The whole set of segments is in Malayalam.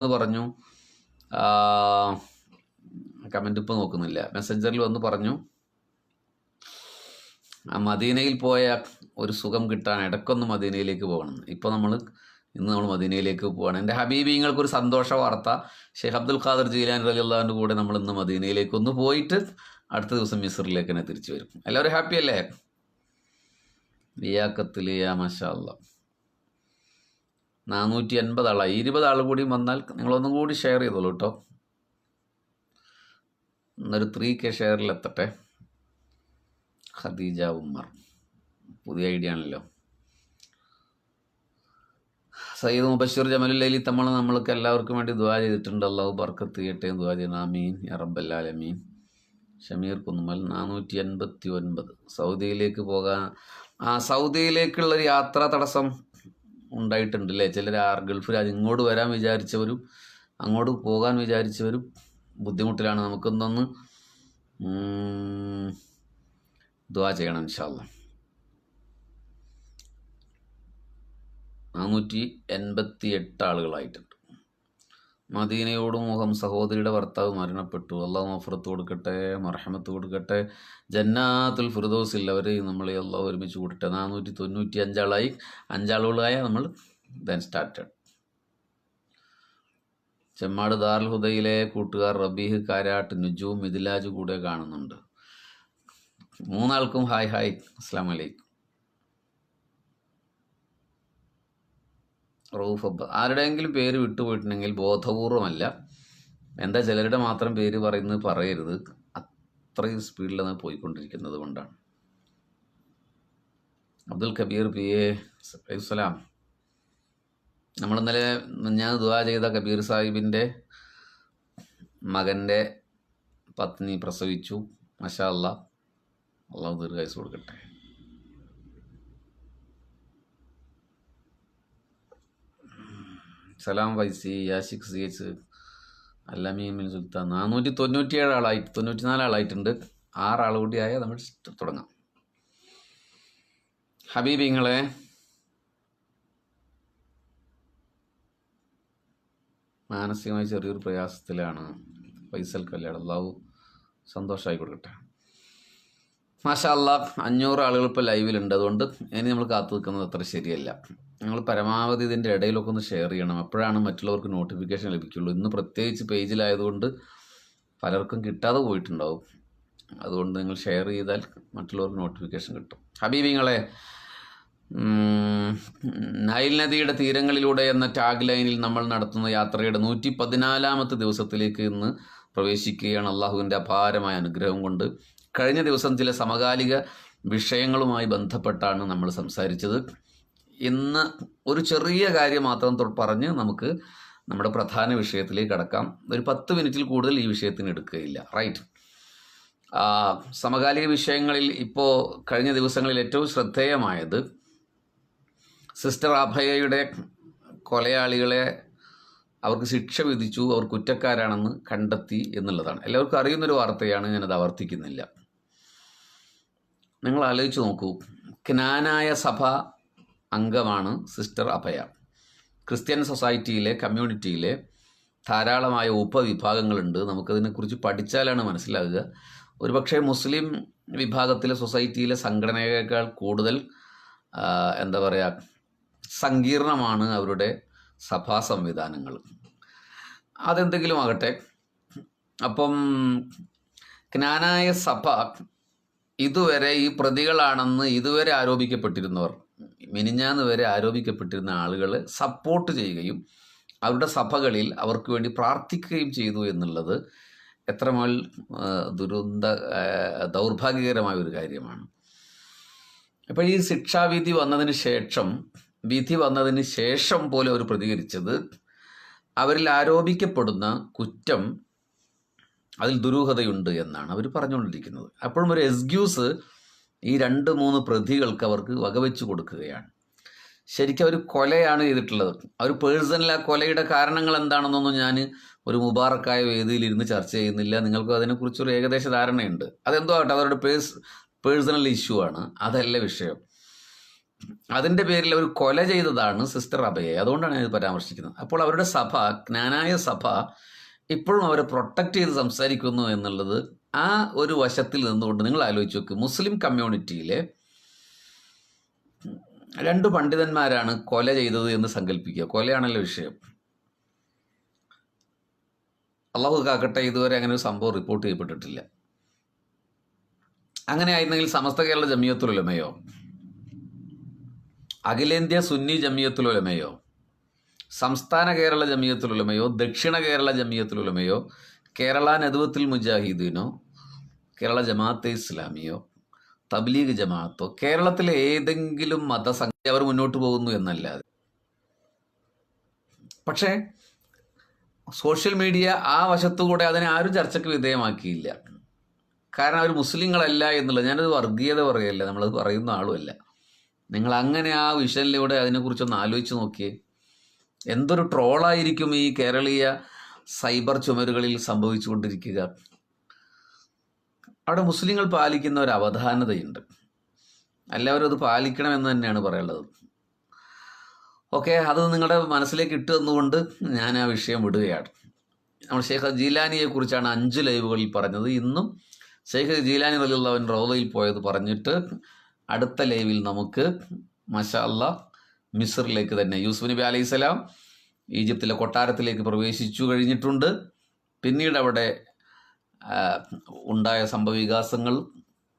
പറഞ്ഞു. കമൻ്റ് ഇപ്പോൾ നോക്കുന്നില്ല. മെസ്സഞ്ചറിൽ വന്ന് പറഞ്ഞു, മദീനയിൽ പോയ ഒരു സുഖം കിട്ടാൻ ഇടയ്ക്കൊന്ന് മദീനയിലേക്ക് പോകണം. ഇപ്പോൾ ഇന്ന് നമ്മൾ മദീനയിലേക്ക് പോവാണ്. എൻ്റെ ഹബീബിങ്ങൾക്കൊരു സന്തോഷ വാർത്ത. ഷെയ്ഖ് അബ്ദുൽ ഖാദർ ജീലാനി റളിയല്ലാഹുവിൻ്റെ കൂടെ നമ്മൾ ഇന്ന് മദീനയിലേക്ക് ഒന്ന് പോയിട്ട് അടുത്ത ദിവസം മിസ്റിലേക്ക് തന്നെ തിരിച്ചു വരും. എല്ലാവരും ഹാപ്പി അല്ലേ? ലിയാക്കത്തിലിയ മാഷാ അല്ലാ. 480 ആളായി. 20 ആൾ കൂടി വന്നാൽ നിങ്ങളൊന്നും കൂടി ഷെയർ ചെയ്തോളൂ കേട്ടോ. ഇന്നൊരു 3K ഷെയറിലെത്തട്ടെ. ഖദീജ ഉമ്മർ, പുതിയ ഐഡിയ ആണല്ലോ. സയ്യിദ് മുബശ്ശിർ ജമലുല്ലൈലി നമ്മൾക്ക് എല്ലാവർക്കും വേണ്ടി ദുആ ചെയ്തിട്ടുണ്ട്. അല്ലാഹു ബർക്കത്ത് ചെയ്യട്ടെ. ദുആ ചെയ്യണം. ആമീൻ യാ റബ്ബൽ ആലമീൻ. ഷമീർ കുന്നുമൽ 489 സൗദിയിലേക്ക് പോകാൻ. സൗദിയിലേക്കുള്ളൊരു യാത്രാ തടസ്സം ഉണ്ടായിട്ടുണ്ട് അല്ലേ? ചിലർ ഗൾഫ് രാജ്യം ഇങ്ങോട്ട് വരാൻ വിചാരിച്ചവരും അങ്ങോട്ട് പോകാൻ വിചാരിച്ചവരും ബുദ്ധിമുട്ടിലാണ്. നമുക്കൊന്നൊന്ന് ദുആ ചെയ്യണം ഇൻഷാ അല്ലാഹ്. 488 ആളുകളായിട്ടുണ്ട്. മദീനയോട് മോഹം. സഹോദരിയുടെ ഭർത്താവ് മരണപ്പെട്ടു. അള്ളാഹു മഗ്ഫിറത്ത് കൊടുക്കട്ടെ, മർഹമത്ത് കൊടുക്കട്ടെ, ജന്നാത്തുൽ ഫിർദൗസിൽ അവരെയും നമ്മളെ അള്ളാഹു ഒരുമിച്ച് കൂട്ടട്ടെ. 495 ആളായി. 5 ആളുകളായ നമ്മൾ ദെൻ സ്റ്റാർട്ടഡ്. ചെമ്മാട് ദാറുൽ ഹുദയിലെ കൂട്ടുകാർ റബീഹ് കാരാട്ട്, നുജൂം, മിദിലാജ് കൂടെ കാണുന്നുണ്ട്. 3 ആൾക്കും ഹായ് ഹായ്, അസ്സലാമു അലൈക്കും. റൌഫ് അബ്ബ, ആരുടെയെങ്കിലും പേര് വിട്ടുപോയിട്ടുണ്ടെങ്കിൽ ബോധപൂർവമല്ല. എന്താ ചിലരുടെ മാത്രം പേര് പറയുന്നത് പറയരുത്. അത്രയും സ്പീഡിലാണ് പോയിക്കൊണ്ടിരിക്കുന്നത് കൊണ്ടാണ്. അബ്ദുൽ കബീർ പി എ സലാം. നമ്മളിന്നലെ ഞാൻ ദുആ ചെയ്ത കബീർ സാഹിബിൻ്റെ മകൻ്റെ പത്നി പ്രസവിച്ചു. മാഷാ അല്ലാ, അള്ളാഹു ദീർഘായുസ്സ് കൊടുക്കട്ടെ. സലാം വൈസി, യാഷിഖ് CH, അല്ലമീൻ സുൽത്താൻ. 497 ആളായിട്ട് 94 ആളായിട്ടുണ്ട്. 6 ആൾ കൂടിയായ നമ്മൾ തുടങ്ങാം. ഹബീബിങ്ങളെ, മാനസികമായി ചെറിയൊരു പ്രയാസത്തിലാണ്. ഫൈസൽ കല്യാണം, അള്ളാഹു സന്തോഷമായി കൊടുക്കട്ടെ. മാഷാ അല്ലാ, 500 ആളുകൾ ഇപ്പോൾ ലൈവിലുണ്ട്. അതുകൊണ്ട് ഇനി നമ്മൾ കാത്തു നിൽക്കുന്നത് അത്ര ശരിയല്ല. നിങ്ങൾ പരമാവധി ഇതിൻ്റെ ഇടയിലൊക്കെ ഒന്ന് ഷെയർ ചെയ്യണം. അപ്പോഴാണ് മറ്റുള്ളവർക്ക് നോട്ടിഫിക്കേഷൻ ലഭിക്കുള്ളൂ. ഇന്ന് പ്രത്യേകിച്ച് പേജിലായതുകൊണ്ട് പലർക്കും കിട്ടാതെ പോയിട്ടുണ്ടാവും. അതുകൊണ്ട് നിങ്ങൾ ഷെയർ ചെയ്താൽ മറ്റുള്ളവർക്ക് നോട്ടിഫിക്കേഷൻ കിട്ടും. ഹബീബിങ്ങളെ, നൈൽ നദിയുടെ തീരങ്ങളിലൂടെ എന്ന ടാഗ് ലൈനിൽ നമ്മൾ നടത്തുന്ന യാത്രയുടെ 114ാമത്തെ ദിവസത്തിലേക്ക് ഇന്ന് പ്രവേശിക്കുകയാണ്. അള്ളാഹുവിൻ്റെ അപാരമായ അനുഗ്രഹം കൊണ്ട് കഴിഞ്ഞ ദിവസം ചില സമകാലിക വിഷയങ്ങളുമായി ബന്ധപ്പെട്ടാണ് നമ്മൾ സംസാരിച്ചത്. ഇന്ന് ഒരു ചെറിയ കാര്യം മാത്രം പറഞ്ഞ് നമുക്ക് നമ്മുടെ പ്രധാന വിഷയത്തിലേക്ക് കടക്കാം. ഒരു 10 മിനിറ്റിൽ കൂടുതൽ ഈ വിഷയത്തിന് എടുക്കുകയില്ല. റൈറ്റ്. സമകാലിക വിഷയങ്ങളിൽ ഇപ്പോൾ കഴിഞ്ഞ ദിവസങ്ങളിൽ ഏറ്റവും ശ്രദ്ധേയമായത് സിസ്റ്റർ അഭയയുടെ കൊലയാളികളെ അവർക്ക് ശിക്ഷ വിധിച്ചു, അവർ കുറ്റക്കാരാണെന്ന് കണ്ടെത്തി എന്നുള്ളതാണ്. എല്ലാവർക്കും അറിയുന്നൊരു വാർത്തയാണ്, ഞാനത് ആവർത്തിക്കുന്നില്ല. നിങ്ങൾ ആലോചിച്ച് നോക്കൂ. ക്നാനായ സഭ അംഗമാണ് സിസ്റ്റർ അഭയ. ക്രിസ്ത്യൻ സൊസൈറ്റിയിലെ കമ്മ്യൂണിറ്റിയിലെ ധാരാളമായ ഉപവിഭാഗങ്ങളുണ്ട്. നമുക്കതിനെക്കുറിച്ച് പഠിച്ചാലാണ് മനസ്സിലാകുക. ഒരുപക്ഷെ മുസ്ലിം വിഭാഗത്തിലെ സൊസൈറ്റിയിലെ സംഘടനയേക്കാൾ കൂടുതൽ എന്താ പറയുക, സങ്കീർണമാണ് അവരുടെ സഭാ സംവിധാനങ്ങൾ. അതെന്തെങ്കിലും ആകട്ടെ. അപ്പം ക്നാനായ സഭ ഇതുവരെ ഈ പ്രതികളാണെന്ന് ഇതുവരെ ആരോപിക്കപ്പെട്ടിരുന്നവർ, മിനിഞ്ഞാന്ന് വരെ ആരോപിക്കപ്പെട്ടിരുന്ന ആളുകളെ സപ്പോർട്ട് ചെയ്യുകയും അവരുടെ സഭകളിൽ അവർക്ക് വേണ്ടി പ്രാർത്ഥിക്കുകയും ചെയ്തു എന്നുള്ളത് എത്രമേൽ ദൗർഭാഗ്യകരമായ ഒരു കാര്യമാണ്. അപ്പോൾ ഈ ശിക്ഷാവിധി വിധി വന്നതിന് ശേഷം പോലെ അവർ പ്രതികരിച്ചത് അവരിൽ ആരോപിക്കപ്പെടുന്ന കുറ്റം അതിൽ ദുരൂഹതയുണ്ട് എന്നാണ് അവർ പറഞ്ഞുകൊണ്ടിരിക്കുന്നത്. അപ്പോഴും ഒരു എക്സ്ക്യൂസ് ഈ 2-3 പ്രതികൾക്ക് അവർക്ക് വകവെച്ച് കൊടുക്കുകയാണ്. ശരിക്കും അവർ കൊലയാണ് ചെയ്തിട്ടുള്ളത്. അവർ പേഴ്സണൽ ആ കൊലയുടെ കാരണങ്ങൾ എന്താണെന്നൊന്നും ഞാൻ ഒരു മുബാറക്കായ വേദിയിലിരുന്ന് ചർച്ച ചെയ്യുന്നില്ല. നിങ്ങൾക്ക് അതിനെക്കുറിച്ചൊരു ഏകദേശ ധാരണയുണ്ട്. അതെന്തോ ആകട്ടെ, അവരുടെ പേഴ്സണൽ ഇഷ്യൂ ആണ്, അതല്ല വിഷയം. അതിൻ്റെ പേരിൽ അവർ കൊല ചെയ്തതാണ് സിസ്റ്റർ അബയെ. അതുകൊണ്ടാണ് ഞാൻ ഇത് പരാമർശിക്കുന്നത്. അപ്പോൾ അവരുടെ സഭ, ജ്ഞാനായ സഭ, ഇപ്പോഴും അവരെ പ്രൊട്ടക്റ്റ് ചെയ്ത് സംസാരിക്കുന്നു എന്നുള്ളത് ആ ഒരു വശത്തിൽ നിന്നുകൊണ്ട് നിങ്ങൾ ആലോചിച്ച് നോക്ക്. മുസ്ലിം കമ്മ്യൂണിറ്റിയിലെ 2 പണ്ഡിതന്മാരാണ് കൊല ചെയ്തത് എന്ന് സങ്കല്പിക്കുക. കൊലയാണല്ലോ വിഷയം. അള്ളാഹു കാക്കട്ടെ, ഇതുവരെ അങ്ങനെ ഒരു സംഭവം റിപ്പോർട്ട് ചെയ്യപ്പെട്ടിട്ടില്ല. അങ്ങനെ ആയിരുന്നെങ്കിൽ സമസ്ത കേരള ജമിയത്തുൽ ഉലമയോ, അഖിലേന്ത്യാ സുന്നി ജമിയത്തുൽ ഉലമയോ, സംസ്ഥാന കേരള ജമിയത്തുൽ ഉലമയോ, ദക്ഷിണ കേരള ജമിയത്തുൽ ഉലമയോ, കേരള നദ്വത്തുൽ മുജാഹിദീനോ, കേരള ജമാഅത്തെ ഇസ്ലാമിയോ, തബ്ലീഗ് ജമാഅത്തോ, കേരളത്തിലെ ഏതെങ്കിലും മതസംഘ അവർ മുന്നോട്ട് പോകുന്നു എന്നല്ലാതെ. പക്ഷേ സോഷ്യൽ മീഡിയ ആ വശത്തുകൂടെ അതിനെ ആരും ചർച്ചയ്ക്ക് വിധേയമാക്കിയില്ല. കാരണം അവർ മുസ്ലിങ്ങളല്ല എന്നുള്ളത്. ഞാനത് വർഗീയത പറയുകയല്ല, നമ്മളത് പറയുന്ന ആളുമല്ല. നിങ്ങൾ അങ്ങനെ ആ വിഷനിലൂടെ അതിനെക്കുറിച്ചൊന്ന് ആലോചിച്ച് നോക്കിയേ. എന്തൊരു ട്രോളായിരിക്കും ഈ കേരളീയ സൈബർ ചുമരുകളിൽ സംഭവിച്ചുകൊണ്ടിരിക്കുക. അവിടെ മുസ്ലിങ്ങൾ പാലിക്കുന്ന ഒരു അവധാനതയുണ്ട്. എല്ലാവരും അത് പാലിക്കണമെന്ന് തന്നെയാണ് പറയുള്ളത്. ഓക്കെ, അത് നിങ്ങളുടെ മനസ്സിലേക്ക് ഇട്ട് തന്നുകൊണ്ട് ഞാൻ ആ വിഷയം വിടുകയാണ്. നമ്മൾ ഷെയ്ഖ് ജീലാനിയെ കുറിച്ചാണ് 5 ലൈവുകളിൽ പറഞ്ഞത്. ഇന്നും ഷെയ്ഖ് ജീലാനി റളിയല്ലാഹു അൻഹു റൗളയിൽ പോയത് പറഞ്ഞിട്ട് അടുത്ത ലൈവിൽ നമുക്ക് മാഷാ അല്ലാഹ് മിസ്റിലേക്ക് തന്നെ, യൂസുഫ് നബി അലൈഹിസ്സലാം ഈജിപ്തിലെ കൊട്ടാരത്തിലേക്ക് പ്രവേശിച്ചു കഴിഞ്ഞിട്ടുണ്ട്. പിന്നീട് അവിടെ ഉണ്ടായ സംഭവവികാസങ്ങൾ,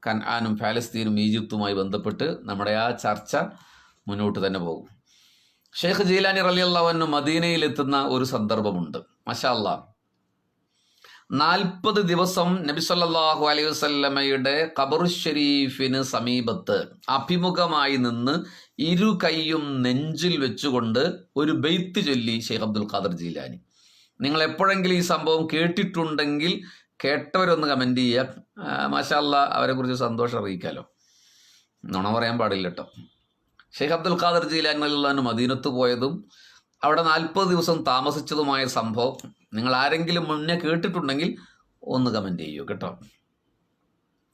കൻആനും ഫലസ്തീനും ഈജിപ്തുമായി ബന്ധപ്പെട്ട് നമ്മുടെ ആ ചർച്ച മുന്നോട്ട് തന്നെ പോകും. ഷെയ്ഖ് ജീലാനി റളിയല്ലാഹു അൻഹു മദീനയിലെത്തുന്ന ഒരു സന്ദർഭമുണ്ട്. മാഷാ അല്ലാഹ് 40 ദിവസം നബി സല്ലല്ലാഹു അലൈഹി വസല്ലമയുടെ ഖബറു ഷരീഫിന് സമീപത്ത് അഭിമുഖമായി നിന്ന് 2 കൈയും നെഞ്ചിൽ വെച്ചുകൊണ്ട് ഒരു ബെയ്ത്ത് ചൊല്ലി ഷെയ്ഖ് അബ്ദുൽ ഖാദർ ജീലാനി. നിങ്ങൾ എപ്പോഴെങ്കിലും ഈ സംഭവം കേട്ടിട്ടുണ്ടെങ്കിൽ കേട്ടവരൊന്ന് കമൻറ്റ് ചെയ്യുക. മാഷാ അല്ലാഹ് അവരെക്കുറിച്ച് സന്തോഷം അറിയിക്കാമല്ലോ. നുണ പറയാൻ പാടില്ല കേട്ടോ. ഷെയ്ഖ് അബ്ദുൽ ഖാദർ ജീലാനി റളിയല്ലാഹു അൻഹു മദീനത്ത് പോയതും അവിടെ 40 ദിവസം താമസിച്ചതുമായ സംഭവം നിങ്ങൾ ആരെങ്കിലും മുന്നേ കേട്ടിട്ടുണ്ടെങ്കിൽ ഒന്ന് കമൻറ്റ് ചെയ്യൂ കേട്ടോ.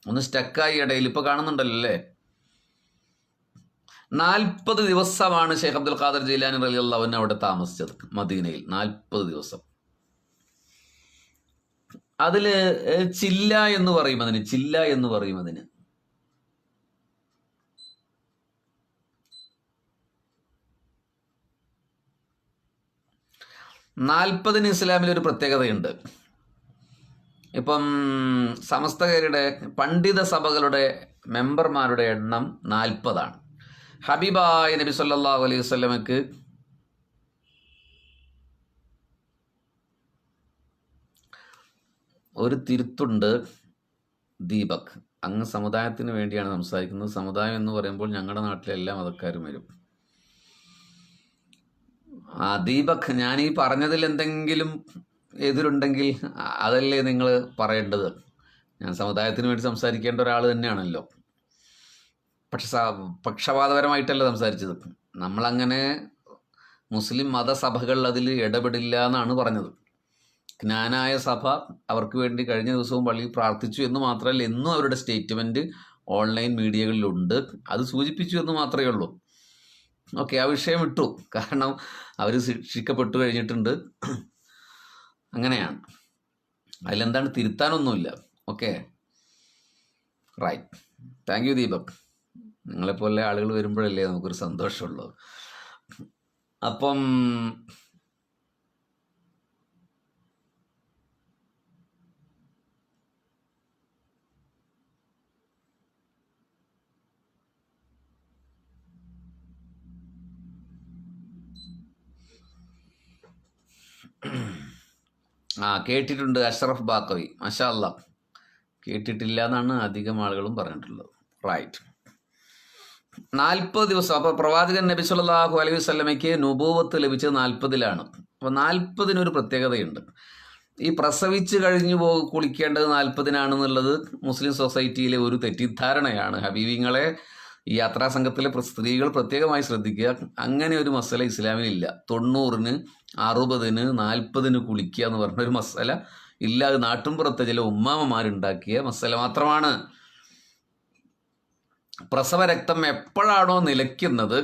ഒന്ന് സ്റ്റക്കായി ഇടയിൽ ഇപ്പോൾ കാണുന്നുണ്ടല്ലോ അല്ലേ. 40 ദിവസമാണ് ഷെയ്ഖ് അബ്ദുൽ ഖാദർ ജീലാനി റളിയല്ലാഹു അൻഹു അവിടെ താമസിച്ചത് മദീനയിൽ. 40 ദിവസം. അതിൽ ചില്ല എന്ന് പറയും അതിന്, ചില്ല എന്ന് പറയും അതിന്. നാൽപ്പതിന് ഇസ്ലാമിലൊരു പ്രത്യേകതയുണ്ട്. ഇപ്പം സമസ്തകരുടെ പണ്ഡിത സഭകളുടെ മെമ്പർമാരുടെ എണ്ണം 40 ഹബീബായ നബി സല്ലല്ലാഹു അലൈഹി വസല്ലമക്ക് ഒരു തിരുത്തുണ്ട്. ദീപക്, അങ്ങ് സമുദായത്തിന് വേണ്ടിയാണ് സംസാരിക്കുന്നത്. സമുദായം എന്ന് പറയുമ്പോൾ ഞങ്ങളുടെ നാട്ടിലെ എല്ലാ മതക്കാരും വരും. ദീപക്, ഞാൻ ഈ പറഞ്ഞതിൽ എന്തെങ്കിലും എതിരുണ്ടെങ്കിൽ അതല്ലേ നിങ്ങൾ പറയേണ്ടത്. ഞാൻ സമുദായത്തിന് വേണ്ടി സംസാരിക്കേണ്ട ഒരാൾ തന്നെയാണല്ലോ. പക്ഷെ പക്ഷപാതപരമായിട്ടല്ല സംസാരിച്ചത്. നമ്മളങ്ങനെ മുസ്ലിം മതസഭകൾ അതിൽ ഇടപെടില്ല എന്നാണ് പറഞ്ഞത്. ജ്ഞാനായ സഭ അവർക്ക് വേണ്ടി കഴിഞ്ഞ ദിവസവും പള്ളിയിൽ പ്രാർത്ഥിച്ചു എന്ന് മാത്രമല്ല, എന്നും അവരുടെ സ്റ്റേറ്റ്മെൻറ്റ് ഓൺലൈൻ മീഡിയകളിലുണ്ട്. അത് സൂചിപ്പിച്ചു എന്ന് മാത്രമേ ഉള്ളൂ. ഓക്കെ, ആ വിഷയം വിട്ടു. കാരണം അവർ ശിക്ഷിക്കപ്പെട്ടു കഴിഞ്ഞിട്ടുണ്ട്. അങ്ങനെയാണ്. അതിലെന്താണ്, തിരുത്താനൊന്നുമില്ല. Okay, right. Thank you Deepak. നിങ്ങളെപ്പോലെ ആളുകൾ വരുമ്പോഴല്ലേ നമുക്കൊരു സന്തോഷമുള്ളൂ. അപ്പം കേട്ടിട്ടുണ്ട്. അഷ്റഫ് ബാക്കവി, മാഷാ അല്ലാഹ്. കേട്ടിട്ടില്ല എന്നാണ് അധികം ആളുകളും പറഞ്ഞിട്ടുള്ളത്. റൈറ്റ്. 40 ദിവസം. അപ്പോൾ പ്രവാചകൻ നബി സല്ലല്ലാഹു അലൈഹി വസല്ലമയ്ക്ക് നുബൂവത്ത് ലഭിച്ചത് 40-ലാണ്. അപ്പോൾ 40-നൊരു പ്രത്യേകതയുണ്ട്. ഈ പ്രസവിച്ച് കഴിഞ്ഞു കുളിക്കേണ്ടത് 40-നാണെന്നുള്ളത് മുസ്ലിം സൊസൈറ്റിയിലെ ഒരു തെറ്റിദ്ധാരണയാണ്. ഹബീബിങ്ങളെ ഈ യാത്രാ സംഘത്തിലെ സ്ത്രീകൾ പ്രത്യേകമായി ശ്രദ്ധിക്കുക. അങ്ങനെ ഒരു മസല ഇസ്ലാമിലില്ല. 90-ന് 60-ന് 40-ന് കുളിക്കുക എന്ന് പറഞ്ഞൊരു മസല ഇല്ല. അത് നാട്ടുംപുറത്തെ ചില ഉമ്മാമമാരുണ്ടാക്കിയ മസല മാത്രമാണ്. പ്രസവരക്തം എപ്പോഴാണോ നിലയ്ക്കുന്നത്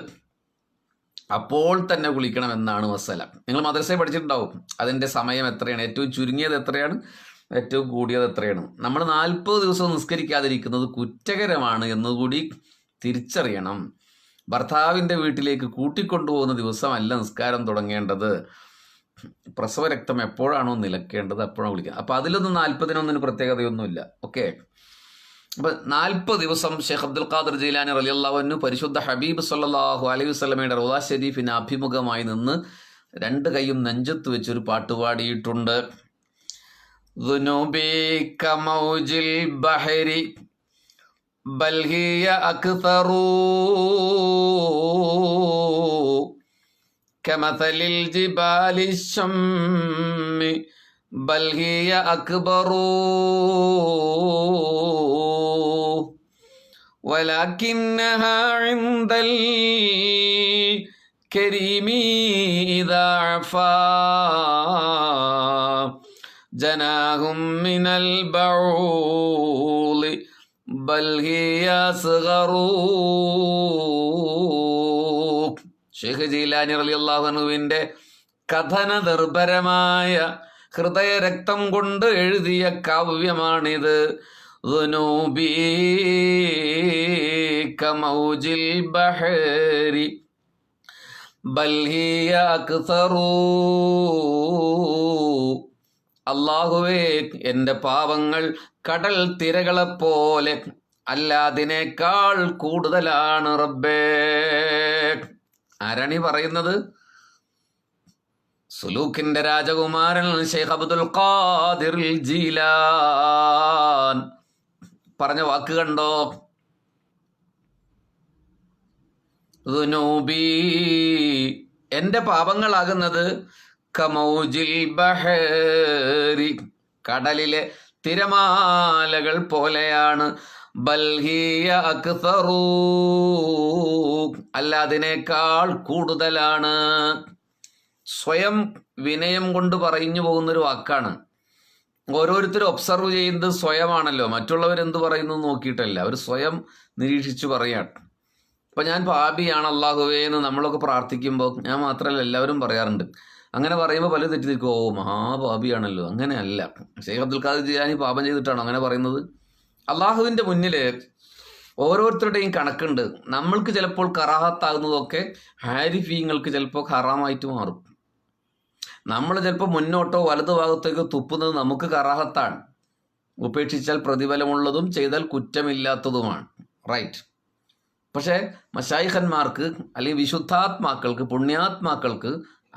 അപ്പോൾ തന്നെ കുളിക്കണമെന്നാണ് മസല. നിങ്ങൾ മദ്രസയിൽ പഠിച്ചിട്ടുണ്ടാവും അതിൻ്റെ സമയം എത്രയാണ്, ഏറ്റവും ചുരുങ്ങിയത് എത്രയാണ്, ഏറ്റവും കൂടിയത് എത്രയാണ്. നമ്മൾ 40 ദിവസം നിസ്കരിക്കാതിരിക്കുന്നത് കുറ്റകരമാണ് എന്നുകൂടി തിരിച്ചറിയണം. ഭർത്താവിൻ്റെ വീട്ടിലേക്ക് കൂട്ടിക്കൊണ്ടുപോകുന്ന ദിവസമല്ല നിസ്കാരം തുടങ്ങേണ്ടത്. പ്രസവരക്തം എപ്പോഴാണോ നിലക്കേണ്ടത് അപ്പോഴാണ് കുളിക്കുക. അപ്പോൾ അതിലൊന്നും 40-നൊന്നിന് പ്രത്യേകതയൊന്നുമില്ല. ഓക്കെ. അപ്പോൾ 40 ദിവസം ഷെയ്ഖ് അബ്ദുൽ ഖാദിർ ജീലാനി റളിയല്ലാഹു അൻഹു പരിശുദ്ധ ഹബീബ് സല്ലല്ലാഹു അലൈഹി വസല്ലമയുടെ റൗള ഷരീഫിന് അഭിമുഖമായി നിന്ന് 2 കൈയും നെഞ്ചത്ത് വെച്ചൊരു പാട്ട് പാടിയിട്ടുണ്ട്. ദുനൂബി കമൗജിൽ ബഹരി ബൽ ഹിയ അക്തറു കമസലിൽ ജിബാലി ശമ്മി ബൽ ഹിയ അക്ബറു വലകിന്നഹാ ഇൻദൽ കരീമി ഇദാ അഫാ ജനാഹും മിനൽ ബഊളി ബൽ ഹിയ അസ്ഗറു. ഷെയ്ഖ് ജീലാനി റളിയല്ലാഹു അൻഹുവിൻ്റെ കഥന നിർഭരമായ ഹൃദയരക്തം കൊണ്ട് എഴുതിയ കാവ്യമാണിത്. ദുനൂബി കമൗജിൽ ബഹരി ബൽ ഹിയ അക്തറു. അല്ലാഹുവേ, എൻ്റെ പാപങ്ങൾ കടൽ തിരകളെപ്പോലെ അല്ല അതിനേക്കാൾ കൂടുതലാണ് റബ്ബേ. ആരാണീ പറയുന്നത്? സുലൂക്കിന്റെ രാജകുമാരൻ ഷെയ്ഖ് അബ്ദുൽ ഖാദിർ ജീലാൻ പറഞ്ഞ വാക്ക് കണ്ടോ? ദുനൂബി, എൻ്റെ പാപങ്ങളാകുന്നത് കമൗജിൽ ബഹരി, കടലിലെ തിരമാലകൾ പോലെയാണ്. ബൽ ഹിയ അക്തറു, അല്ല അതിനേക്കാൾ കൂടുതലാണ്. സ്വയം വിനയം കൊണ്ട് പറഞ്ഞു പോകുന്നൊരു വാക്കാണ്. ഓരോരുത്തരും ഒബ്സർവ് ചെയ്യുന്നത് സ്വയമാണല്ലോ, മറ്റുള്ളവരെന്ത് പറയുന്നു നോക്കിയിട്ടല്ല, അവർ സ്വയം നിരീക്ഷിച്ചു പറയാണ്. അപ്പം ഞാൻ പാപിയാണ് അല്ലാഹുവേ എന്ന് നമ്മളൊക്കെ പ്രാർത്ഥിക്കുമ്പോൾ, ഞാൻ മാത്രമല്ല എല്ലാവരും പറയാറുണ്ട്. അങ്ങനെ പറയുമ്പോൾ പല തെറ്റിദ്ധരിക്കും, ഓ മഹാപാപിയാണല്ലോ. അങ്ങനെയല്ല. ഷെയ്ഖ് അബ്ദുൽ ഖാദിർ ജീലാനി പാപം ചെയ്തിട്ടാണോ അങ്ങനെ പറയുന്നത്? അള്ളാഹുവിൻ്റെ മുന്നിൽ ഓരോരുത്തരുടെയും കണക്കുണ്ട്. നമ്മൾക്ക് ചിലപ്പോൾ കറാഹത്താകുന്നതൊക്കെ ഹാരിഫീങ്ങൾക്ക് ചിലപ്പോൾ ഹറാമായിട്ട് മാറും. നമ്മൾ ചിലപ്പോൾ മുന്നോട്ടോ വലതു ഭാഗത്തേക്കോ തുപ്പുന്നത് നമുക്ക് കറാഹത്താണ്. ഉപേക്ഷിച്ചാൽ പ്രതിഫലമുള്ളതും ചെയ്താൽ കുറ്റമില്ലാത്തതുമാണ്. റൈറ്റ്. പക്ഷേ മശായിഖന്മാർക്ക് അല്ലെങ്കിൽ വിശുദ്ധാത്മാക്കൾക്ക്, പുണ്യാത്മാക്കൾക്ക്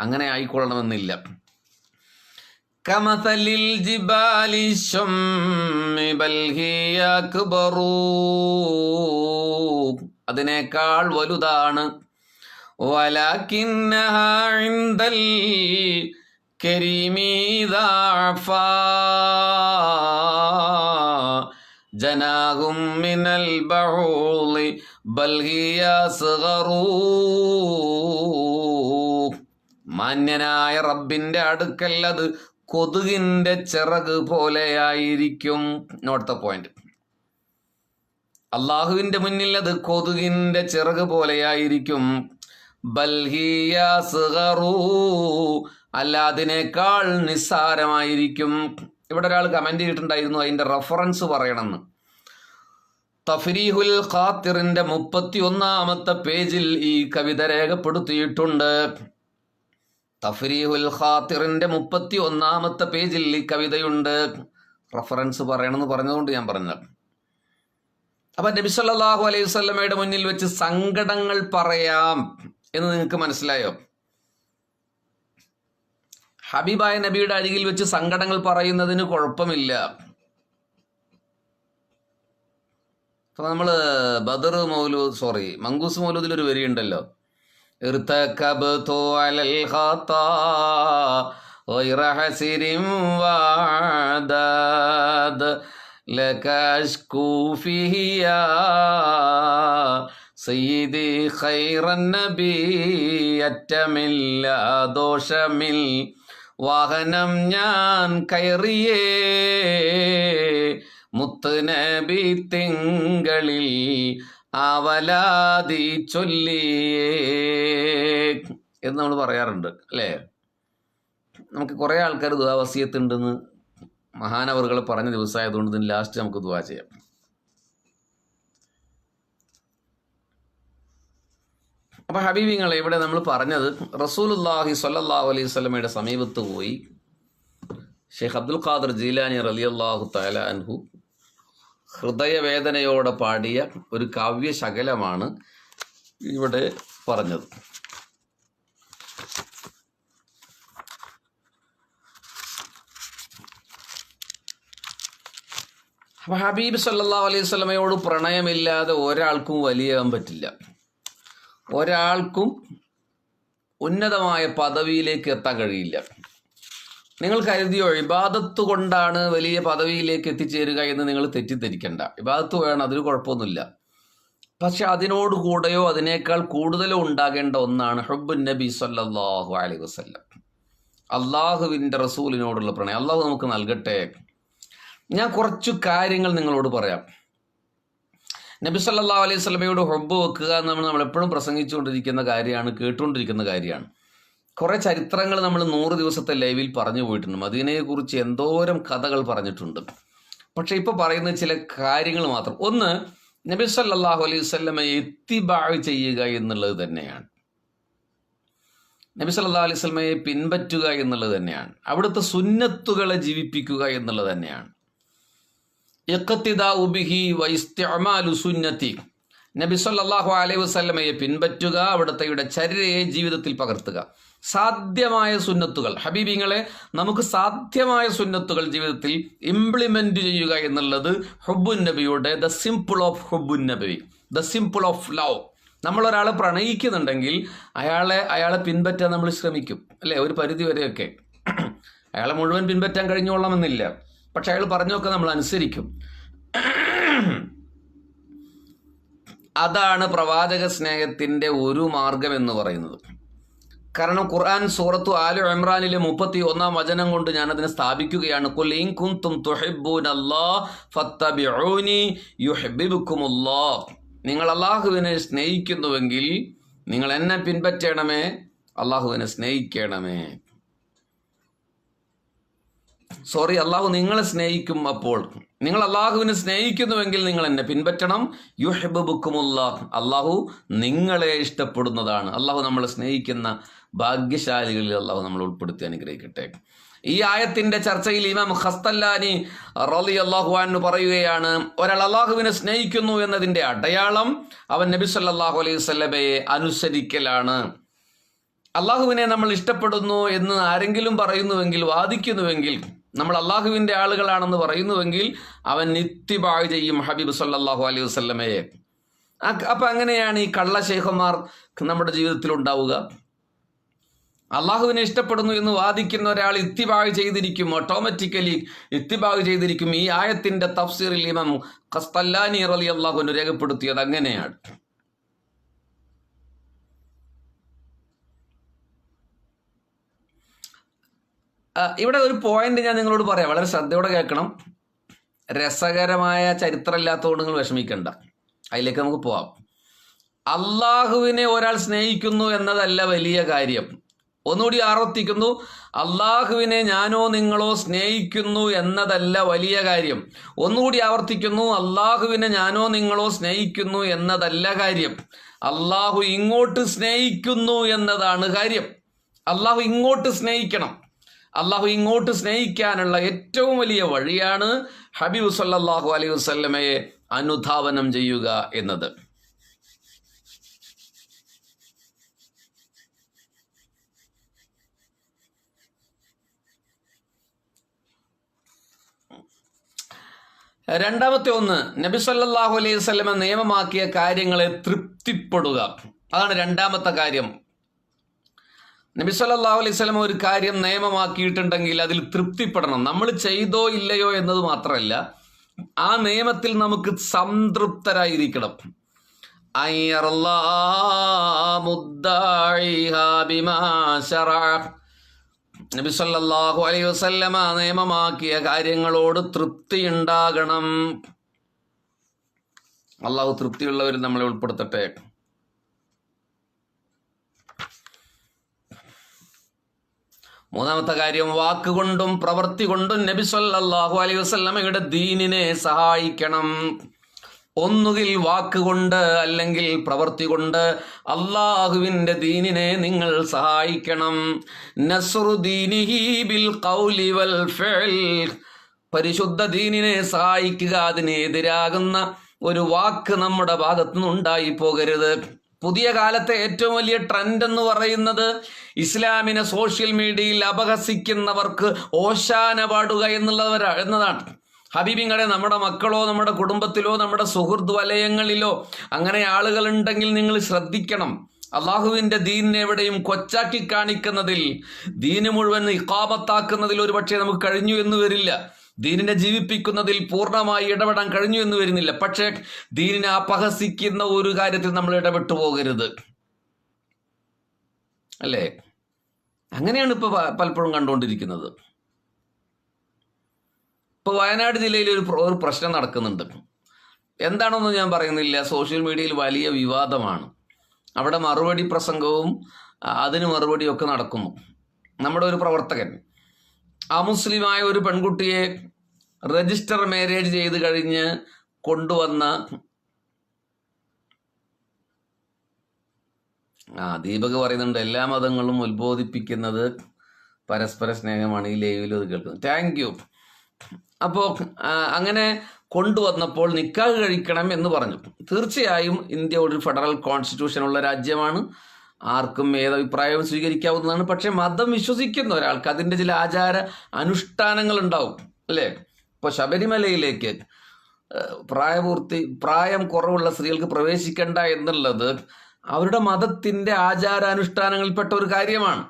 അങ്ങനെ ആയിക്കൊള്ളണമെന്നില്ല. കമസലിൽ ജിബാലി ശമ്മി ബൽ ഹിയ അക്ബറു, അതിനേക്കാൾ വലുതാണ്. വലകിന്നഹാ ഇൻദൽ കരീമി ഇദാ അഫാ ജനാഹും മിനൽ ബഊളി ബൽ ഹിയ അസ്ഗറു. മാന്യനായ റബ്ബിന്റെ അടുക്കൽ അത് കൊതുകിന്റെ ചിറക് പോലെയായിരിക്കും. Note the point. അള്ളാഹുവിന്റെ മുന്നിൽ അത് കൊതുകിന്റെ ചിറക് പോലെയായിരിക്കും. ബൽ ഹിയ അസ്ഗറു, അല്ല അതിനേക്കാൾ നിസ്സാരമായിരിക്കും. ഇവിടെ ഒരാൾ കമന്റ് ചെയ്തിട്ടുണ്ടായിരുന്നു അതിന്റെ റെഫറൻസ് പറയണമെന്ന്. തഫ്രീഹുൽ ഖാത്തിറിന്റെ 31-ാമത്തെ പേജിൽ ഈ കവിത രേഖപ്പെടുത്തിയിട്ടുണ്ട്. തഫ്രീഹുൽ ഖാത്തിറിന്റെ 31-ാമത്തെ പേജിൽ ഈ കവിതയുണ്ട്. റെഫറൻസ് പറയണമെന്ന് പറഞ്ഞതുകൊണ്ട് ഞാൻ പറഞ്ഞത്. അപ്പൊ നബി സല്ലല്ലാഹു അലൈഹി വസല്ലമയുടെ മുന്നിൽ വെച്ച് സങ്കടങ്ങൾ പറയാം എന്ന് നിങ്ങൾക്ക് മനസ്സിലായോ? ഹബീബായ നബിയുടെ അരികിൽ വെച്ച് സങ്കടങ്ങൾ പറയുന്നതിന് കുഴപ്പമില്ല. അപ്പൊ നമ്മള് മങ്കൂസ് മൗലൂദിൽ ഒരു വരിയുണ്ടല്ലോ, ഇർതകബ്തു അലൽ ഖതാ ഗൈറ ഹസിരിൻ വഅദാദ് ലക അശ്കൂ ഫിഹി യാ സയ്യിദി ഖൈറൻ നബി അറ്റമില്ല ദോഷമിൽ വാഹനം ഞാൻ കയറിയേ മുത്ത് നബി തിങ്കളിൽ അവലാതി ചൊല്ലിയേ എന്ന് നമ്മൾ പറയാറുണ്ട് അല്ലേ? നമുക്ക് കുറേ ആൾക്കാർ ദുആ വസിയത്തുണ്ടെന്ന് മഹാനവറുകൾ പറഞ്ഞ ദിവസമായതുകൊണ്ട് ഇതിന് ലാസ്റ്റ് നമുക്ക് ദുആ ചെയ്യാം. അപ്പോൾ ഹബീബിങ്ങളെ, ഇവിടെ നമ്മൾ പറഞ്ഞത് റസൂലുള്ളാഹി സ്വല്ലല്ലാഹു അലൈഹി വസല്ലമയുടെ സമീപത്ത് പോയി ഷെയ്ഖ് അബ്ദുൽ ഖാദിർ ജീലാനി റളിയല്ലാഹു തആല അൻഹു ഹൃദയവേദനയോടെ പാടിയ ഒരു കാവ്യശകലമാണ് ഇവിടെ പറഞ്ഞത്. അപ്പോൾ ഹബീബ് സല്ലല്ലാഹു അലൈഹി വസല്ലമയോട് പ്രണയമില്ലാതെ ഒരാൾക്കും വലിയാൻ പറ്റില്ല. ഒരാൾക്കും ഉന്നതമായ പദവിയിലേക്ക് എത്താൻ കഴിയില്ല. നിങ്ങൾ കരുതിയോ ഇബാദത്ത് കൊണ്ടാണ് വലിയ പദവിയിലേക്ക് എത്തിച്ചേരുക എന്ന് നിങ്ങൾ തെറ്റിദ്ധരിക്കണ്ട. ഇബാദത്ത് വേണം, അതിന് കുഴപ്പമൊന്നുമില്ല. പക്ഷെ അതിനോടുകൂടെയോ അതിനേക്കാൾ കൂടുതലോ ഉണ്ടാകേണ്ട ഒന്നാണ് ഹുബ്ബുൻ നബി സല്ലല്ലാഹു അലൈഹി വസല്ലം, അള്ളാഹുവിൻ്റെ റസൂലിനോടുള്ള പ്രണയം. അള്ളാഹു നമുക്ക് നൽകട്ടെ. ഞാൻ കുറച്ചു കാര്യങ്ങൾ നിങ്ങളോട് പറയാം. നബി സല്ലല്ലാഹു അലൈഹി വസല്ലമയോട് ഹുബ്ബ് വെക്കുക എന്ന് നമ്മൾ എപ്പോഴും പ്രസംഗിച്ചുകൊണ്ടിരിക്കുന്ന കാര്യമാണ്, കേട്ടുകൊണ്ടിരിക്കുന്ന കാര്യമാണ്. കുറേ ചരിത്രങ്ങൾ നമ്മൾ 100 ദിവസത്തെ ലൈവിൽ പറഞ്ഞു പോയിട്ടുണ്ട്. മദീനയെക്കുറിച്ച് എന്തോരം കഥകൾ പറഞ്ഞിട്ടുണ്ട്. പക്ഷെ ഇപ്പോൾ പറയുന്ന ചില കാര്യങ്ങൾ മാത്രം. ഒന്ന്, നബി സല്ലല്ലാഹു അലൈഹി വസല്ലമയെ ഇത്തിബാഅ് ചെയ്യുക എന്നുള്ളത് തന്നെയാണ്. നബി സല്ലല്ലാഹു അലൈഹി വസല്ലമയെ പിൻപറ്റുക എന്നുള്ളത് തന്നെയാണ്. അവിടുത്തെ സുന്നത്തുകളെ ജീവിപ്പിക്കുക എന്നുള്ളത് തന്നെയാണ്. ഇഖ്തിദാഉ ബിഹി വഇസ്തിഅമാലു സുന്നതി, നബി സല്ലല്ലാഹു അലൈഹി വസല്ലമയെ പിൻപറ്റുക, അവിടുത്തെ ചര്യയെ ജീവിതത്തിൽ പകർത്തുക. സാധ്യമായ സുന്നത്തുകൾ, ഹബീബിങ്ങളെ, നമുക്ക് സാധ്യമായ സുന്നത്തുകൾ ജീവിതത്തിൽ ഇംപ്ലിമെന്റ് ചെയ്യുക എന്നുള്ളത് ഹുബ്ബുൻ നബിയുടെ ദ സിമ്പിൾ ഓഫ് ഹുബ്ബുൻ നബി, ദ സിമ്പിൾ ഓഫ് ലവ്. നമ്മളൊരാളെ പ്രണയിക്കുന്നുണ്ടെങ്കിൽ അയാളെ പിൻപറ്റാൻ നമ്മൾ ശ്രമിക്കും അല്ലേ, ഒരു പരിധി വരെയൊക്കെ. അയാളെ മുഴുവൻ പിൻപറ്റാൻ കഴിഞ്ഞോളണമെന്നില്ല, പക്ഷെ അയാൾ പറഞ്ഞൊക്കെ നമ്മൾ അനുസരിക്കും. അതാണ് പ്രവാചക സ്നേഹത്തിൻ്റെ ഒരു മാർഗം എന്ന് പറയുന്നത്. കാരണം ഖുർആൻ സൂറത്തു ആലു ഇമ്രാനിലെ 31-ാം വചനം കൊണ്ട് ഞാനതിനെ സ്ഥാപിക്കുകയാണ്. ഖുൽ ഇൻ കുൻതും തുഹിബ്ബൂനല്ലാഹ് ഫത്തബിഊനി യുഹിബ്ബുകുമുല്ലാഹ്. നിങ്ങൾ അള്ളാഹുവിനെ സ്നേഹിക്കുന്നുവെങ്കിൽ നിങ്ങൾ എന്നെ പിൻപറ്റണമേ, അള്ളാഹുവിനെ സ്നേഹിക്കണമേ. അള്ളാഹു നിങ്ങളെ സ്നേഹിക്കും. അപ്പോൾ നിങ്ങൾ അള്ളാഹുവിനെ സ്നേഹിക്കുന്നുവെങ്കിൽ നിങ്ങൾ എന്നെ പിൻപറ്റണം. യുഹിബ്ബുകുമുല്ലാഹ്, അള്ളാഹു നിങ്ങളെ ഇഷ്ടപ്പെടുന്നതാണ്. അള്ളാഹു നമ്മളെ സ്നേഹിക്കുന്ന ഭാഗ്യശാലികളിൽ അള്ളാഹു നമ്മൾ ഉൾപ്പെടുത്തി അനുഗ്രഹിക്കട്ടെ. ഈ ആയത്തിന്റെ ചർച്ചയിൽ ഇമാം ഖസ്തല്ലാനി റളിയല്ലാഹു അൻഹു പറയുകയാണ്, ഒരാൾ അള്ളാഹുവിനെ സ്നേഹിക്കുന്നു എന്നതിൻ്റെ അടയാളം അവൻ നബി സല്ലല്ലാഹു അലൈഹി വസല്ലമയെ അനുസരിക്കലാണ്. അള്ളാഹുവിനെ നമ്മൾ ഇഷ്ടപ്പെടുന്നു എന്ന് ആരെങ്കിലും പറയുന്നുവെങ്കിൽ, വാദിക്കുന്നുവെങ്കിൽ, നമ്മൾ അള്ളാഹുവിൻ്റെ ആളുകളാണെന്ന് പറയുന്നുവെങ്കിൽ അവൻ ഇത്തിബാഅ് ചെയ്യും ഹബീബ് സല്ലല്ലാഹു അലൈഹി വസല്ലമയെ. അപ്പം അങ്ങനെയാണ് ഈ കള്ള ശൈഖന്മാർ നമ്മുടെ ജീവിതത്തിൽ ഉണ്ടാവുക. അള്ളാഹുവിനെ ഇഷ്ടപ്പെടുന്നു എന്ന് വാദിക്കുന്ന ഒരാൾ ഇത്തിബാഅ് ചെയ്തിരിക്കും, ഓട്ടോമാറ്റിക്കലി ഇത്തിബാഅ് ചെയ്തിരിക്കും. ഈ ആയത്തിന്റെ തഫ്സീറിൽ ഇമാം ഖസ്തല്ലാനി റളിയല്ലാഹു അൻഹു രേഖപ്പെടുത്തിയത് അങ്ങനെയാണ്. ഇവിടെ ഒരു പോയിന്റ് ഞാൻ നിങ്ങളോട് പറയാം, വളരെ ശ്രദ്ധയോടെ കേൾക്കണം. രസകരമായ ചരിത്രമില്ലാത്തതുകൊണ്ട് നിങ്ങൾ വിഷമിക്കണ്ട, അതിലേക്ക് നമുക്ക് പോവാം. അള്ളാഹുവിനെ ഒരാൾ സ്നേഹിക്കുന്നു എന്നതല്ല വലിയ കാര്യം. ഒന്നുകൂടി ആവർത്തിക്കുന്നു, അള്ളാഹുവിനെ ഞാനോ നിങ്ങളോ സ്നേഹിക്കുന്നു എന്നതല്ല വലിയ കാര്യം. ഒന്നുകൂടി ആവർത്തിക്കുന്നു, അള്ളാഹുവിനെ ഞാനോ നിങ്ങളോ സ്നേഹിക്കുന്നു എന്നതല്ല കാര്യം. അള്ളാഹു ഇങ്ങോട്ട് സ്നേഹിക്കുന്നു എന്നതാണ് കാര്യം. അള്ളാഹു ഇങ്ങോട്ട് സ്നേഹിക്കണം. അള്ളാഹു ഇങ്ങോട്ട് സ്നേഹിക്കാനുള്ള ഏറ്റവും വലിയ വഴിയാണ് ഹബീബ് സല്ലല്ലാഹു അലൈഹി വസല്ലമയെ അനുധാവനം ചെയ്യുക എന്നത്. രണ്ടാമത്തെ ഒന്ന്, നബി സല്ലല്ലാഹു അലൈഹി വസല്ലമ നിയമമാക്കിയ കാര്യങ്ങളെ തൃപ്തിപ്പെടുക. അതാണ് രണ്ടാമത്തെ കാര്യം. നബി സല്ലല്ലാഹു അലൈഹി വസല്ലമ ഒരു കാര്യം നിയമമാക്കിയിട്ടുണ്ടെങ്കിൽ അതിൽ തൃപ്തിപ്പെടണം. നമ്മൾ ചെയ്തോ ഇല്ലയോ എന്നത് മാത്രമല്ല, ആ നിയമത്തിൽ നമുക്ക് സംതൃപ്തരായിരിക്കണം. നബി സല്ലല്ലാഹു അലൈഹി വസല്ലമ നിയമമാക്കിയ കാര്യങ്ങളോട് തൃപ്തിയുണ്ടാകണം. അള്ളാഹു തൃപ്തിയുള്ളവരിൽ നമ്മളെ ഉൾപ്പെടുത്തട്ടെ. മൂന്നാമത്തെ കാര്യം, വാക്കുകൊണ്ടും പ്രവൃത്തി കൊണ്ടും നബി സല്ലല്ലാഹു അലൈഹി വസല്ലമയുടെ ദീനിനെ സഹായിക്കണം. ഒന്നുകിൽ വാക്കുകൊണ്ട് അല്ലെങ്കിൽ പ്രവൃത്തി കൊണ്ട് അള്ളാഹുവിൻ്റെ ദീനിനെ നിങ്ങൾ സഹായിക്കണം. നസ്റു ദീനിഹി ബിൽ ഖൗലി വൽ ഫിഅൽ, പരിശുദ്ധ ദീനിനെ സഹായിക്കുക, അതിനെതിരാകുന്ന ഒരു വാക്ക് നമ്മുടെ ഭാഗത്തുനിന്ന് ഉണ്ടായി പോകരുത്. പുതിയ കാലത്തെ ഏറ്റവും വലിയ ട്രെൻഡ് എന്ന് പറയുന്നത് ഇസ്ലാമിനെ സോഷ്യൽ മീഡിയയിൽ അപഹസിക്കുന്നവർക്ക് ഓശാന പാടുക എന്നതാണ്. ഹബീബിങ്ങളെ, നമ്മുടെ മക്കളോ നമ്മുടെ കുടുംബത്തിലോ നമ്മുടെ സുഹൃത്ത് വലയങ്ങളിലോ അങ്ങനെ ആളുകളുണ്ടെങ്കിൽ നിങ്ങൾ ശ്രദ്ധിക്കണം. അള്ളാഹുവിൻ്റെ ദീനിനെ എവിടെയും കൊച്ചാക്കി കാണിക്കുന്നതിൽ, ദീന് മുഴുവൻ ഇഖാമത്താക്കുന്നതിൽ ഒരു പക്ഷേ നമുക്ക് കഴിഞ്ഞു എന്ന് വരില്ല, ദീനിനെ ജീവിപ്പിക്കുന്നതിൽ പൂർണ്ണമായി ഇടപെടാൻ കഴിഞ്ഞു എന്ന് വരുന്നില്ല. പക്ഷേ ദീനിനെ അപഹസിക്കുന്ന ഒരു കാര്യത്തിൽ നമ്മൾ ഇടപെട്ടു പോകരുത്, അല്ലേ? അങ്ങനെയാണ് ഇപ്പോൾ പലപ്പോഴും കണ്ടുകൊണ്ടിരിക്കുന്നത്. ഇപ്പോൾ വയനാട് ജില്ലയിൽ ഒരു പ്രശ്നം നടക്കുന്നുണ്ട്. എന്താണെന്ന് ഞാൻ പറയുന്നില്ല, സോഷ്യൽ മീഡിയയിൽ വലിയ വിവാദമാണ്. അവിടെ മറുപടി പ്രസംഗവും അതിന് മറുപടിയൊക്കെ നടക്കുന്നു. നമ്മുടെ ഒരു പ്രവർത്തകൻ അമുസ്ലിമായ ഒരു പെൺകുട്ടിയെ രജിസ്റ്റർ മാരേജ് ചെയ്ത് കഴിഞ്ഞ് കൊണ്ടുവന്ന ദീപക് പറയുന്നുണ്ട്, എല്ലാ മതങ്ങളും ഉത്ബോധിപ്പിക്കുന്നത് പരസ്പര സ്നേഹമാണ്. ഈ ലൈവിൽ അത് കേൾക്കുന്നത്. Thank you. അപ്പോൾ അങ്ങനെ കൊണ്ടുവന്നപ്പോൾ നിക്കാഹ് കഴിക്കണം എന്ന് പറഞ്ഞു. തീർച്ചയായും ഇന്ത്യ ഒരു ഫെഡറൽ കോൺസ്റ്റിറ്റ്യൂഷനുള്ള രാജ്യമാണ്, ആർക്കും ഏതഭിപ്രായവും സ്വീകരിക്കാവുന്നതാണ്. പക്ഷെ മതം വിശ്വസിക്കുന്ന ഒരാൾക്ക് അതിൻ്റെ ചില ആചാര അനുഷ്ഠാനങ്ങൾ ഉണ്ടാവും, അല്ലേ? ഇപ്പോൾ ശബരിമലയിലേക്ക് പ്രായം കുറവുള്ള സ്ത്രീകൾക്ക് പ്രവേശിക്കേണ്ട എന്നുള്ളത് അവരുടെ മതത്തിൻ്റെ ആചാരാനുഷ്ഠാനങ്ങളിൽപ്പെട്ട ഒരു കാര്യമാണ്.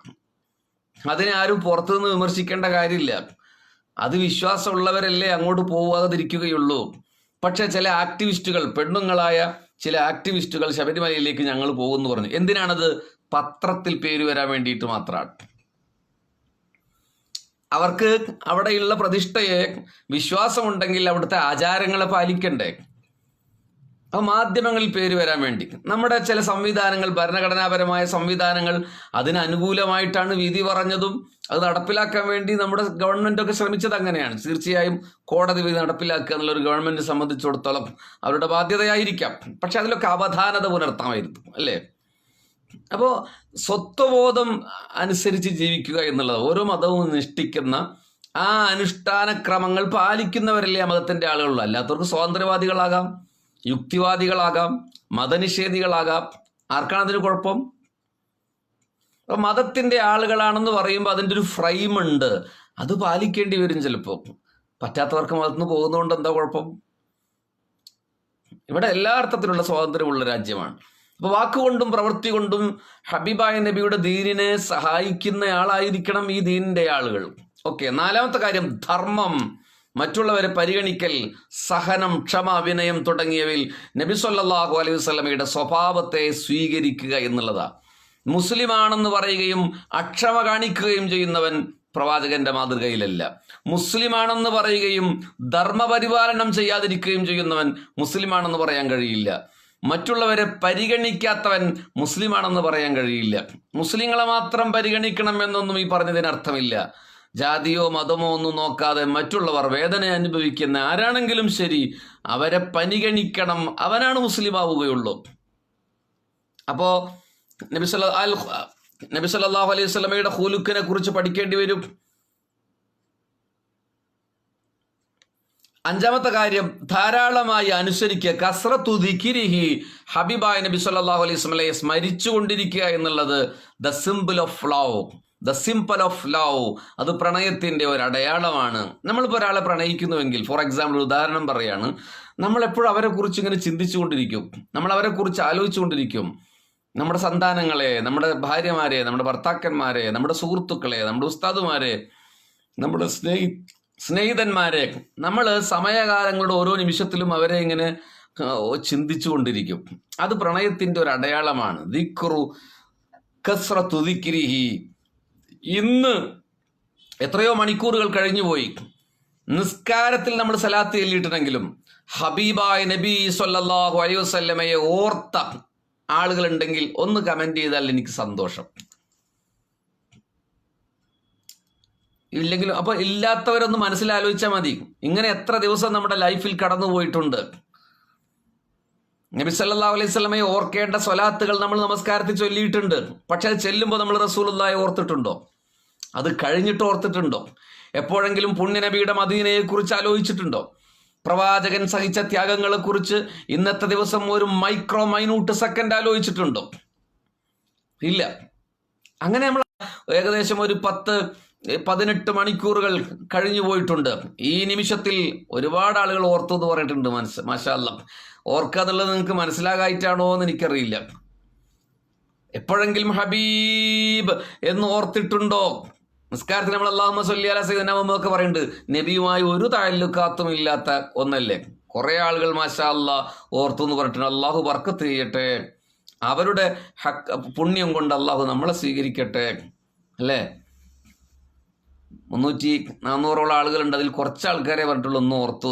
അതിനെ ആരും പുറത്തുനിന്ന് വിമർശിക്കേണ്ട കാര്യമില്ല. അത് വിശ്വാസമുള്ളവരല്ലേ അങ്ങോട്ട് പോകാതിരിക്കുകയുള്ളൂ. പക്ഷെ ചില ആക്ടിവിസ്റ്റുകൾ, പെണ്ണുങ്ങളായ ചില ആക്ടിവിസ്റ്റുകൾ ശബരിമലയിലേക്ക് ഞങ്ങൾ പോകുമെന്ന് പറഞ്ഞു. എന്തിനാണത്? പത്രത്തിൽ പേര് വരാൻ വേണ്ടിയിട്ട് മാത്രമാണ്. അവർക്ക് അവിടെയുള്ള പ്രതിഷ്ഠയെ വിശ്വാസമുണ്ടെങ്കിൽ അവിടുത്തെ ആചാരങ്ങളെ പാലിക്കണ്ടേ? അപ്പോൾ മാധ്യമങ്ങളിൽ പേര് വരാൻ വേണ്ടി നമ്മുടെ ചില സംവിധാനങ്ങൾ, ഭരണഘടനാപരമായ സംവിധാനങ്ങൾ അതിന് അനുകൂലമായിട്ടാണ് വിധി പറഞ്ഞതും അത് നടപ്പിലാക്കാൻ വേണ്ടി നമ്മുടെ ഗവൺമെൻറ്റൊക്കെ ശ്രമിച്ചത് അങ്ങനെയാണ്. തീർച്ചയായും കോടതി വിധി നടപ്പിലാക്കുക എന്നുള്ളൊരു ഗവൺമെൻറ് സംബന്ധിച്ചിടത്തോളം അവരുടെ ബാധ്യതയായിരിക്കാം. പക്ഷെ അതിലൊക്കെ അവധാനത പുലർത്താമായിരുന്നു, അല്ലേ? അപ്പോൾ സ്വത്വബോധം അനുസരിച്ച് ജീവിക്കുക എന്നുള്ളത് ഓരോ മതവും നിഷ്ഠിക്കുന്ന ആ അനുഷ്ഠാന ക്രമങ്ങൾ പാലിക്കുന്നവരല്ലേ ആ മതത്തിൻ്റെ ആളുകളുള്ളൂ. അല്ലാത്തവർക്ക് സ്വാതന്ത്ര്യവാദികളാകാം, യുക്തിവാദികളാകാം, മതനിഷേധികളാകാം. ആർക്കാണ് അതിന് കുഴപ്പം? അപ്പോൾ മതത്തിൻ്റെ ആളുകളാണെന്ന് പറയുമ്പോൾ അതിൻ്റെ ഒരു ഫ്രെയിം ഉണ്ട്, അത് പാലിക്കേണ്ടി വരും. ചിലപ്പോൾ പറ്റാത്തവർക്ക് മതത്തിന് പോകുന്നതുകൊണ്ട് എന്താ കുഴപ്പം? ഇവിടെ എല്ലാ അർത്ഥത്തിലുള്ള സ്വാതന്ത്ര്യമുള്ള രാജ്യമാണ്. അപ്പോൾ വാക്കുകൊണ്ടും പ്രവൃത്തി കൊണ്ടും ഹബീബായ നബിയുടെ ദീനിനെ സഹായിക്കുന്ന ആളായിരിക്കണം ഈ ദീനിൻ്റെ ആളുകൾ. ഓക്കെ. നാലാമത്തെ കാര്യം, ധർമ്മം, മറ്റുള്ളവരെ പരിഗണിക്കൽ, സഹനം, ക്ഷമ, വിനയം തുടങ്ങിയവയിൽ നബി സല്ലല്ലാഹു അലൈഹി വസല്ലമയുടെ സ്വഭാവത്തെ സ്വീകരിക്കുക എന്നുള്ളതാണ്. മുസ്ലിമാണെന്ന് പറയുകയും അക്ഷമ കാണിക്കുകയും ചെയ്യുന്നവൻ പ്രവാചകന്റെ മാതൃകയിലല്ല. മുസ്ലിമാണെന്ന് പറയുകയും ധർമ്മപരിപാലനം ചെയ്യാതിരിക്കുകയും ചെയ്യുന്നവൻ മുസ്ലിമാണെന്ന് പറയാൻ കഴിയില്ല. മറ്റുള്ളവരെ പരിഗണിക്കാത്തവൻ മുസ്ലിമാണെന്ന് പറയാൻ കഴിയില്ല. മുസ്ലിങ്ങളെ മാത്രം പരിഗണിക്കണം എന്നൊന്നും ഈ പറഞ്ഞതിനർത്ഥമില്ല. ജാതിയോ മതമോ ഒന്നും നോക്കാതെ മറ്റുള്ളവർ വേദന അനുഭവിക്കുന്ന ആരാണെങ്കിലും ശരി അവരെ പരിഗണിക്കണം, അവനാണ് മുസ്ലിം ആവുകയുള്ളൂ. അപ്പോൾ നബി സല്ലല്ലാഹു അലൈഹി വസല്ലമയുടെ ഖുലുഖിനെ കുറിച്ച് പഠിക്കേണ്ടി വരും. അഞ്ചാമത്തെ കാര്യം, ധാരാളമായി അനുസരിക്കുക. കസ്റത്തു ദിക്രിഹി, ഹബീബായ നബി സല്ലല്ലാഹു അലൈഹി വസല്ലമയെ സ്മരിച്ചുകൊണ്ടിരിക്കുക എന്നുള്ളത് ദ സിമ്പിൾ ഓഫ് ലവ്, അത് പ്രണയത്തിൻ്റെ ഒരു അടയാളമാണ്. നമ്മളിപ്പോൾ ഒരാളെ പ്രണയിക്കുന്നുവെങ്കിൽ, ഫോർ എക്സാമ്പിൾ ഉദാഹരണം പറയാണ്, നമ്മളെപ്പോഴും അവരെക്കുറിച്ച് ഇങ്ങനെ ചിന്തിച്ചുകൊണ്ടിരിക്കും, നമ്മൾ അവരെക്കുറിച്ച് ആലോചിച്ചുകൊണ്ടിരിക്കും. നമ്മുടെ സന്താനങ്ങളെ, നമ്മുടെ ഭാര്യമാരെ, നമ്മുടെ ഭർത്താക്കന്മാരെ, നമ്മുടെ സുഹൃത്തുക്കളെ, നമ്മുടെ ഉസ്താദുമാരെ, നമ്മുടെ സ്നേഹിതന്മാരെ, നമ്മൾ സമയകാലങ്ങളുടെ ഓരോ നിമിഷത്തിലും അവരെ ഇങ്ങനെ ചിന്തിച്ചു കൊണ്ടിരിക്കും. അത് പ്രണയത്തിൻ്റെ ഒരു അടയാളമാണ്. ദിക്റു കസ്റത്തു ദിക്രിഹി. ഇന്ന് എത്രയോ മണിക്കൂറുകൾ കഴിഞ്ഞുപോയി, നിസ്കാരത്തിൽ നമ്മൾ സലാത്ത് ചൊല്ലിയിട്ടുണ്ടെങ്കിലും ഹബീബായ നബി സല്ലല്ലാഹു അലൈഹി വസല്ലമയെ ഓർത്ത ആളുകളുണ്ടെങ്കിൽ ഒന്ന് കമന്റ് ചെയ്താൽ എനിക്ക് സന്തോഷം. ഇല്ലെങ്കിലും അപ്പൊ ഇല്ലാത്തവരൊന്ന് മനസ്സിലാലോചിച്ചാൽ മതി. ഇങ്ങനെ എത്ര ദിവസം നമ്മുടെ ലൈഫിൽ കടന്നു പോയിട്ടുണ്ട്. നബി സല്ലല്ലാഹു അലൈഹി വസല്ലമയെ ഓർക്കേണ്ട സ്വലാത്തുകൾ നമ്മൾ നമസ്കാരത്തിൽ ചൊല്ലിയിട്ടുണ്ട്. പക്ഷെ അത് ചെല്ലുമ്പോൾ നമ്മൾ റസൂലുള്ളാഹിയെ ഓർത്തിട്ടുണ്ടോ? അത് കഴിഞ്ഞിട്ട് ഓർത്തിട്ടുണ്ടോ? എപ്പോഴെങ്കിലും പുണ്യനബിയുടെ മദീനയെ കുറിച്ച് ആലോചിച്ചിട്ടുണ്ടോ? പ്രവാചകൻ സഹിച്ച ത്യാഗങ്ങളെ കുറിച്ച് ഇന്നത്തെ ദിവസം ഒരു മൈന്യൂട്ട് സെക്കൻഡ് ആലോചിച്ചിട്ടുണ്ടോ? ഇല്ല. അങ്ങനെ നമ്മൾ ഏകദേശം ഒരു 10-18 മണിക്കൂറുകൾ കഴിഞ്ഞു പോയിട്ടുണ്ട്. ഈ നിമിഷത്തിൽ ഒരുപാട് ആളുകൾ ഓർത്തു എന്ന് പറഞ്ഞിട്ടുണ്ട്. മാഷാ അല്ലാഹ്. ഓർക്കുക എന്നുള്ളത് നിങ്ങൾക്ക് മനസ്സിലാകായിട്ടാണോ എന്ന് എനിക്കറിയില്ല. എപ്പോഴെങ്കിലും ഹബീബ് എന്ന് ഓർത്തിട്ടുണ്ടോ? നിസ്കാരത്തിൽ നമ്മൾ അല്ലാഹുമ്മ സ്വല്ലി അലാ സയ്യിദിനാ മുഹമ്മദ് ഒക്കെ പറയുന്നുണ്ട്. നബിയുമായി ഒരു തഅല്ലുഖാത്തും ഇല്ലാത്ത ഒന്നല്ലേ. കുറെ ആളുകൾ മാഷാ അല്ലാഹ് ഓർത്തു എന്ന് പറഞ്ഞിട്ടുണ്ട്. അള്ളാഹു ബർക്കത്ത് ചെയ്യട്ടെ. അവരുടെ പുണ്യം കൊണ്ട് അള്ളാഹു നമ്മളെ സ്വീകരിക്കട്ടെ. അല്ലേ? 300-400 ആളുകളുണ്ട്. അതിൽ കുറച്ച് ആൾക്കാരെ പറഞ്ഞിട്ടുള്ളൂ ഒന്ന് ഓർത്തു.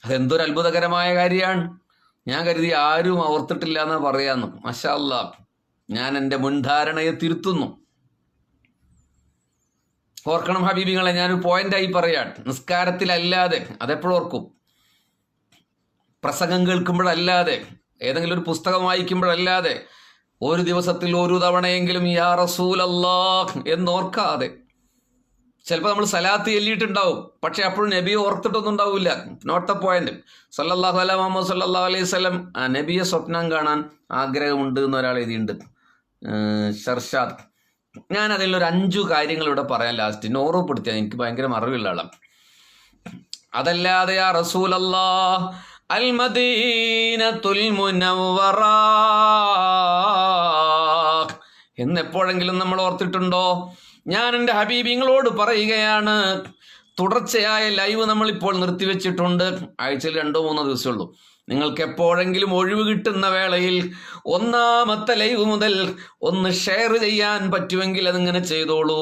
അതെന്തൊരു അത്ഭുതകരമായ കാര്യമാണ്. ഞാൻ കരുതി ആരും ഓർത്തിട്ടില്ല എന്ന് പറയാന്ന്. മാഷാ അല്ലാഹ്. ഞാൻ എൻ്റെ മുൻധാരണയെ തിരുത്തുന്നു. ഓർക്കണം ഹബീബിങ്ങളെ. ഞാനൊരു പോയിന്റായി പറയാൻ. നിസ്കാരത്തിലല്ലാതെ, അതെപ്പോഴും ഓർക്കും. പ്രസംഗം കേൾക്കുമ്പോഴല്ലാതെ, ഏതെങ്കിലും ഒരു പുസ്തകം വായിക്കുമ്പോഴല്ലാതെ, ഒരു ദിവസത്തിൽ ഒരു തവണയെങ്കിലും യാ റസൂലല്ലാഹ് എന്നോർക്കാതെ. ചിലപ്പോൾ നമ്മൾ സലാത്ത് ചൊല്ലിയിട്ടുണ്ടാവും, പക്ഷെ അപ്പോഴും നബിയെ ഓർത്തിട്ടൊന്നും ഉണ്ടാവില്ല. Note the point. സല്ലല്ലാഹു അലൈഹി മുഹമ്മദ് സല്ലല്ലാഹു അലൈഹി വസല്ലം നബിയെ സ്വപ്നം കാണാൻ ആഗ്രഹമുണ്ട് എന്നൊരാൾ എഴുതിയിട്ടുണ്ട്, ഷർഷാദ്. ഞാൻ അതിലൊരു 5 കാര്യങ്ങൾ ഇവിടെ പറയാൻ ലാസ്റ്റ് ഓർമ്മപ്പെടുത്തിയാൽ എനിക്ക് ഭയങ്കര അറിവുള്ള ആളാണ്. അതല്ലാതെ യാ റസൂലല്ലാഹ് അൽ മദീനത്തുൽ മുനവ്വറ എന്നെപ്പോഴെങ്കിലും നമ്മൾ ഓർത്തിട്ടുണ്ടോ? ഞാൻ എൻ്റെ ഹബീബിങ്ങളോട് പറയുകയാണ്, തുടർച്ചയായ ലൈവ് നമ്മളിപ്പോൾ നിർത്തിവെച്ചിട്ടുണ്ട്. ആഴ്ചയിൽ 2-3 ദിവസമേ ഉള്ളൂ. നിങ്ങൾക്ക് എപ്പോഴെങ്കിലും ഒഴിവ് കിട്ടുന്ന വേളയിൽ 1-ാമത്തെ ലൈവ് മുതൽ ഒന്ന് ഷെയർ ചെയ്യാൻ പറ്റുമെങ്കിൽ അതിങ്ങനെ ചെയ്തോളൂ.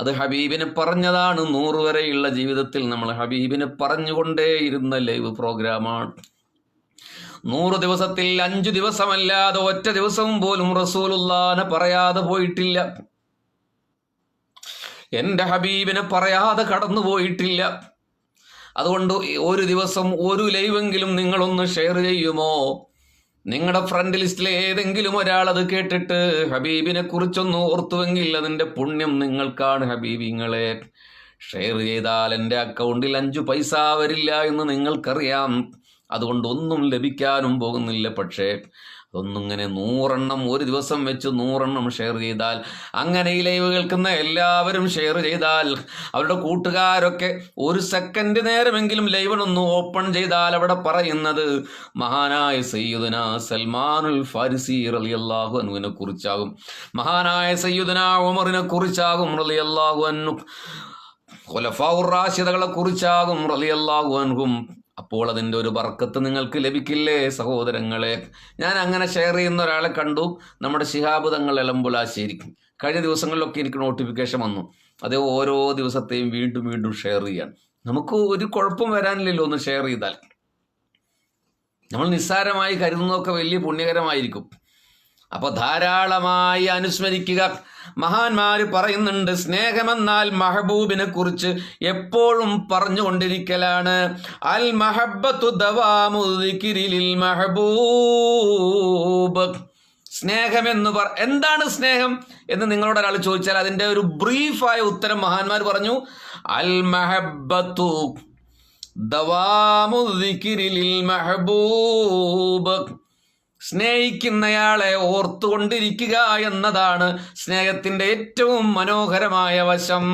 അത് ഹബീബിന് പറഞ്ഞതാണ്. 100 വരെയുള്ള ജീവിതത്തിൽ നമ്മൾ ഹബീബിന് പറഞ്ഞുകൊണ്ടേയിരുന്ന ലൈവ് പ്രോഗ്രാമാണ്. 100 ദിവസത്തിൽ 5 ദിവസമല്ലാതെ ഒറ്റ ദിവസവും പോലും റസൂലുള്ളാഹിനെ പറയാതെ പോയിട്ടില്ല. എൻ്റെ ഹബീബിനെ പറയാതെ കടന്നു പോയിട്ടില്ല. അതുകൊണ്ട് ഒരു ദിവസം ഒരു ലൈവെങ്കിലും നിങ്ങളൊന്ന് ഷെയർ ചെയ്യുമോ? നിങ്ങളുടെ ഫ്രണ്ട് ലിസ്റ്റിലെ ഏതെങ്കിലും ഒരാൾ അത് കേട്ടിട്ട് ഹബീബിനെ കുറിച്ചൊന്ന് ഓർത്തുവെങ്കിൽ അതിൻ്റെ പുണ്യം നിങ്ങൾക്കാണ്. ഹബീബിങ്ങളെ ഷെയർ ചെയ്താൽ എൻ്റെ അക്കൗണ്ടിൽ 5 പൈസ വരില്ല എന്ന് നിങ്ങൾക്കറിയാം. അതുകൊണ്ട് ഒന്നും ലഭിക്കാനും പോകുന്നില്ല. പക്ഷേ അതൊന്നിങ്ങനെ 100 ഒരു ദിവസം വെച്ച് 100 ഷെയർ ചെയ്താൽ, അങ്ങനെ ഈ ലൈവ് കേൾക്കുന്ന എല്ലാവരും ഷെയർ ചെയ്താൽ, അവരുടെ കൂട്ടുകാരൊക്കെ ഒരു സെക്കൻഡ് നേരമെങ്കിലും ലൈവിനൊന്ന് ഓപ്പൺ ചെയ്താൽ അവിടെ പറയുന്നത് മഹാനായ സയ്യിദുനാ സൽമാനുൽ ഫാരിസി റളിയല്ലാഹു അൻഹുവിനെ കുറിച്ചാകും, മഹാനായ സയ്യിദുനാ ഉമറിനെ കുറിച്ചാകും റളിയല്ലാഹു അൻഹു, ഖുലഫാഉർ റാഷിദകളെ കുറിച്ചാകും റളിയല്ലാഹു അൻഹും. അപ്പോൾ അതിൻ്റെ ഒരു ബർക്കത്ത് നിങ്ങൾക്ക് ലഭിക്കില്ലേ സഹോദരങ്ങളെ? ഞാൻ അങ്ങനെ ഷെയർ ചെയ്യുന്ന ഒരാളെ കണ്ടു, നമ്മുടെ ശിഹാബ് തങ്ങൾ എളമ്പുലാശ്ശേരി. കഴിഞ്ഞ ദിവസങ്ങളിലൊക്കെ എനിക്ക് നോട്ടിഫിക്കേഷൻ വന്നു. അത് ഓരോ ദിവസത്തെയും വീണ്ടും വീണ്ടും ഷെയർ ചെയ്യാൻ. നമുക്ക് ഒരു കുഴപ്പം വരാനില്ലല്ലോ ഒന്ന് ഷെയർ ചെയ്താൽ. നമ്മൾ നിസ്സാരമായി കരുതുന്നതൊക്കെ വലിയ പുണ്യകരമായിരിക്കും. അപ്പോൾ ധാരാളമായി അനുസ്മരിക്കുക. മഹാന്മാര് പറയുന്നുണ്ട്, സ്നേഹമെന്നാൽ മഹബൂബിനെ കുറിച്ച് എപ്പോഴും പറഞ്ഞുകൊണ്ടിരിക്കലാണ്. അൽ മഹബ്ബത്തു ദവാമു ദിക്രി ലിൽ മഹബൂബ്. സ്നേഹം എന്ന് എന്താണ് സ്നേഹം എന്ന് നിങ്ങളോട് ഒരാൾ ചോദിച്ചാൽ അതിൻ്റെ ഒരു ബ്രീഫായ ഉത്തരം മഹാന്മാർ പറഞ്ഞു, അൽ മഹബ്ബത്തു ദവാമു ദിക്രി ലിൽ മഹബൂബ്. സ്നേഹിക്കുന്നയാളെ ഓർത്തുകൊണ്ടിരിക്കുക എന്നതാണ് സ്നേഹത്തിന്റെ ഏറ്റവും മനോഹരമായ വശം.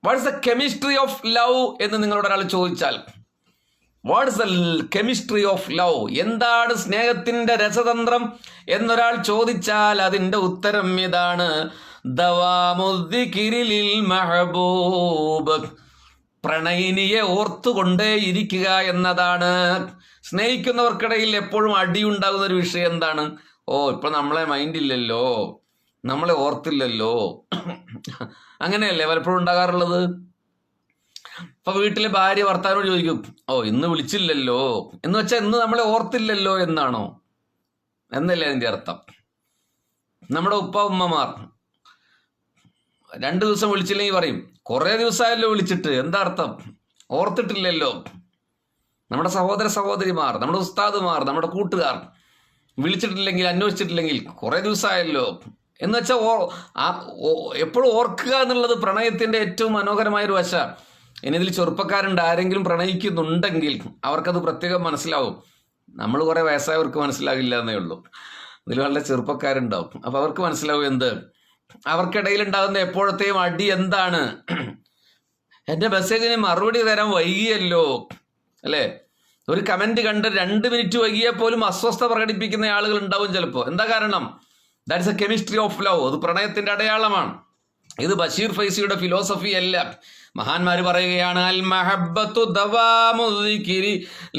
What's the chemistry of love എന്ന് നിങ്ങളോട് ഒരാൾ ചോദിച്ചാൽ, what's the chemistry of love, എന്താണ് സ്നേഹത്തിന്റെ രസതന്ത്രം എന്നൊരാൾ ചോദിച്ചാൽ അതിൻ്റെ ഉത്തരം ഇതാണ്, ദവാമുദ്ദിക്രി ലിൽ മഹബൂബ്. പ്രണയിനിയെ ഓർത്തുകൊണ്ടേയിരിക്കുക എന്നതാണ്. സ്നേഹിക്കുന്നവർക്കിടയിൽ എപ്പോഴും അടിയുണ്ടാകുന്ന ഒരു വിഷയം എന്താണ്? ഇപ്പൊ നമ്മളെ മൈൻഡില്ലല്ലോ, നമ്മളെ ഓർത്തില്ലല്ലോ. അങ്ങനെയല്ലേ പലപ്പോഴും ഉണ്ടാകാറുള്ളത്. അപ്പൊ വീട്ടിലെ ഭാര്യ ഭർത്താവിനോട് ചോദിക്കും, ഓ ഇന്ന് വിളിച്ചില്ലല്ലോ എന്ന് വെച്ചാൽ ഇന്ന് നമ്മളെ ഓർത്തില്ലല്ലോ എന്നാണോ? എന്നല്ലേ അതിന്റെ അർത്ഥം. നമ്മുടെ ഉപ്പ ഉമ്മമാർ 2 ദിവസം വിളിച്ചില്ലെങ്കിൽ പറയും, കുറെ ദിവസമായല്ലോ വിളിച്ചിട്ട്, എന്താ അർത്ഥം? ഓർത്തിട്ടില്ലല്ലോ. നമ്മുടെ സഹോദര സഹോദരിമാർ, നമ്മുടെ ഉസ്താദുമാർ, നമ്മുടെ കൂട്ടുകാർ വിളിച്ചിട്ടില്ലെങ്കിൽ, അന്വേഷിച്ചിട്ടില്ലെങ്കിൽ കുറെ ദിവസമായല്ലോ എന്ന് വെച്ചാൽ എപ്പോഴും ഓർക്കുക എന്നുള്ളത് പ്രണയത്തിന്റെ ഏറ്റവും മനോഹരമായൊരു വശ. ഇനി ഇതിൽ ചെറുപ്പക്കാരുണ്ട്, ആരെങ്കിലും പ്രണയിക്കുന്നുണ്ടെങ്കിൽ അവർക്കത് പ്രത്യേകം മനസ്സിലാവും. നമ്മൾ കുറെ വയസ്സായവർക്ക് മനസ്സിലാകില്ല എന്നേ ഉള്ളൂ. ഇതിൽ വളരെ ചെറുപ്പക്കാരുണ്ടാവും. അപ്പൊ അവർക്ക് മനസ്സിലാവും എന്ത്. അവർക്കിടയിൽ ഉണ്ടാകുന്ന എപ്പോഴത്തെയും അടി എന്താണ്? എന്റെ മെസ്സേജിന് മറുപടി തരാൻ വൈകിയല്ലോ, അല്ലേ? ഒരു കമന്റ് കണ്ട് 2 മിനിറ്റ് വൈകിയാൽ പോലും അസ്വസ്ഥത പ്രകടിപ്പിക്കുന്ന ആളുകൾ ഉണ്ടാവും ചിലപ്പോൾ. എന്താ കാരണം? That's A chemistry of love. അത് പ്രണയത്തിന്റെ അടയാളമാണ്. ഇത് ബഷീർ ഫൈസിയുടെ ഫിലോസഫി അല്ല. മഹാന്മാര് പറയുകയാണ്, അൽ മഹബ്ബത്തു ദവാമുൽ ദിക്രി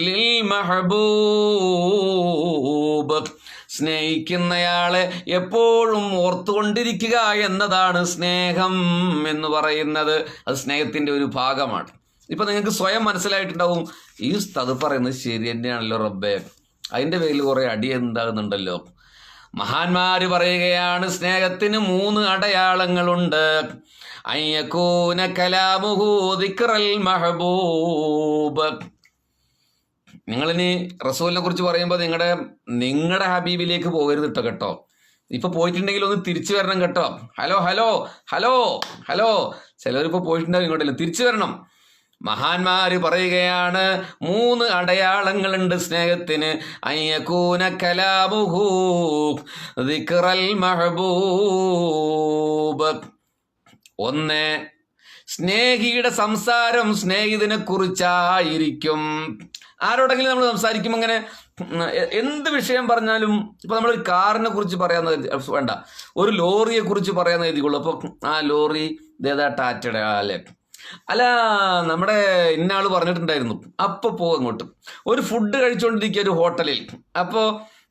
ലിൽ മഹബൂബ്. സ്നേഹിക്കുന്നയാളെ എപ്പോഴും ഓർത്തുകൊണ്ടിരിക്കുക എന്നതാണ് സ്നേഹം എന്ന് പറയുന്നത്. അത് സ്നേഹത്തിന്റെ ഒരു ഭാഗമാണ്. ഇപ്പൊ നിങ്ങൾക്ക് സ്വയം മനസ്സിലായിട്ടുണ്ടാവും, ഈ ഉസ്താദ് പറയുന്നത് ശരി തന്നെയാണല്ലോ റബ്ബേ, അതിന്റെ പേരിൽ കുറെ അടി ഉണ്ടാകുന്നുണ്ടല്ലോ. മഹാന്മാര് പറയുകയാണ്, സ്നേഹത്തിന് 3 അടയാളങ്ങളുണ്ട്. അയ്യകൂന കലാമുഹു ദിക്റൽ മഹബൂബ്. നിങ്ങളിനി റസൂലിനെ കുറിച്ച് പറയുമ്പോൾ നിങ്ങളുടെ ഹബീബിലേക്ക് പോകരുത് കേട്ടോ. ഇപ്പൊ പോയിട്ടുണ്ടെങ്കിൽ ഒന്ന് തിരിച്ചു വരണം കേട്ടോ. ഹലോ ഹലോ ഹലോ ഹലോ ചിലരിപ്പോ പോയിട്ടുണ്ടാവും, ഇങ്ങോട്ടല്ലോ, തിരിച്ചു വരണം. മഹാന്മാര് പറയുകയാണ്, 3 അടയാളങ്ങളുണ്ട് സ്നേഹത്തിന്. അയ്യകൂന കലാമുഹു ദിക്റൽ മഹബൂബ്. 1, സ്നേഹിയുടെ സംസാരം സ്നേഹിതനെ കുറിച്ചായിരിക്കും. ആരോടെങ്കിലും നമ്മൾ സംസാരിക്കും, അങ്ങനെ എന്ത് വിഷയം പറഞ്ഞാലും, ഇപ്പൊ നമ്മളൊരു കാറിനെ കുറിച്ച് പറയാന്ന് വേണ്ട, ഒരു ലോറിയെ കുറിച്ച് പറയാന്ന് എഴുതിക്കൊള്ളു. അപ്പൊ ആ ലോറി ഇതേതാ, ടാറ്റയുടെ അല്ലേ, അല്ല നമ്മുടെ ഇന്നയാള് പറഞ്ഞിട്ടുണ്ടായിരുന്നു, അപ്പൊ പോകും അങ്ങോട്ട്. ഒരു ഫുഡ് കഴിച്ചുകൊണ്ടിരിക്കുക ഒരു ഹോട്ടലിൽ. അപ്പോൾ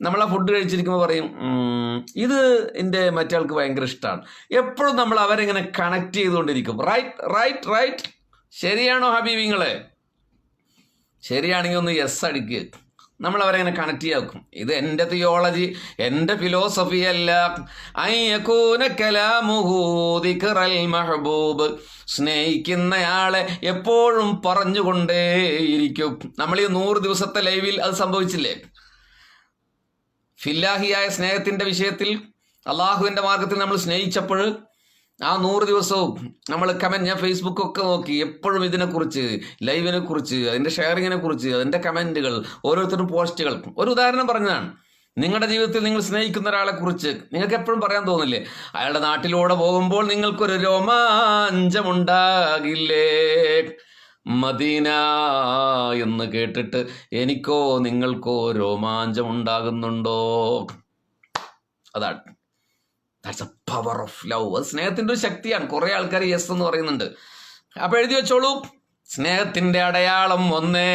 നമ്മൾ ആ ഫുഡ് കഴിച്ചിരിക്കുമ്പോൾ പറയും, ഇത് എൻ്റെ മറ്റേ ആൾക്ക് ഭയങ്കര ഇഷ്ടമാണ്. എപ്പോഴും നമ്മൾ അവരെങ്ങനെ കണക്ട് ചെയ്തുകൊണ്ടിരിക്കും. Right right right. ശരിയാണോ ഹബീബിങ്ങളെ? ശരിയാണെങ്കിൽ ഒന്ന് യെസ് അടിക്കുക. നമ്മൾ അവരെങ്ങനെ കണക്ട് ചെയ്യാക്കും. ഇത് എൻ്റെ തിയോളജി, എൻ്റെ ഫിലോസഫി അല്ല. അയ്യകൂന കലാമുഹു ദിക്റൽ മഹബൂബ്. സ്നേഹിക്കുന്നയാളെ എപ്പോഴും പറഞ്ഞുകൊണ്ടേയിരിക്കും. നമ്മൾ ഈ 100 ദിവസത്തെ ലൈവിൽ അത് സംഭവിച്ചില്ലേ? ഫില്ലാഹിയായ സ്നേഹത്തിന്റെ വിഷയത്തിൽ അള്ളാഹുവിന്റെ മാർഗത്തിൽ നമ്മൾ സ്നേഹിച്ചപ്പോൾ ആ 100 ദിവസവും നമ്മൾ കമന്റ്, ഞാൻ ഫേസ്ബുക്കൊക്കെ നോക്കി, എപ്പോഴും ഇതിനെക്കുറിച്ച്, ലൈവിനെ കുറിച്ച്, അതിന്റെ ഷെയറിങ്ങിനെ കുറിച്ച്, അതിന്റെ കമന്റുകൾ, ഓരോരുത്തരും പോസ്റ്റുകൾ. ഒരു ഉദാഹരണം പറഞ്ഞതാണ്. നിങ്ങളുടെ ജീവിതത്തിൽ നിങ്ങൾ സ്നേഹിക്കുന്ന ഒരാളെ കുറിച്ച് നിങ്ങൾക്ക് എപ്പോഴും പറയാൻ തോന്നില്ലേ? അയാളുടെ നാട്ടിലൂടെ പോകുമ്പോൾ നിങ്ങൾക്കൊരു രോമാഞ്ചമുണ്ടാകില്ലേ? മദീന എന്ന് കേട്ടിട്ട് എനിക്കോ നിങ്ങൾക്കോ രോമാഞ്ചം ഉണ്ടാകുന്നുണ്ടോ? അതാണ് that's A power of love. അത് സ്നേഹത്തിന്റെ ഒരു ശക്തിയാണ്. കുറെ ആൾക്കാർ യെസ് എന്ന് പറയുന്നുണ്ട്. അപ്പൊ എഴുതി വെച്ചോളൂ, സ്നേഹത്തിന്റെ അടയാളം 1,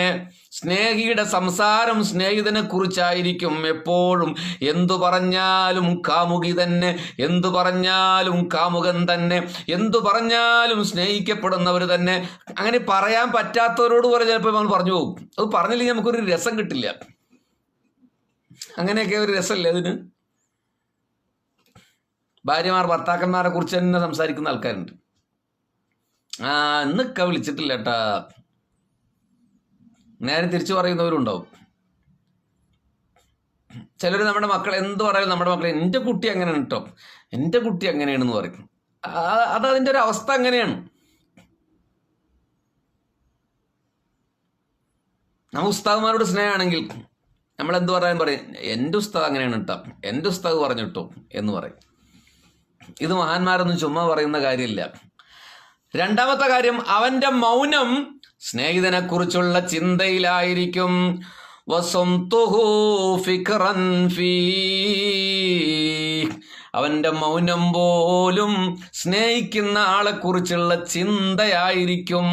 സ്നേഹിയുടെ സംസാരം സ്നേഹിതനെ കുറിച്ചായിരിക്കും എപ്പോഴും. എന്തു പറഞ്ഞാലും കാമുകി തന്നെ, എന്തു പറഞ്ഞാലും കാമുകൻ തന്നെ, എന്തു പറഞ്ഞാലും സ്നേഹിക്കപ്പെടുന്നവർ തന്നെ. അങ്ങനെ പറയാൻ പറ്റാത്തവരോട് പോലെ ചിലപ്പോൾ നമ്മൾ പറഞ്ഞു പോകും. അത് പറഞ്ഞില്ലെങ്കിൽ നമുക്കൊരു രസം കിട്ടില്ല. അങ്ങനെയൊക്കെ ഒരു രസമല്ലേ അതിന്? ഭാര്യമാർ ഭർത്താക്കന്മാരെ കുറിച്ച് തന്നെ സംസാരിക്കുന്ന ആൾക്കാരുണ്ട്. ഇന്നൊക്കെ വിളിച്ചിട്ടില്ല ഏട്ടാ, നേരെ തിരിച്ചു പറയുന്നവരുണ്ടാവും. ചിലർ നമ്മുടെ മക്കൾ എന്ത് പറയാലും നമ്മുടെ മക്കളെ, എൻ്റെ കുട്ടി അങ്ങനെയാണ് കേട്ടോ, എൻ്റെ കുട്ടി അങ്ങനെയാണെന്ന് പറയും. അതിൻ്റെ ഒരു അവസ്ഥ അങ്ങനെയാണ്. നമ്മൾ ഉസ്താദ്മാരോട് സ്നേഹമാണെങ്കിൽ നമ്മൾ എന്ത് പറയാൻ പറയും, എൻ്റെ ഉസ്താദ് അങ്ങനെയാണ് കേട്ടോ, എൻ്റെ ഉസ്താദ് പറഞ്ഞു കേട്ടോ എന്ന് പറയും. ഇത് മഹാന്മാരൊന്നും ചുമ്മാ പറയുന്ന കാര്യമില്ല. 2ാമത്തെ കാര്യം, അവന്റെ മൗനം സ്നേഹിതനെ കുറിച്ചുള്ള ചിന്തയിലായിരിക്കും. അവന്റെ മൗനം പോലും സ്നേഹിക്കുന്ന ആളെ കുറിച്ചുള്ള ചിന്തയായിരിക്കും.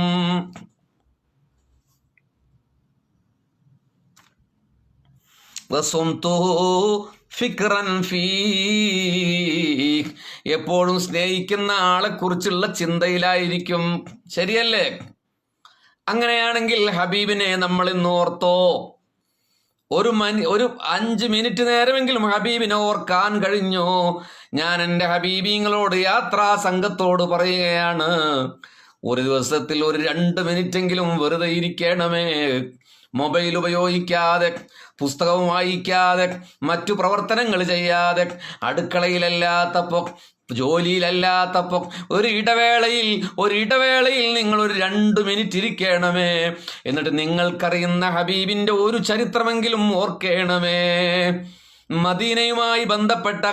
എപ്പോഴും സ്നേഹിക്കുന്ന ആളെ കുറിച്ചുള്ള ചിന്തയിലായിരിക്കും. ശരിയല്ലേ? അങ്ങനെയാണെങ്കിൽ ഹബീബിനെ നമ്മൾ ഇന്ന് ഓർത്തോ? ഒരു 5 മിനിറ്റ് നേരമെങ്കിലും ഹബീബിനെ ഓർക്കാൻ കഴിഞ്ഞോ? ഞാൻ എൻ്റെ ഹബീബിങ്ങളോട്, യാത്രാ സംഘത്തോട് പറയുകയാണ്, ഒരു ദിവസത്തിൽ ഒരു 2 മിനിറ്റെങ്കിലും വെറുതെ ഇരിക്കണമേ. മൊബൈൽ ഉപയോഗിക്കാതെ, പുസ്തകം വായിക്കാതെ, മറ്റു പ്രവർത്തനങ്ങൾ ചെയ്യാതെ, അടുക്കളയിലല്ലാത്തപ്പോ, ജോലിയിലല്ലാത്തപ്പോ ഒരു ഇടവേളയിൽ നിങ്ങൾ ഒരു 2 മിനിറ്റ് ഇരിക്കണമേ. എന്നിട്ട് നിങ്ങൾക്കറിയുന്ന ഹബീബിന്റെ ഒരു ചരിത്രമെങ്കിലും ഓർക്കണമേ. മദീനയുമായി ബന്ധപ്പെട്ട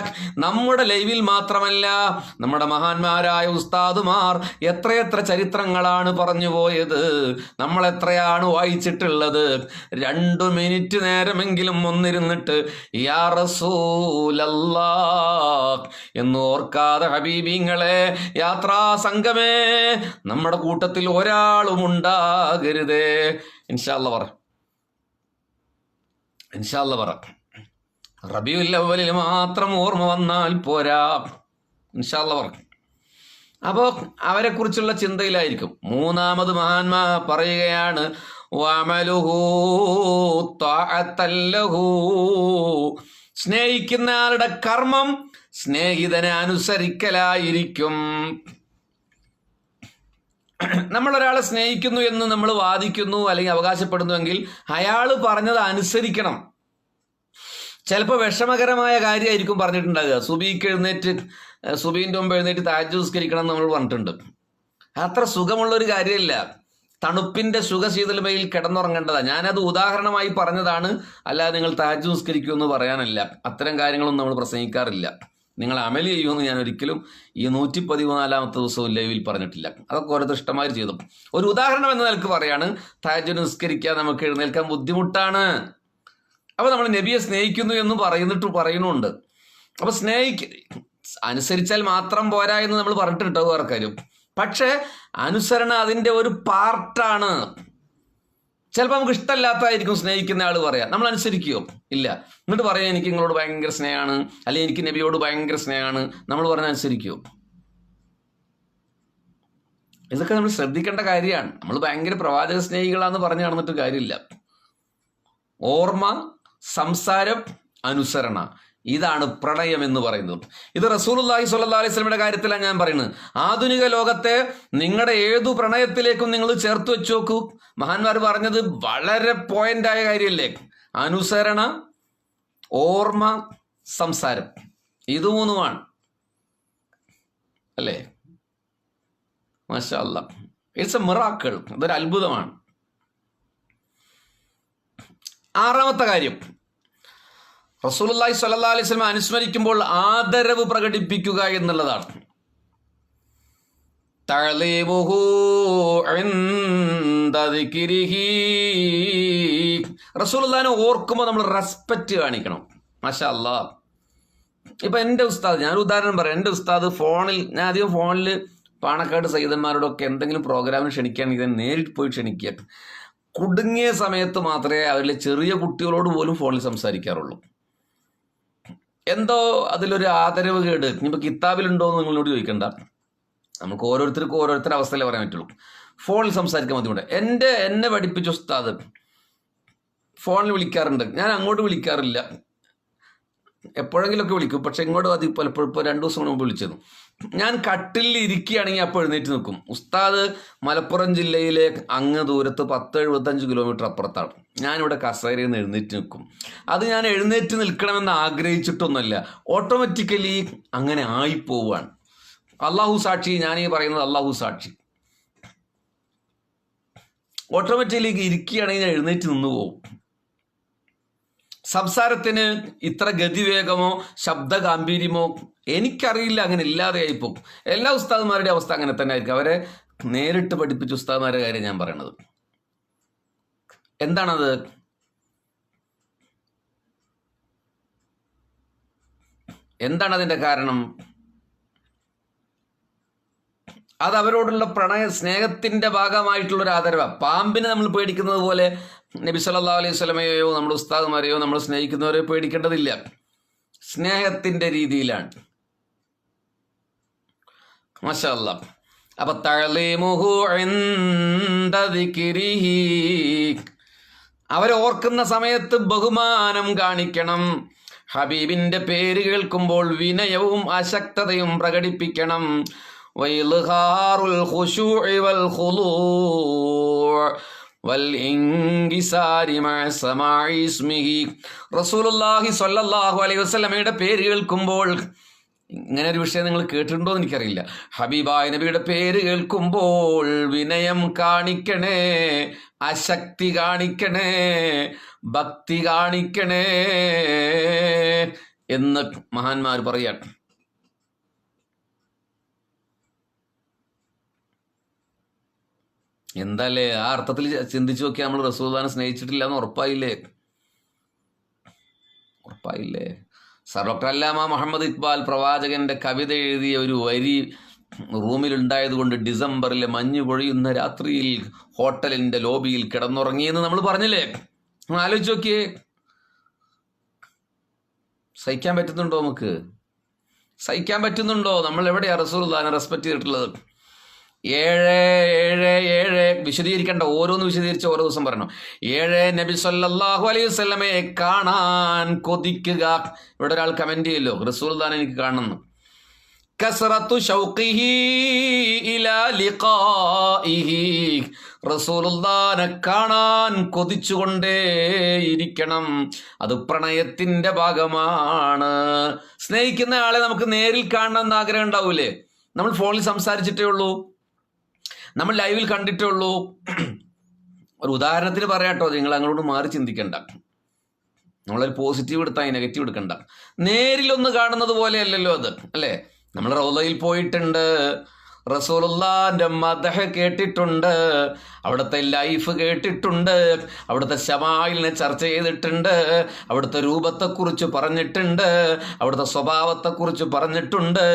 നമ്മുടെ ലൈവിൽ മാത്രമല്ല, നമ്മുടെ മഹാന്മാരായ ഉസ്താദുമാർ എത്രയെത്ര ചരിത്രങ്ങളാണ് പറഞ്ഞു പോയത്, നമ്മൾ എത്രയാണ് വായിച്ചിട്ടുള്ളത്. 2 മിനിറ്റ് നേരമെങ്കിലും ഒന്നിരുന്നിട്ട് യാ റസൂലല്ലാഹ് എന്ന് ഓർക്കാതെ ഹബീബിങ്ങളെ, യാത്രാ സംഘമേ, നമ്മുടെ കൂട്ടത്തിൽ ഒരാളും ഉണ്ടാകരുതേ. ഇൻഷാ അല്ലാഹ് പറ. റബീഉൽ അവ്വലിൽ മാത്രം ഓർമ്മ വന്നാൽ പോരാ. ഇൻഷാ അല്ലാഹ് പറ. അപ്പോൾ അവരെക്കുറിച്ചുള്ള ചിന്തയിലായിരിക്കും. 3-ാമത് മഹാന്മാ പറയുകയാണ്, വഅമലുഹു തഅത്തൻ ലഹു. സ്നേഹിക്കുന്ന ആളുടെ കർമ്മം സ്നേഹിതനെ അനുസരിക്കലായിരിക്കും. നമ്മളൊരാളെ സ്നേഹിക്കുന്നു എന്ന് നമ്മൾ വാദിക്കുന്നു അല്ലെങ്കിൽ അവകാശപ്പെടുന്നുവെങ്കിൽ അയാൾ പറഞ്ഞത് അനുസരിക്കണം. ചിലപ്പോൾ വിഷമകരമായ കാര്യമായിരിക്കും പറഞ്ഞിട്ടുണ്ടാകുക. സുബീൻ്റെ മുമ്പ് എഴുന്നേറ്റ് തഹജ്ജുദ് നിസ്കരിക്കണം എന്ന് നമ്മൾ പറഞ്ഞിട്ടുണ്ട്. അത്ര സുഖമുള്ളൊരു കാര്യമില്ല. തണുപ്പിന്റെ സുഖശീതളമയിൽ കിടന്നുറങ്ങേണ്ടതാണ്. ഞാനത് ഉദാഹരണമായി പറഞ്ഞതാണ്, അല്ലാതെ നിങ്ങൾ തഹജ്ജുദ് നിസ്കരിക്കൂ എന്ന് പറയാനല്ല. അത്തരം കാര്യങ്ങളൊന്നും നമ്മൾ പ്രസംഗിക്കാറില്ല. നിങ്ങൾ അമൽ ചെയ്യുമെന്ന് ഞാൻ ഒരിക്കലും ഈ 114-ാമത്തെ ദിവസവും ലൈവിൽ പറഞ്ഞിട്ടില്ല. അതൊക്കെ ഓരോരുത്തർ ഇഷ്ടമായി ചെയ്തു. ഒരു ഉദാഹരണം എന്ന നിലക്ക് പറയാണ്, തഹജ്ജുദ് നിസ്കരിക്കാൻ നമുക്ക് എഴുന്നേൽക്കാൻ ബുദ്ധിമുട്ടാണ്. അപ്പോൾ നമ്മൾ നബിയെ സ്നേഹിക്കുന്നു എന്ന് പറയുന്നുണ്ട്. അപ്പോൾ അനുസരിച്ചാൽ മാത്രം പോരാ എന്ന് നമ്മൾ പറഞ്ഞിട്ടുണ്ടോ വേറെ കാര്യം. പക്ഷേ അനുസരണ അതിൻ്റെ ഒരു പാർട്ടാണ്. ചിലപ്പോൾ നമുക്ക് ഇഷ്ടമല്ലാത്തതായിരിക്കും സ്നേഹിക്കുന്ന ആൾ പറയാം, നമ്മൾ അനുസരിക്കുമോ? ഇല്ല. എന്നിട്ട് പറയാം, എനിക്ക് നിങ്ങളോട് ഭയങ്കര സ്നേഹമാണ്, അല്ലെങ്കിൽ എനിക്ക് നബിയോട് ഭയങ്കര സ്നേഹമാണ്, നമ്മൾ പറഞ്ഞാൽ അനുസരിക്കുമോ? ഇതൊക്കെ നമ്മൾ ശ്രദ്ധിക്കേണ്ട കാര്യമാണ്. നമ്മൾ ഭയങ്കര പ്രവാചക സ്നേഹികളാന്ന് പറഞ്ഞു നടന്നിട്ട് കാര്യമില്ല. ഓർമ്മ, സംസാരം, അനുസരണ, ഇതാണ് പ്രണയം എന്ന് പറയുന്നത്. ഇത് റസൂലുള്ളാഹി സ്വല്ലല്ലാഹി അലൈഹി വസല്ലമയുടെ കാര്യത്തിലാണ് ഞാൻ പറയുന്നത്. ആധുനിക ലോകത്തെ നിങ്ങളുടെ ഏതു പ്രണയത്തിലേക്കും നിങ്ങൾ ചേർത്ത് വെച്ച് നോക്കൂ. മഹാന്മാർ പറഞ്ഞത് വളരെ പോയിന്റായ കാര്യമല്ലേ? അനുസരണ, ഓർമ്മ, സംസാരം, ഇത് 3 അല്ലേ? മാഷാ അല്ലാഹ്, ഇറ്റ്സ് എ മിറാക്കിൾ. ഇതൊരു അത്ഭുതമാണ്. 6-ാമത്തെ കാര്യം, റസൂലുള്ളാഹി സ്വല്ലല്ലാഹി അലൈഹി വസല്ലം അനുസ്മരിക്കുമ്പോൾ ആദരവ് പ്രകടിപ്പിക്കുക എന്നുള്ളതാണ്. തഅലീമുഹു ഇൻദ ദിക്രിഹി. റസൂലുള്ളാഹിനെ ഓർക്കുമ്പോൾ നമ്മൾ റെസ്പെക്റ്റ് കാണിക്കണം. മാഷാ അല്ലാഹ്. ഇപ്പം എൻ്റെ ഉസ്താദ്, ഞാനൊരു ഉദാഹരണം പറയാം. എൻ്റെ ഉസ്താദ് ഞാൻ അധികം ഫോണിൽ പാണക്കാട് സയ്യിദന്മാരോടൊക്കെ എന്തെങ്കിലും പ്രോഗ്രാമിന് ക്ഷണിക്കുകയാണെങ്കിൽ ഞാൻ നേരിട്ട് പോയി ക്ഷണിക്കുക. കുടുങ്ങിയ സമയത്ത് മാത്രമേ അവരിലെ ചെറിയ കുട്ടികളോട് പോലും ഫോണിൽ സംസാരിക്കാറുള്ളൂ. എന്തോ അതിലൊരു ആദരവ് കേട്. ഇനിയിപ്പോൾ കിതാബിലുണ്ടോ എന്ന് നിങ്ങളോട് ചോദിക്കണ്ട. നമുക്ക് ഓരോരുത്തർക്കും ഓരോരുത്തരുടെ അവസ്ഥയിലേ പറയാൻ പറ്റുള്ളൂ. ഫോണിൽ സംസാരിക്കാൻ ബുദ്ധിമുട്ട്. എന്നെ പഠിപ്പിച്ച ഉസ്താദ് ഫോണിൽ വിളിക്കാറുണ്ട്. ഞാൻ അങ്ങോട്ട് വിളിക്കാറില്ല, എപ്പോഴെങ്കിലുമൊക്കെ വിളിക്കും. പക്ഷെ ഇങ്ങോട്ട് അത് പലപ്പോഴും ഇപ്പോൾ 2 ദിവസം മുമ്പ് വിളിച്ചത്. ഞാൻ കട്ടിലിൽ ഇരിക്കുകയാണെങ്കിൽ അപ്പോൾ എഴുന്നേറ്റ് നിൽക്കും. ഉസ്താദ് മലപ്പുറം ജില്ലയിലെ അങ്ങ് ദൂരത്ത് 10-75 കിലോമീറ്റർ അപ്പുറത്താണ്. ഞാനിവിടെ കസേരയിൽ നിന്ന് എഴുന്നേറ്റ് നിൽക്കും. അത് ഞാൻ എഴുന്നേറ്റ് നിൽക്കണമെന്ന് ആഗ്രഹിച്ചിട്ടൊന്നുമല്ല, ഓട്ടോമാറ്റിക്കലി അങ്ങനെ ആയിപ്പോവാണ്. അള്ളാഹു സാക്ഷി, ഞാനീ പറയുന്നത് അള്ളാഹു സാക്ഷി. ഓട്ടോമാറ്റിക്കലി ഇരിക്കുകയാണെങ്കിൽ ഞാൻ എഴുന്നേറ്റ് നിന്ന് പോകും. സംസാരത്തിന് ഇത്ര ഗതിവേഗമോ ശബ്ദ ഗാംഭീര്യമോ എനിക്കറിയില്ല, അങ്ങനെ ഇല്ലാതെയായിപ്പോകും. എല്ലാ ഉസ്താദുമാരുടെ അവസ്ഥ അങ്ങനെ തന്നെ ആയിരിക്കും. അവരെ നേരിട്ട് പഠിപ്പിച്ച ഉസ്താദുമാരുടെ കാര്യം ഞാൻ പറയണത്. എന്താണത്? എന്താണ് അതിൻ്റെ കാരണം? അത് അവരോടുള്ള സ്നേഹത്തിൻ്റെ ഭാഗമായിട്ടുള്ളൊരു ആദരവാണ്. പാമ്പിനെ നമ്മൾ പേടിക്കുന്നത് പോലെ നബി സല്ലല്ലാഹു അലൈഹി വസല്ലമയെയോ നമ്മുടെ ഉസ്താദുമാരെയോ നമ്മൾ സ്നേഹിക്കുന്നവരെയോ പേടിക്കേണ്ടതില്ല. സ്നേഹത്തിൻ്റെ രീതിയിലാണ്. മാഷാ അല്ലാഹ്. അപ്പൊ തഅലീമുഹു ഇന്ദ ദിക്രിഹി. അവരെ ഓർക്കുന്ന സമയത്ത് ബഹുമാനം കാണിക്കണം. ഹബീബിന്റെ പേര് കേൾക്കുമ്പോൾ വിനയവും അശക്തതയും പ്രകടിപ്പിക്കണം. വഇൽഹാറുൽ ഖുശൂഇ വൽ ഖുളൂ' വൽ ഇൻകിസാരി മഅ സമാഇ ഇസ്മിഹി. റസൂലുള്ളാഹി സ്വല്ലല്ലാഹു അലൈഹി വസല്ലമയുടെ പേര് കേൾക്കുമ്പോൾ, ഇങ്ങനെ ഒരു വിഷയം നിങ്ങൾ കേട്ടിട്ടുണ്ടോ എന്ന് എനിക്കറിയില്ല, ഹബീബായ നബിയുടെ പേര് കേൾക്കുമ്പോൾ വിനയം കാണിക്കണേ, അശക്തി കാണിക്കണേ, ഭക്തി കാണിക്കണേ എന്ന് മഹാന്മാർ പറയാണ്. എന്തല്ലേ ആ അർത്ഥത്തിൽ ചിന്തിച്ചു നോക്കിയാൽ നമ്മൾ റസൂലുള്ളാഹിനെ സ്നേഹിച്ചിട്ടില്ല എന്ന് ഉറപ്പായില്ലേ? സർ ഡോക്ടർ അല്ലാമ മുഹമ്മദ് ഇക്ബാൽ പ്രവാചകന്റെ കവിത എഴുതിയ ഒരു വരി റൂമിലുണ്ടായതുകൊണ്ട് ഡിസംബറിലെ മഞ്ഞ് പൊഴിയുന്ന രാത്രിയിൽ ഹോട്ടലിന്റെ ലോബിയിൽ കിടന്നുറങ്ങിയെന്ന് നമ്മൾ പറഞ്ഞില്ലേ? ആലോചിച്ച് നോക്കിയേ. സഹിക്കാൻ പറ്റുന്നുണ്ടോ? നമുക്ക് സഹിക്കാൻ പറ്റുന്നുണ്ടോ? നമ്മൾ എവിടെയാ റസൂലുള്ളാഹിനെ റെസ്പെക്ട് ചെയ്തിട്ടുള്ളത്? 7 വിശദീകരിക്കണ്ട, ഓരോന്ന് വിശദീകരിച്ച് ഓരോ ദിവസം പറയണം. 7 നബി സല്ലല്ലാഹു അലൈഹി വസല്ലമയെ കാണാൻ കൊതിക്കുക. ഇവിടെ ഒരാൾ കമന്റ് ചെയ്യല്ലോ, റസൂലുള്ളാഹിനെ എനിക്ക് കാണണം. കസ്റത്തു ശൗഖിഹി ഇലാ ലിഖാഇഹി. റസൂലുള്ളാഹിനെ കാണാൻ കൊതിച്ചുകൊണ്ടേയിരിക്കണം. അത് പ്രണയത്തിന്റെ ഭാഗമാണ്. സ്നേഹിക്കുന്ന ആളെ നമുക്ക് നേരിൽ കാണണം എന്ന് ആഗ്രഹം ഉണ്ടാവൂലേ? നമ്മൾ ഫോണിൽ സംസാരിച്ചിട്ടേ ഉള്ളൂ, നമ്മൾ ലൈവിൽ കണ്ടിട്ടേ ഉള്ളൂ. ഒരു ഉദാഹരണത്തിന് പറയാട്ടോ, നിങ്ങൾ അങ്ങോട്ട് മാറി ചിന്തിക്കണ്ട. നമ്മളൊരു പോസിറ്റീവ് എടുത്താൽ നെഗറ്റീവ് എടുക്കണ്ട. നേരിലൊന്ന് കാണുന്നത് പോലെയല്ലല്ലോ അത്, അല്ലേ? നമ്മൾ റൗളയിൽ പോയിട്ടുണ്ട്, റസൂലുള്ളാഹിന്റെ മദ്ഹ് കേട്ടിട്ടുണ്ട്, അവിടുത്തെ ലൈഫ് കേട്ടിട്ടുണ്ട്, അവിടുത്തെ ശമായിലിനെ ചർച്ച ചെയ്തിട്ടുണ്ട്, അവിടുത്തെ രൂപത്തെക്കുറിച്ച് പറഞ്ഞിട്ടുണ്ട്, അവിടുത്തെ സ്വഭാവത്തെക്കുറിച്ച് പറഞ്ഞിട്ടുണ്ട്,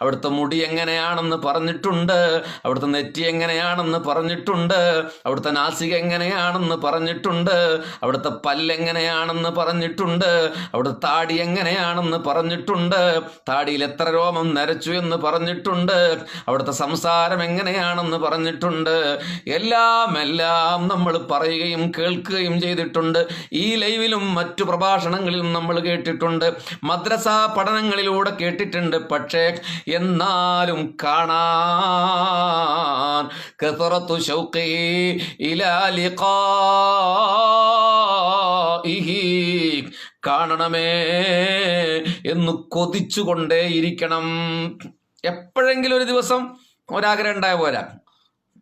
അവിടുത്തെ മുടി എങ്ങനെയാണെന്ന് പറഞ്ഞിട്ടുണ്ട്, അവിടുത്തെ നെറ്റി എങ്ങനെയാണെന്ന് പറഞ്ഞിട്ടുണ്ട്, അവിടുത്തെ നാസിക എങ്ങനെയാണെന്ന് പറഞ്ഞിട്ടുണ്ട്, അവിടുത്തെ പല്ലെങ്ങനെയാണെന്ന് പറഞ്ഞിട്ടുണ്ട്, അവിടുത്തെ താടി എങ്ങനെയാണെന്ന് പറഞ്ഞിട്ടുണ്ട്, താടിയിൽ എത്ര രോമം നരച്ചു എന്ന് പറഞ്ഞിട്ടുണ്ട്, അവിടുത്തെ സംസാരം എങ്ങനെയാണെന്ന് പറഞ്ഞിട്ടുണ്ട്. എല്ലാം നമ്മൾ പറയുകയും കേൾക്കുകയും ചെയ്തിട്ടുണ്ട്. ഈ ലൈവിലും മറ്റു പ്രഭാഷണങ്ങളിലും നമ്മൾ കേട്ടിട്ടുണ്ട്, മദ്രസ പഠനങ്ങളിലൂടെ കേട്ടിട്ടുണ്ട്. പക്ഷേ എന്നാലും കാണാൻ കസറത്തു ശൗഖി ഇലാ ലിഖാഇഹി, കാണണമേ എന്ന് കൊതിച്ചുകൊണ്ടേയിരിക്കണം. എപ്പോഴെങ്കിലും ഒരു ദിവസം ഒരാഗ്രഹം ഉണ്ടായ പോരാ,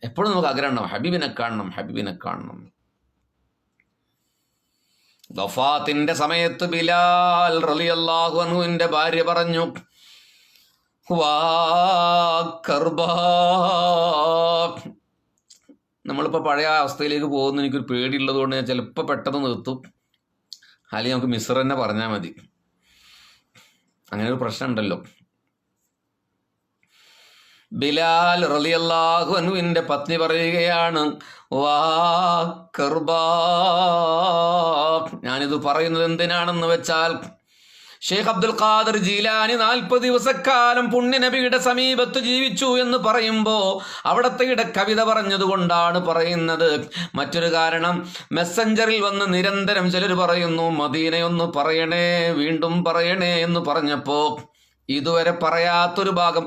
എപ്പോഴും നമുക്ക് ആഗ്രഹം ഉണ്ടാവും, ഹബീബിനെ കാണണം. വഫാത്തിന്റെ സമയത്ത് ബിലാൽ റളിയല്ലാഹു അൻഹുവിന്റെ ഭാര്യ പറഞ്ഞു, വാ കർബാ. നമ്മളിപ്പോൾ പഴയ അവസ്ഥയിലേക്ക് പോകുന്ന എനിക്കൊരു പേടിയുള്ളത് കൊണ്ട് ഞാൻ ചിലപ്പോൾ പെട്ടെന്ന് നിർത്തും, അല്ലെങ്കിൽ നമുക്ക് മിസ്ർ തന്നെ പറഞ്ഞാൽ മതി. അങ്ങനെ ഒരു പ്രശ്നം ഉണ്ടല്ലോ. ബിലാൽ റളിയല്ലാഹു അൻഹുവിന്റെ പത്നി പറയുകയാണ്, വാ കർബാ. ഞാനിത് പറയുന്നത് എന്തിനാണെന്ന് വെച്ചാൽ, ഷെയ്ഖ് അബ്ദുൽ ഖാദിർ ജീലാനി 40 ദിവസക്കാലം പുണ്യനബിയുടെ സമീപത്ത് ജീവിച്ചു എന്ന് പറയുമ്പോൾ അവിടത്തെ കവിത പറഞ്ഞതുകൊണ്ടാണ് പറയുന്നത്. മറ്റൊരു കാരണം, മെസ്സഞ്ചറിൽ വന്ന് നിരന്തരം ചിലർ പറയുന്നു, മദീനയൊന്ന് പറയണേ, വീണ്ടും പറയണേ എന്ന് പറഞ്ഞപ്പോ ഇതുവരെ പറയാത്തൊരു ഭാഗം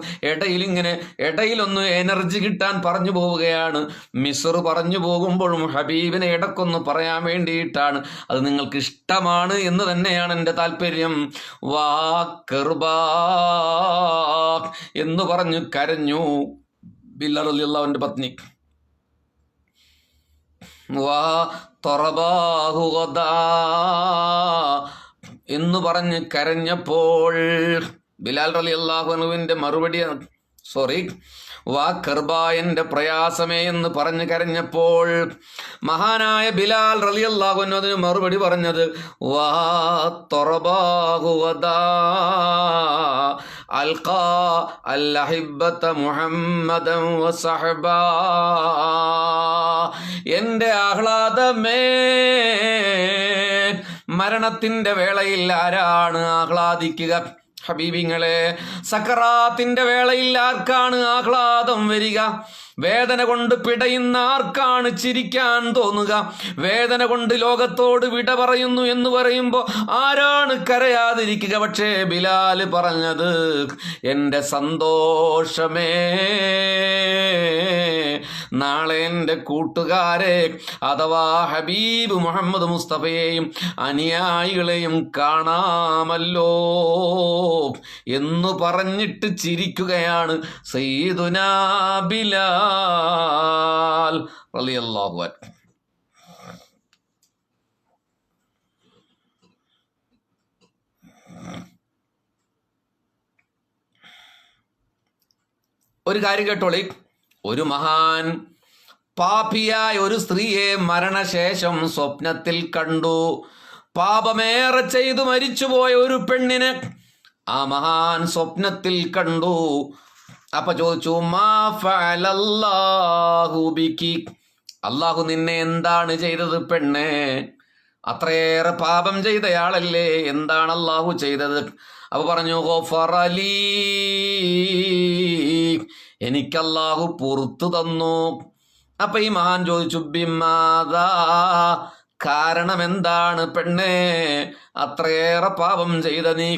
ഇടയിലൊന്ന് എനർജി കിട്ടാൻ പറഞ്ഞു പോവുകയാണ്. മിസ്ർ പറഞ്ഞു പോകുമ്പോഴും ഹബീബിനെ ഇടക്കൊന്ന് പറയാൻ വേണ്ടിയിട്ടാണ്. അത് നിങ്ങൾക്ക് ഇഷ്ടമാണ് എന്ന് തന്നെയാണ് എൻ്റെ താല്പര്യം. വാ കർബാ എന്ന് പറഞ്ഞു കരഞ്ഞു ബിലാൽ റളിയല്ലാഹുവിന്റെ പത്നി. വാ തൊറബാഹു ഗദാ എന്ന് പറഞ്ഞ് കരഞ്ഞപ്പോൾ ബിലാൽ റളിയല്ലാഹു അൻഹുവിന്റെ മറുപടി, വാ കർബാ എന്റെ പ്രയാസമേ എന്ന് പറഞ്ഞ് കരഞ്ഞപ്പോൾ മഹാനായ ബിലാൽ റളിയല്ലാഹു അൻഹു അതിന് മറുപടി പറഞ്ഞത്, വാ തൊറബാഹു ഗദാ അൽഖാ അൽഅഹിബ്ബത മുഹമ്മദൻ വസഹബാ. എന്റെ ആഹ്ലാദമേ, മരണത്തിന്റെ വേളയിൽ ആരാണ് ആഹ്ലാദിക്കുക? ഹബീബിങ്ങളെ, സക്കറാത്തിന്റെ വേളയിൽ ആർക്കാണ് ആഹ്ലാദം വരിക? വേദന കൊണ്ട് പിടയുന്ന ആർക്കാണ് ചിരിക്കാൻ തോന്നുക? വേദന കൊണ്ട് ലോകത്തോട് വിട പറയുന്നു എന്ന് പറയുമ്പോൾ ആരാണ് കരയാതിരിക്കുക? പക്ഷേ ബിലാൽ പറഞ്ഞത് എൻ്റെ സന്തോഷമേ, നാളെ എൻ്റെ കൂട്ടുകാരെ അഥവാ ഹബീബ് മുഹമ്മദ് മുസ്തഫയെയും അനുയായികളെയും കാണാമല്ലോ എന്ന് പറഞ്ഞിട്ട് ചിരിക്കുകയാണ് സയ്യിദുനാ ബിലാൽ റളിയല്ലാഹു അൻഹു. ഒരു കാര്യം കേട്ടോളി. ഒരു മഹാൻ പാപിയായ ഒരു സ്ത്രീയെ മരണശേഷം സ്വപ്നത്തിൽ കണ്ടു. പാപമേറെ ചെയ്തു മരിച്ചുപോയ ഒരു പെണ്ണിനെ ആ മഹാൻ സ്വപ്നത്തിൽ കണ്ടു. അപ്പൊ ചോദിച്ചു, മാ ഫഅലല്ലാഹു ബികി, അള്ളാഹു നിന്നെ എന്താണ് ചെയ്തത് പെണ്ണേ? അത്രയേറെ പാപം ചെയ്തയാളല്ലേ, എന്താണ് അള്ളാഹു ചെയ്തത്? അപ്പൊ പറഞ്ഞു, ഗഫറലീ, എനിക്കല്ലാഹു പുറത്തു തന്നു. അപ്പൊ ഈ മഹാൻ ചോദിച്ചു, ബിമാദാ, കാരണം എന്താണ് പെണ്ണേ അത്രയേറെ പാപം ചെയ്ത നീ?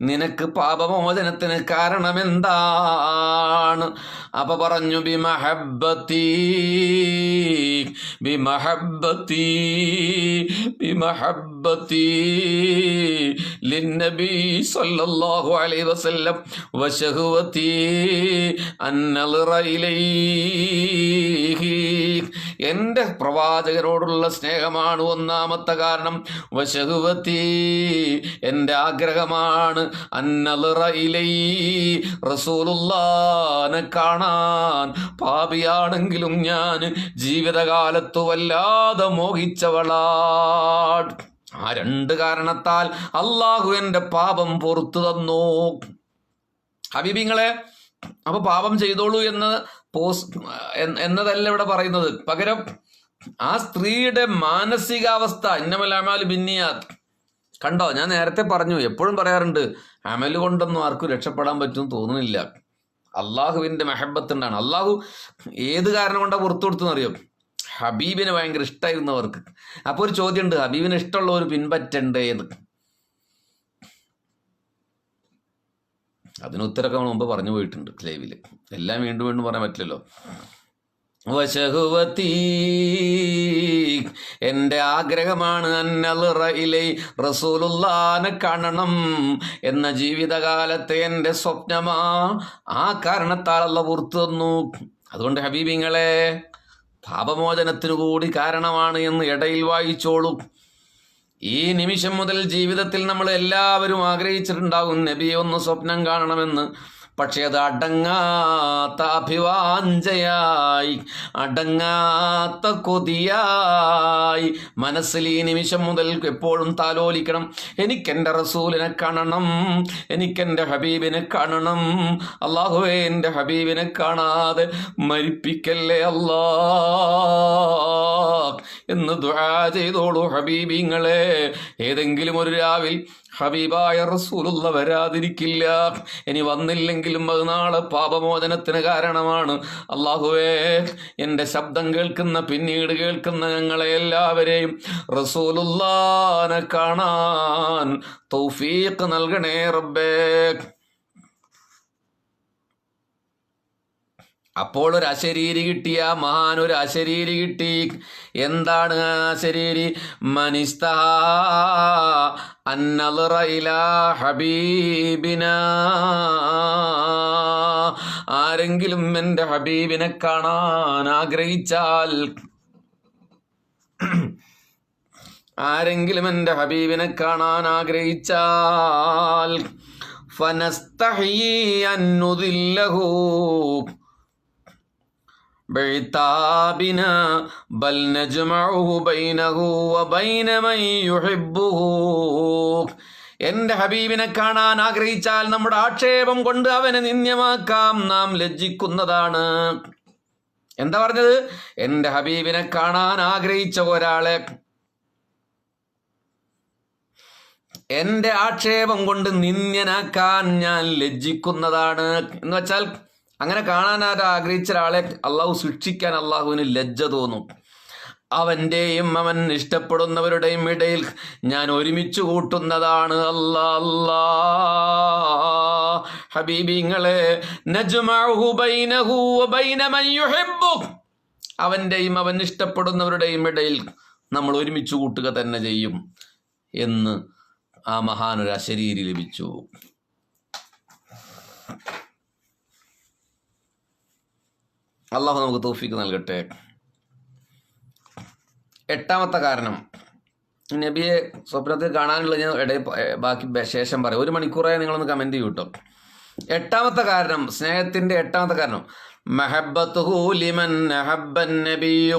നിനക്ക് പാപമോചനത്തിന് കാരണം എന്താണ്? അപ്പൊ പറഞ്ഞു, ബിമഹബ്ബത്തി ബിമഹബ്ബത്തി ബിമഹബ്ബത്തി ലിന്നബി സല്ലല്ലാഹു അലൈഹി വസല്ലം വശഹവതി അന്നൽറ ഇലൈഹി, എൻ്റെ പ്രവാചകനോടുള്ള സ്നേഹമാണ് ഒന്നാമത്തെ കാരണം. വശഹവതി, എൻ്റെ ആഗ്രഹമാണ്. അന്നൽറ ഇലൈഹി, റസൂലുള്ളാഹിനെ കാണാൻ. പാപിയാണെങ്കിലും ഞാൻ ജീവിതകാലത്തു വല്ലാതെ മോഹിച്ചവളാണ്. ആ രണ്ട് കാരണത്താൽ അള്ളാഹു എൻ്റെ പാപം പുറത്തു തന്നു. ഹബീബിങ്ങളെ, അപ്പൊ പാപം ചെയ്തോളൂ എന്നതല്ല ഇവിടെ പറയുന്നത്. പകരം ആ സ്ത്രീയുടെ മാനസികാവസ്ഥ, ഇന്നമൽ അമാലു ബിന്നിയാത്ത്. കണ്ടോ, ഞാൻ നേരത്തെ പറഞ്ഞു, എപ്പോഴും പറയാറുണ്ട്, അമല് കൊണ്ടൊന്നും ആർക്കും രക്ഷപ്പെടാൻ പറ്റും തോന്നുന്നില്ല. അള്ളാഹുവിൻ്റെ മെഹബത്തുണ്ടാണ്. അള്ളാഹു ഏത് കാരണം കൊണ്ടാണ് പുറത്തു കൊടുത്തെന്നറിയോ? ഹബീബിനെ ഭയങ്കര ഇഷ്ടമായിരുന്നവർക്ക്. അപ്പോൾ ഒരു ചോദ്യമുണ്ട്, ഹബീബിന് ഇഷ്ടമുള്ളവർ പിൻപറ്റണ്ടേ എന്ന്. അതിന് ഉത്തരമൊക്കെ നമ്മൾ മുമ്പ് പറഞ്ഞു പോയിട്ടുണ്ട് ലൈവിൽ. എല്ലാം വീണ്ടും വീണ്ടും പറയാൻ പറ്റില്ലല്ലോ. വശഹുവതി, എൻ്റെ ആഗ്രഹമാണ്. അന്നൽറ ഇലൈ, റസൂലുള്ളാഹിനെ കാണണം എന്ന ജീവിതകാലത്തെ എൻ്റെ സ്വപ്നമാ. ആ കാരണത്താൽ അല്ലാഹു പുറത്തു തന്നു. അതുകൊണ്ട് ഹബീബിങ്ങളെ, പാപമോചനത്തിനു കൂടി കാരണമാണ് എന്ന് ഇടയിൽ വായിച്ചോളൂ. ഈ നിമിഷം മുതൽ ജീവിതത്തിൽ നമ്മൾ എല്ലാവരും ആഗ്രഹിച്ചിട്ടുണ്ടാകും നബിയെ ഒന്ന് സ്വപ്നം കാണണമെന്ന്. പക്ഷെ അത് അടങ്ങാത്ത അഭിവാഞ്ചയായി, അടങ്ങാത്ത കൊതിയായി മനസ്സിൽ ഈ നിമിഷം മുതൽ എപ്പോഴും താലോലിക്കണം. എനിക്കെൻ്റെ റസൂലിനെ കാണണം, എനിക്കെൻ്റെ ഹബീബിനെ കാണണം. അല്ലാഹുവേ, എൻ്റെ ഹബീബിനെ കാണാതെ മരിപ്പിക്കല്ലേ അല്ലാ എന്ന് ദുആ ചെയ്തോളൂ ഹബീബിങ്ങളെ. ഏതെങ്കിലും ഒരു രാവിൽ ഹബീബായ റസൂലുള്ള വരാതിരിക്കില്ല. ഇനി വന്നില്ലെങ്കിലും അത് നാളെ പാപമോചനത്തിന് കാരണമാണ്. അല്ലാഹുവേ, എൻ്റെ ശബ്ദം കേൾക്കുന്ന, പിന്നീട് കേൾക്കുന്ന ഞങ്ങളെ എല്ലാവരെയും റസൂലുള്ളാഹിനെ കാണാൻ തൗഫീഖ് നൽകണേ റബ്ബേ. അപ്പോൾ ഒരു അശരീരി കിട്ടിയ മഹാൻ, ഒരു അശരീരി കിട്ടി. എന്താണ് അശരീരി? മനിസ്തഹ അന്നൽറ ഇലാ ഹബീബിനാ, ആരെങ്കിലും എൻ്റെ ഹബീബിനെ കാണാൻ ആഗ്രഹിച്ചാൽ, ആരെങ്കിലും എൻ്റെ ഹബീബിനെ കാണാൻ ആഗ്രഹിച്ചാൽ, ഫനസ്തഹീ അന്നുദില്ലഹു ബിഇതാബിനാ ബൽ നജ്മഉഹു ബൈനഹു വബൈന മൻ യുഹിബ്ബുഹു. എൻ്റെ ഹബീബിനെ കാണാൻ ആഗ്രഹിച്ചാൽ നമ്മുടെ ആക്ഷേപം കൊണ്ട് അവനെ നിന്ദ്യമാക്കാം. നാം ലജ്ജിക്കുന്നതാണ്. എന്താ പറഞ്ഞത്? എൻ്റെ ഹബീബിനെ കാണാൻ ആഗ്രഹിച്ച ഒരാളെ എൻ്റെ ആക്ഷേപം കൊണ്ട് നിന്ദ്യനാക്കാൻ ഞാൻ ലജ്ജിക്കുന്നതാണ്. എന്ന് വെച്ചാൽ അങ്ങനെ കാണാനായിട്ട് ആഗ്രഹിച്ച ഒരാളെ അള്ളാഹു ശിക്ഷിക്കാൻ അള്ളാഹുവിന് ലജ്ജ തോന്നും. അവൻ്റെയും അവൻ ഇഷ്ടപ്പെടുന്നവരുടെയും ഇടയിൽ ഞാൻ ഒരുമിച്ച് കൂട്ടുന്നതാണ് അല്ലാ അല്ലാ. ഹബീബിങ്ങളെ, നജ്മഉഹു ബൈനഹു വബൈന മൻ യുഹിബ്ബു, അവൻ്റെയും അവൻ ഇഷ്ടപ്പെടുന്നവരുടെയും ഇടയിൽ നമ്മൾ ഒരുമിച്ച് കൂട്ടുക തന്നെ ചെയ്യും എന്ന് ആ മഹാനൊരു അശരീരി ലഭിച്ചു. അള്ളാഹു നമുക്ക് തൗഫീഖ് നൽകട്ടെ. എട്ടാമത്തെ കാരണം, നബിയെ സ്വപ്നത്തിൽ കാണാനുള്ള ഞാൻ ബാക്കി ശേഷം പറയാം. 1 മണിക്കൂറായി നിങ്ങളൊന്ന് കമൻറ്റ് ചെയ്യൂ കേട്ടോ. എട്ടാമത്തെ കാരണം, സ്നേഹത്തിൻ്റെ എട്ടാമത്തെ കാരണം, മഹബ്ബത്തുഹു ലിമൻ അഹബ്ബൻ നബിയു,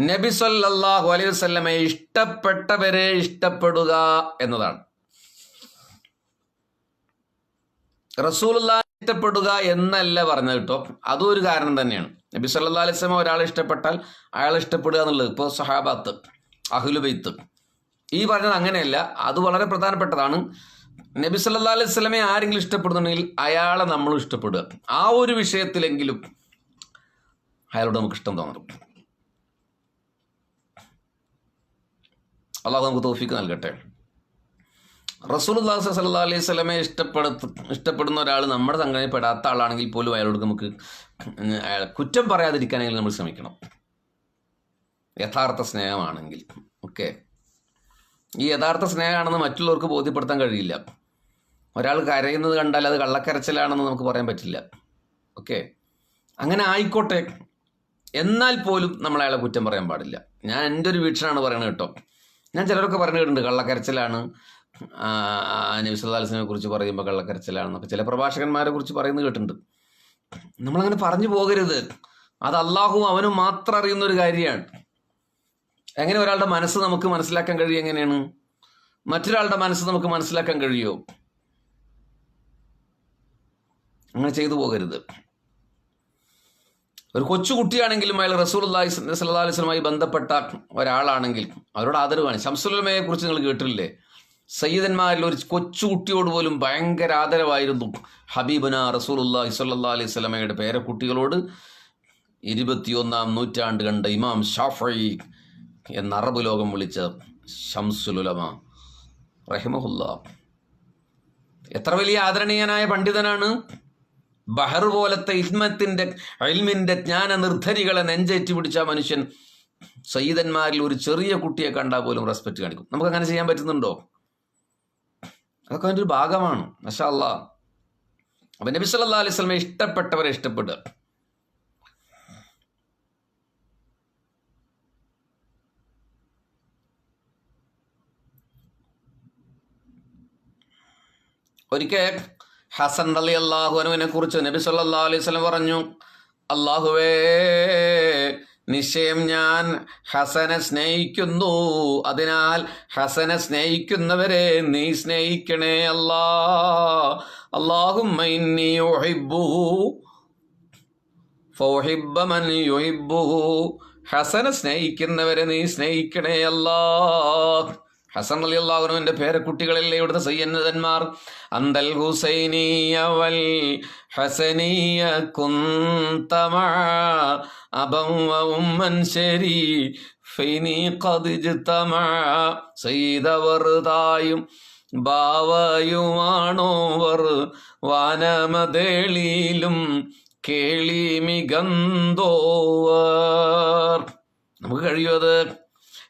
നബി സല്ലല്ലാഹു അലൈഹി വസല്ലമയെ ഇഷ്ടപ്പെട്ടവരെ ഇഷ്ടപ്പെടുക എന്നതാണ്. റസൂലുള്ളാഹിയെ ഇഷ്ടപ്പെടുക എന്നല്ല പറഞ്ഞത് കേട്ടോ, അതും ഒരു കാരണം തന്നെയാണ്. നബി സല്ലല്ലാഹു അലൈഹി വസല്ലം ഒരാളെ ഇഷ്ടപ്പെട്ടാൽ അയാളെ ഇഷ്ടപ്പെടുക എന്നുള്ളത്, ഇപ്പോൾ സഹാബത്ത്, അഹ്ലു ബൈത്ത്, ഈ പറഞ്ഞത് അങ്ങനെയല്ല, അത് വളരെ പ്രധാനപ്പെട്ടതാണ്. നബി സല്ലല്ലാഹു അലൈഹി വസല്ലമയെ ആരെങ്കിലും ഇഷ്ടപ്പെടുന്നുണ്ടെങ്കിൽ അയാളെ നമ്മളും ഇഷ്ടപ്പെടുക. ആ ഒരു വിഷയത്തിലെങ്കിലും അയാളോട് നമുക്ക് ഇഷ്ടം തോന്നണം. അള്ളാഹു നമുക്ക് തൗഫീഖ് നൽകട്ടെ. റസൂലുള്ളാഹി സ്വല്ലല്ലാഹു അലൈഹി വസല്ലമയെ ഇഷ്ടപ്പെടുന്ന ഒരാൾ നമ്മുടെ സംഘടനയിൽ പെടാത്ത ആളാണെങ്കിൽ പോലും അയാളോട് നമുക്ക് കുറ്റം പറയാതിരിക്കാനെങ്കിലും നമ്മൾ ശ്രമിക്കണം, യഥാർത്ഥ സ്നേഹമാണെങ്കിൽ. ഓക്കെ, ഈ യഥാർത്ഥ സ്നേഹമാണെന്ന് മറ്റുള്ളവർക്ക് ബോധ്യപ്പെടുത്താൻ കഴിയില്ല. ഒരാൾ കരയുന്നത് കണ്ടാൽ അത് കള്ളക്കരച്ചിലാണെന്ന് നമുക്ക് പറയാൻ പറ്റില്ല. ഓക്കെ, അങ്ങനെ ആയിക്കോട്ടെ, എന്നാൽ പോലും നമ്മൾ അയാളെ കുറ്റം പറയാൻ പാടില്ല. ഞാൻ എൻ്റെ ഒരു വീക്ഷണമാണ് പറയുന്നത് കേട്ടോ. ഞാൻ ചിലരൊക്കെ പറഞ്ഞു കേട്ടിട്ടുണ്ട് കള്ളക്കരച്ചിലാണ്, നബി സല്ലല്ലാഹു അലൈഹി വസല്ലമയെ കുറിച്ച് പറയുമ്പോൾ കള്ളക്കരച്ചിലാണെന്നൊക്കെ ചില പ്രഭാഷകന്മാരെ കുറിച്ച് പറയുന്നത് കേട്ടിട്ടുണ്ട്. നമ്മളങ്ങനെ പറഞ്ഞു പോകരുത്. അത് അള്ളാഹു അവനും മാത്രം അറിയുന്ന ഒരു കാര്യമാണ്. എങ്ങനെ ഒരാളുടെ മനസ്സ് നമുക്ക് മനസ്സിലാക്കാൻ കഴിയും? എങ്ങനെയാണ് മറ്റൊരാളുടെ മനസ്സ് നമുക്ക് മനസ്സിലാക്കാൻ കഴിയുമോ? അങ്ങനെ ചെയ്തു പോകരുത്. ഒരു കൊച്ചുകുട്ടിയാണെങ്കിലും അയാൾ റസൂലുള്ളാഹി സ്വല്ലല്ലാഹു അലൈഹി വസല്ലമയുമായി ബന്ധപ്പെട്ട ഒരാളാണെങ്കിൽ അവരോട് ആദരവാണ്. ശംസുൽ ഉലമയെ കുറിച്ച് നിങ്ങൾ കേട്ടില്ലേ? സയ്യിദന്മാരിൽ ഒരു കൊച്ചുകുട്ടിയോട് പോലും ഭയങ്കര ആദരവായിരുന്നു ഹബീബുന റസൂലുള്ളാഹി സ്വല്ലല്ലാഹു അലൈഹി വസല്ലമയുടെ പേരക്കുട്ടികളോട്. 21-ാം നൂറ്റാണ്ട് കണ്ട ഇമാം ഷാഫഈ എന്ന അറബ് ലോകം വിളിച്ച ശംസുൽ ഉലമ റഹിമഹുല്ലാ എത്ര വലിയ ആദരണീയനായ പണ്ഡിതനാണ്. ബഹർ പോലത്തെ ഇൽമിന്റെ ജ്ഞാന നിർദ്ധരികളെ നെഞ്ചേറ്റി പിടിച്ച മനുഷ്യൻ സയ്യിദന്മാരിൽ ഒരു ചെറിയ കുട്ടിയെ കണ്ടാൽ പോലും റെസ്പെക്റ്റ് കാണിക്കും. നമുക്ക് അങ്ങനെ ചെയ്യാൻ പറ്റുന്നുണ്ടോ? അതൊക്കെ അതിൻ്റെ ഒരു ഭാഗമാണ്. മാഷാ അല്ലാഹ്. അപ്പം നബി സല്ലല്ലാഹു അലൈഹി വസല്ലമയെ ഇഷ്ടപ്പെട്ടവരെ ഇഷ്ടപ്പെടുക. ഒരിക്കൽ ഹസൻ റളിയല്ലാഹു അൻഹുവിനെ കുറിച്ച് നബി സല്ലല്ലാഹു അലൈഹി വസല്ലം പറഞ്ഞു, അല്ലാഹുവേ, നിശ്ചയം ഞാൻ ഹസനെ സ്നേഹിക്കുന്നു, അതിനാൽ ഹസനെ സ്നേഹിക്കുന്നവരെ നീ സ്നേഹിക്കണേ അല്ലാ. അല്ലാഹുമ്മ ഇന്നി ഉഹിബ്ബുഹു ഫഉഹിബ്ബ മൻ യുഹിബ്ബുഹു, ഹസനെ സ്നേഹിക്കുന്നവരെ നീ സ്നേഹിക്കണേ അല്ലാ. ഹസൻ റളിയല്ലാഹു അൻഹുവിന്റെ പേരക്കുട്ടികളിലെ ഇവിടുത്തെ സയ്യിദന്മാർ അന്തൽ ഹുസൈനിയ വൽ ഹസനിയ കുന്ത മഅ അബൻ വ ഉമ്മൻ ശരീഫൈനി ഖദ് ഇജ്തമഅ, സയ്യിദവർ തായും ബാവയുമാണോവർ വാനമതേളിയിലും കേളി മികന്തോവർ. നമുക്ക് കഴിയും അത്.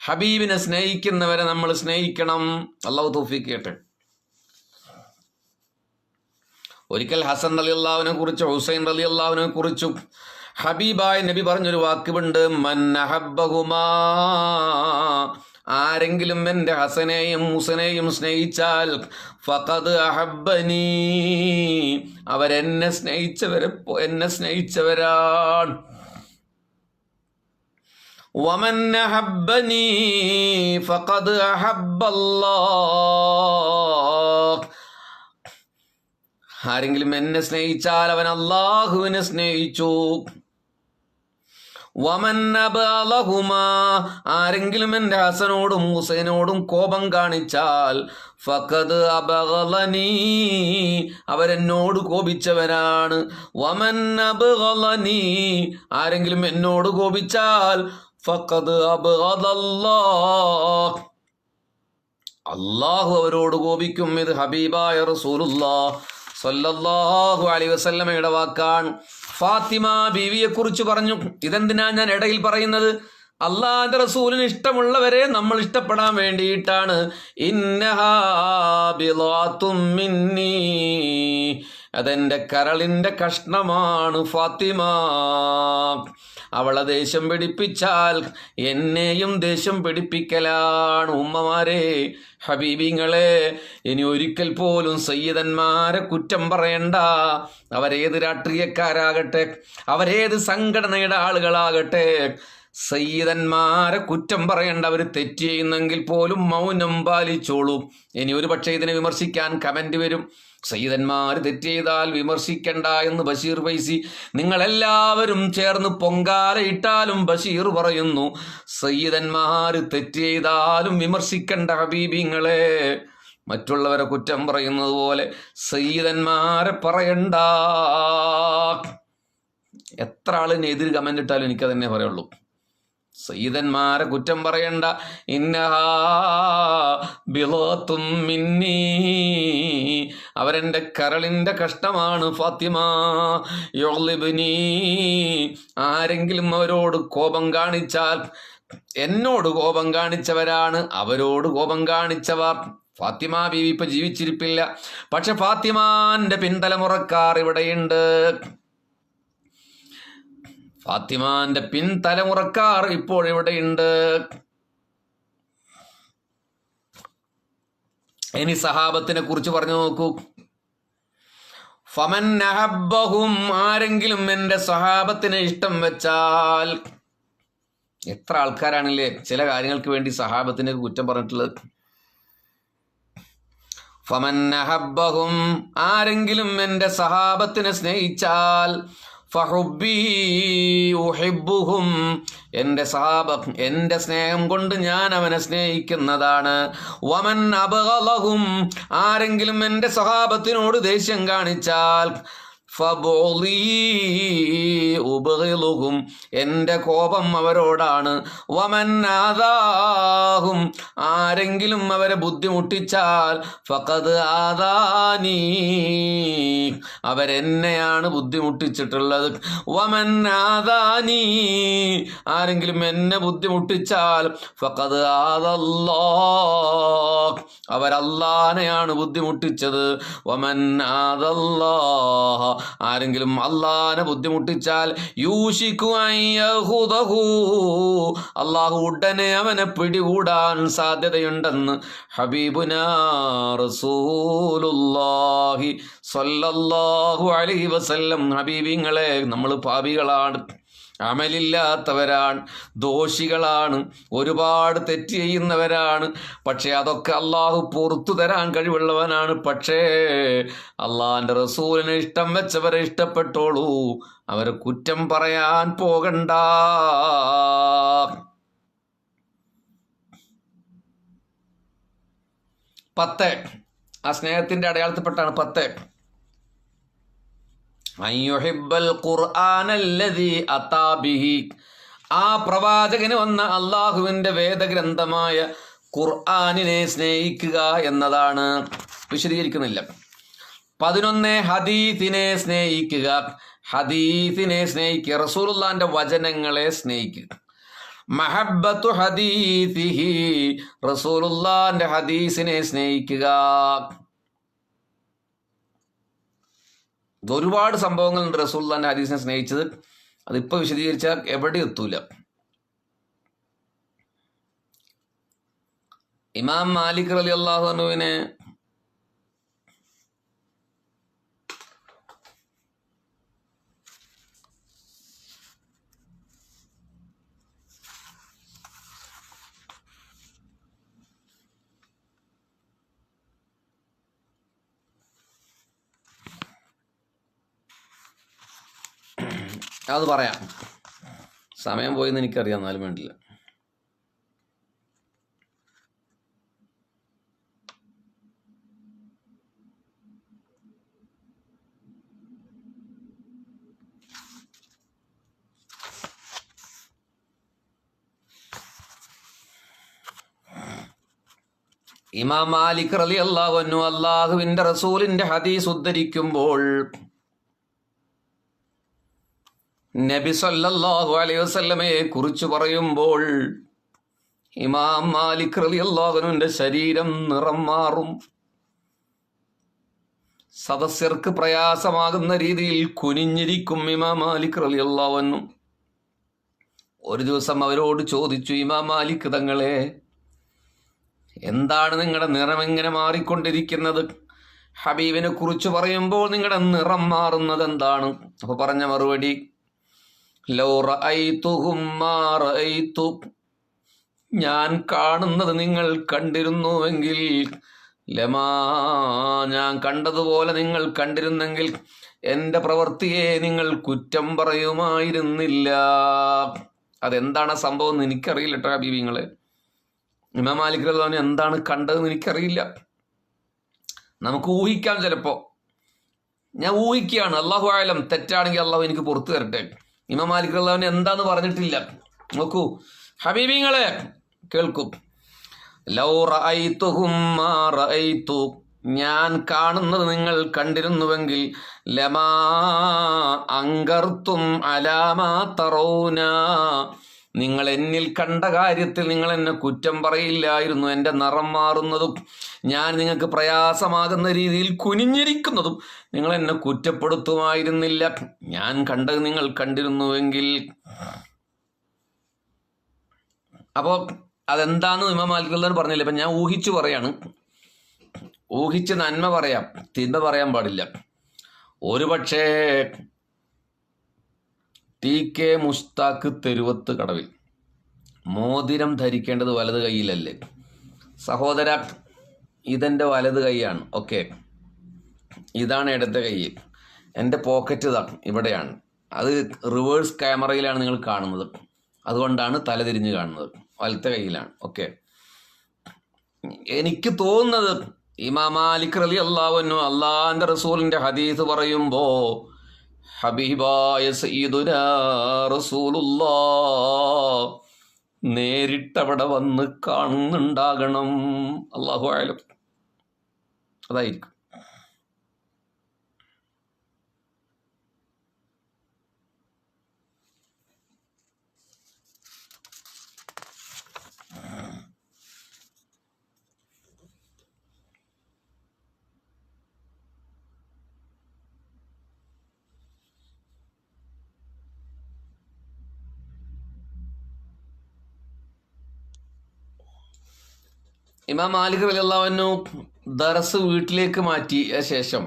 ഹബീബിനെ സ്നേഹിക്കുന്നവരെ നമ്മൾ സ്നേഹിക്കണം. അല്ലാഹു തൗഫീഖ് ചെയ്യട്ടെ. ഒരിക്കൽ ഹസൻ റളിയല്ലാഹുവിനെ കുറിച്ച് ഹുസൈൻ റളിയല്ലാഹുവിനെ കുറിച്ചും ഹബീബായ നബി പറഞ്ഞൊരു വാക്കുണ്ട്, മൻ അഹബ്ബഹുമാ, ആരെങ്കിലും എൻ്റെ ഹസനെയും ഹുസനെയും സ്നേഹിച്ചാൽ ഫഖദ് അഹബ്ബനീ, അവരെന്നെ സ്നേഹിച്ചവരാണ്. വമൻ അഹബ്ബനീ ഫഖദ് അഹബ്ബല്ലാഹ്, ആരെങ്കിലും എന്നെ സ്നേഹിച്ചാൽ അവൻ അല്ലാഹുവിനെ സ്നേഹിച്ചു. വമൻ അബ്ഗളഹുമാ, ആരെങ്കിലും എൻ്റെ ഹസനോടും ഹുസൈനോടും കോപം കാണിച്ചാൽ ഫഖദ് അബ്ഗളനീ, അവരെന്നോട് കോപിച്ചവരാണ്. വമൻ അബ്ഗളനീ, ആരെങ്കിലും എന്നോട് കോപിച്ചാൽ ഫഖദ് അബ്ഗളല്ലാഹ്, അള്ളാഹു അവരോട് കോപിക്കും. ഇത് ഹബീബായ റസൂലുള്ളാഹി സ്വല്ലല്ലാഹു അലൈഹി വസല്ലമയുടെ വാക്കാണ്. ഫാത്തിമ ബീവിയെ കുറിച്ച് പറഞ്ഞു. ഇതെന്തിനാ ഞാൻ ഇടയിൽ പറയുന്നത്? അള്ളാഹുവിന്റെ റസൂലിന് ഇഷ്ടമുള്ളവരെ നമ്മൾ ഇഷ്ടപ്പെടാൻ വേണ്ടിയിട്ടാണ്. ഇന്നഹാ ബിളാത്തും മിന്നീ, അതെന്റെ കരളിന്റെ കഷ്ണമാണ് ഫാത്തിമ. അവളെ ദേഷ്യം പിടിപ്പിച്ചാൽ എന്നെയും ദേഷ്യം പിടിപ്പിക്കലാണ്. ഉമ്മമാരെ, ഹബീബിങ്ങളെ, ഇനി ഒരിക്കൽ പോലും സയ്യിദന്മാരെ കുറ്റം പറയണ്ട. അവരേത് രാഷ്ട്രീയക്കാരാകട്ടെ, അവരേത് സംഘടനയുടെ ആളുകളാകട്ടെ, സയ്യിദന്മാരെ കുറ്റം പറയേണ്ട. അവർ തെറ്റ് ചെയ്യുന്നെങ്കിൽ പോലും മൗനം പാലിച്ചോളൂ. ഇനി ഒരു പക്ഷേ ഇതിനെ വിമർശിക്കാൻ കമന്റ് വരും, സയ്യിദന്മാർ തെറ്റ് ചെയ്താൽ വിമർശിക്കണ്ട എന്ന് ബഷീർ ഫൈസി. നിങ്ങളെല്ലാവരും ചേർന്ന് പൊങ്കാല ഇട്ടാലും ബഷീർ പറയുന്നു, സയ്യിദന്മാർ തെറ്റ് ചെയ്താലും വിമർശിക്കണ്ട ഹബീബിങ്ങളെ. മറ്റുള്ളവരെ കുറ്റം പറയുന്നത് പോലെ സയ്യിദന്മാരെ പറയണ്ട. എത്ര ആളിന് എതിര് കമന്റ് ഇട്ടാലും എനിക്കതന്നെ പറയുള്ളൂ, സയ്യിദന്മാരെ കുറ്റം പറയണ്ട. ഇന്നഹാ ബിളാത്തും മിന്നീ, അവരെൻ്റെ കരളിൻ്റെ കഷ്ടമാണ് ഫാത്തിമ. യുഗ്ലിബ്നീ, ആരെങ്കിലും അവരോട് കോപം കാണിച്ചാൽ, എന്നോട് കോപം കാണിച്ചവരാണ് അവരോട് കോപം കാണിച്ചവർ. ഫാത്തിമ ബീവി ഇപ്പൊ ജീവിച്ചിരിപ്പില്ല, പക്ഷെ ഫാത്തിമാന്റെ പിൻതലമുറക്കാർ ഇവിടെയുണ്ട്. ഫാത്തിമാന്റെ പിൻതലമുറക്കാർ ഇപ്പോൾ ഇവിടെയുണ്ട്. ഇനി സഹാബത്തിനെ കുറിച്ച് പറഞ്ഞു നോക്കൂ. ഫമൻ അഹബ്ബഹും, ആരെങ്കിലും എൻ്റെ സഹാബത്തിനെ ഇഷ്ടം വെച്ചാൽ. എത്ര ആൾക്കാരാണില്ലേ ചില കാര്യങ്ങൾക്ക് വേണ്ടി സഹാബത്തിനെ കുറ്റം പറഞ്ഞിട്ടുള്ളത്. ഫമൻ അഹബ്ബഹും, ആരെങ്കിലും എൻ്റെ സഹാബത്തിനെ സ്നേഹിച്ചാൽ ഫഹുബ്ബീ ഉഹിബ്ബുഹും, എൻ്റെ സഹാബ, എൻ്റെ സ്നേഹം കൊണ്ട് ഞാൻ അവനെ സ്നേഹിക്കുന്നതാണ്. വമൻ അബ്ഗളഹും, ആരെങ്കിലും എൻ്റെ സഹാബത്തിനോട് ദേഷ്യം കാണിച്ചാൽ ഫബുളീ ഉബ്ഗിളുഹും, എൻ്റെ കോപം അവരോടാണ്. വമൻ ആദാഹും, ആരെങ്കിലും അവരെ ബുദ്ധിമുട്ടിച്ചാൽ ഫഖദ് ആദാനീ, അവരെന്നെയാണ് ബുദ്ധിമുട്ടിച്ചിട്ടുള്ളത്. വമൻ ആദാനീ, ആരെങ്കിലും എന്നെ ബുദ്ധിമുട്ടിച്ചാൽ ഫഖദ് ആദല്ലാഹ്, അവരല്ലാനെയാണ് ബുദ്ധിമുട്ടിച്ചത്. വമൻ ആദല്ലാഹ, ആരെങ്കിലും അല്ലാഹനെ ബുദ്ധിമുട്ടിച്ചാൽ യൂശിക്കു അൻ യഖുദഹു, അല്ലാഹു ഉടനെ അവനെ പിടികൂടാൻ സാധ്യതയുണ്ടെന്ന് ഹബീബുനാ റസൂലുള്ളാഹി സ്വല്ലല്ലാഹു അലൈഹി വസല്ലം. ഹബീബിങ്ങളെ, നമ്മൾ പാപികളാണ്, അമലില്ലാത്തവരാണ്, ദോഷികളാണ്, ഒരുപാട് തെറ്റ് ചെയ്യുന്നവരാണ്. പക്ഷെ അതൊക്കെ അള്ളാഹു പുറത്തു തരാൻ കഴിവുള്ളവനാണ്. പക്ഷേ അള്ളാഹിന്റെ റസൂലിനെ ഇഷ്ടം വെച്ചവരെ ഇഷ്ടപ്പെട്ടോളൂ, അവരെ കുറ്റം പറയാൻ പോകണ്ട. 10 ആ സ്നേഹത്തിന്റെ അടയാളത്തിൽപ്പെട്ടാണ് 10. ആ പ്രവാചകന് വന്ന അള്ളാഹുവിന്റെ വേദഗ്രന്ഥമായ ഖുർആനിനെ സ്നേഹിക്കുക എന്നതാണ്. വിശദീകരിക്കുന്നില്ല. 11 ഹദീസിനെ സ്നേഹിക്കുക. ഹദീസിനെ സ്നേഹിക്കുക, റസൂലുള്ളാഹിന്റെ വചനങ്ങളെ സ്നേഹിക്കുക. മഹബ്ബത്തു ഹദീസിഹി, റസൂലുള്ളാഹിന്റെ ഹദീസിനെ സ്നേഹിക്കുക. ഒരുപാട് സംഭവങ്ങളുണ്ട് റസൂലുള്ളാഹിന്റെ ഹദീസിനെ സ്നേഹിച്ചത്. അതിപ്പോ വിശദീകരിച്ചാൽ എവിടെ എത്തൂല. ഇമാം മാലിക് റളിയല്ലാഹു അൻഹുവിനെ അത് പറയാം. സമയം പോയെന്ന് എനിക്കറിയാം, എന്നാലും വേണ്ടില്ല. ഇമാം മാലിക് റളിയല്ലാഹു അൻഹു അല്ലാഹുവിന്റെ റസൂലിന്റെ ഹദീസ് ഉദ്ധരിക്കുമ്പോൾ നബി സല്ലല്ലാഹു അലൈഹി വസല്ലമയെ കുറിച്ച് പറയുമ്പോൾ ഇമാം മാലിക് റളിയല്ലാഹു അൻഹുവിന്റെ ശരീരം നിറം മാറും. സദസ്യർക്ക് പ്രയാസമാകുന്ന രീതിയിൽ കുനിഞ്ഞിരിക്കും ഇമാം മാലിക് റളിയല്ലാഹു അൻഹു. ഒരു ദിവസം അവരോട് ചോദിച്ചു, ഇമാം മാലിക് തങ്ങളെ, എന്താണ് നിങ്ങളുടെ നിറം എങ്ങനെ മാറിക്കൊണ്ടിരിക്കുന്നത്? ഹബീബിനെ കുറിച്ച് പറയുമ്പോൾ നിങ്ങളുടെ നിറം മാറുന്നത് എന്താണ്? അപ്പൊ പറഞ്ഞ മറുപടി, ലൗ റഅയ്തുഹും മാ റഅയ്തു, ഞാൻ കാണുന്നത് നിങ്ങൾ കണ്ടിരുന്നുവെങ്കിൽ, ലമാ, ഞാൻ കണ്ടതുപോലെ നിങ്ങൾ കണ്ടിരുന്നെങ്കിൽ എൻ്റെ പ്രവൃത്തിയെ നിങ്ങൾ കുറ്റം പറയുമായിരുന്നില്ല. അതെന്താണ് സംഭവം എന്ന് എനിക്കറിയില്ല കേട്ടോ ഹബീബിങ്ങളെ. ഇമാം മാലിക് റളിയല്ലാഹു അൻഹു എന്താണ് കണ്ടതെന്ന് എനിക്കറിയില്ല. നമുക്ക് ഊഹിക്കാം, ചിലപ്പോ ഞാൻ ഊഹിക്കുകയാണ്, അല്ലാഹു ആലം. തെറ്റാണെങ്കിൽ അല്ലാഹു എനിക്ക് പുറത്തു തരട്ടെ. ഇമാം മാലിക് റളിയല്ലാഹു അൻഹു എന്താന്ന് പറഞ്ഞിട്ടില്ല. നോക്കൂ ഹബീബിങ്ങളെ, കേൾക്കൂ. ലൗ റഅയ്തുഹും മാ റഅയ്തു, ഞാൻ കാണുന്നത് നിങ്ങൾ കണ്ടിരുന്നുവെങ്കിൽ, ലമാ അങ്കർത്തും അലാമാ തറൗന, നിങ്ങൾ എന്നിൽ കണ്ട കാര്യത്തിൽ നിങ്ങൾ എന്നെ കുറ്റം പറയില്ലായിരുന്നു. എൻ്റെ നിറം മാറുന്നതും ഞാൻ നിങ്ങൾക്ക് പ്രയാസമാകുന്ന രീതിയിൽ കുനിഞ്ഞിരിക്കുന്നതും നിങ്ങൾ എന്നെ കുറ്റപ്പെടുത്തുമായിരുന്നില്ല. ഞാൻ കണ്ടത് നിങ്ങൾ കണ്ടിരുന്നുവെങ്കിൽ. അപ്പോൾ അതെന്താന്ന് ഇമാം മാലിക് റളിയല്ലാഹു അൻഹു പറഞ്ഞില്ല. ഇപ്പം ഞാൻ ഊഹിച്ചു പറയാണ്. ഊഹിച്ച് നന്മ പറയാം, തിന്മ പറയാൻ പാടില്ല. ഒരുപക്ഷേ TK മുസ്താഖ് തെരുവത്ത് കടവിൽ മോതിരം ധരിക്കേണ്ടത് വലത് കൈയിലല്ലേ? സഹോദര, ഇതെൻ്റെ വലത് കൈയാണ്. ഓക്കെ, ഇതാണ് ഇടത്തെ കൈ. എൻ്റെ പോക്കറ്റ് ഇതാണ്, ഇവിടെയാണ്. അത് റിവേഴ്സ് ക്യാമറയിലാണ് നിങ്ങൾ കാണുന്നത്, അതുകൊണ്ടാണ് തല തിരിഞ്ഞ് കാണുന്നത്. വലത്തെ കൈയിലാണ്. ഓക്കെ, എനിക്ക് തോന്നുന്നത് ഇമാം മാലിക് റളിയല്ലാഹു അൻഹു അള്ളാഹിന്റെ റസൂലിന്റെ ഹദീസ് പറയുമ്പോ ഹബീബായ സയ്യിദുനാ റസൂലുള്ളാഹ് നേരിട്ടവിടെ വന്ന് കാണുന്നുണ്ടാകണം. അല്ലാഹു അഅലം, അതായിരിക്കും. ഇമാം മാലിക് റളിയല്ലാഹു അൻഹു ദർസ് വീട്ടിലേക്ക് മാറ്റിയ ശേഷം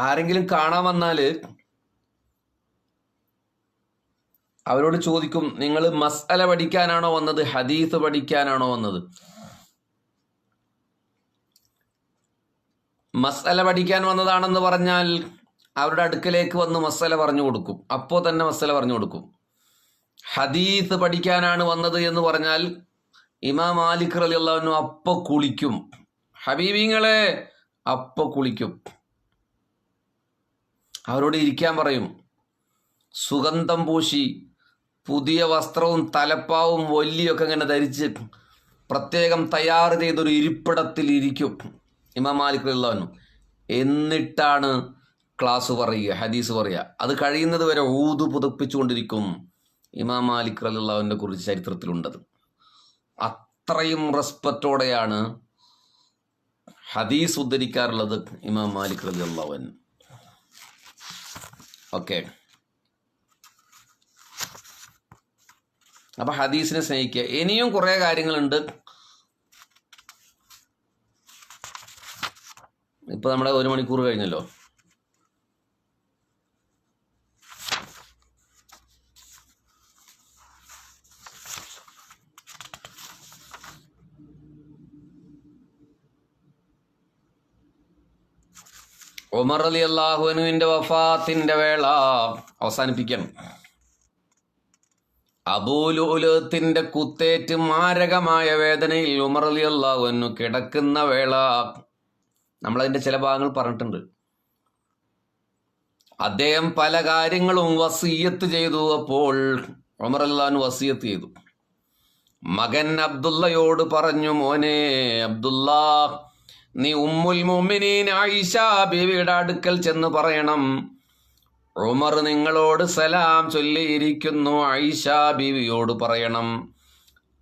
ആരെങ്കിലും കാണാൻ വന്നാല് അവരോട് ചോദിക്കും, നിങ്ങൾ മസ്അല പഠിക്കാനാണോ വന്നത്, ഹദീസ് പഠിക്കാനാണോ വന്നത്? മസ്അല പഠിക്കാൻ വന്നതാണെന്ന് പറഞ്ഞാൽ അവരുടെ അടുക്കലേക്ക് വന്ന് മസ്അല പറഞ്ഞു കൊടുക്കും, അപ്പോൾ തന്നെ മസ്അല പറഞ്ഞു കൊടുക്കും. ഹദീസ് പഠിക്കാനാണ് വന്നത് എന്ന് പറഞ്ഞാൽ ഇമാം മാലിക് റളിയല്ലാഹു അൻഹു അപ്പൊ കുളിക്കും. ഹബീബിങ്ങളെ, അപ്പൊ കുളിക്കും. അവരോട് ഇരിക്കാൻ പറയും. സുഗന്ധം പൂശി പുതിയ വസ്ത്രവും തലപ്പാവും വല്ലിയൊക്കെ ഇങ്ങനെ ധരിച്ച് പ്രത്യേകം തയ്യാർ ചെയ്തൊരു ഇരിപ്പിടത്തിൽ ഇരിക്കും ഇമാം മാലിക് റളിയല്ലാഹു അൻഹു. എന്നിട്ടാണ് ക്ലാസ് പറയുക, ഹദീസ് പറയുക. അത് കഴിയുന്നത് വരെ ഊതു പുതപ്പിച്ചുകൊണ്ടിരിക്കും. ഇമാം മാലിക് റളിയല്ലാഹു അൻഹുവിനെ കുറിച്ച് ചരിത്രത്തിലുണ്ടത്. അത്രയും റെസ്പെക്റ്റോടെയാണ് ഹദീസ് ഉദ്ധരിക്കാറുള്ളത് ഇമാം മാലിക് റളിയല്ലാഹു അൻഹു. ഓക്കെ, അപ്പൊ ഹദീസിനെ സ്നേഹിക്കുക. ഇനിയും കുറെ കാര്യങ്ങളുണ്ട്. ഇപ്പൊ നമ്മുടെ 1 മണിക്കൂർ കഴിഞ്ഞല്ലോ. ഉമർ റളിയല്ലാഹു അൻഹുവിന്റെ വഫാത്തിന്റെ വേള അവസാനിപ്പിക്കണം. അബൂലുലത്തിന്റെ കുത്തേറ്റ് മാരകമായ വേദനയിൽ ഉമർ റളിയല്ലാഹു അൻഹു കിടക്കുന്ന വേള നമ്മളതിന്റെ ചില ഭാഗങ്ങൾ പറഞ്ഞിട്ടുണ്ട്. അദ്ദേഹം പല കാര്യങ്ങളും വസിയ്യത്ത് ചെയ്തു. അപ്പോൾ ഉമർ റളിയല്ലാഹു അൻഹു വസിയ്യത്ത് ചെയ്തു. മകൻ അബ്ദുള്ളയോട് പറഞ്ഞു, മോനെ അബ്ദുള്ള, നീ ഉമ്മുൽ മുഅ്മിനീൻ ആയിഷ ബീവിയുടെ അടുക്കൽ ചെന്ന് പറയണം, ഉമർ നിങ്ങളോട് സലാം ചൊല്ലിയിരിക്കുന്നു. ആയിഷ ബീവിയോട് പറയണം,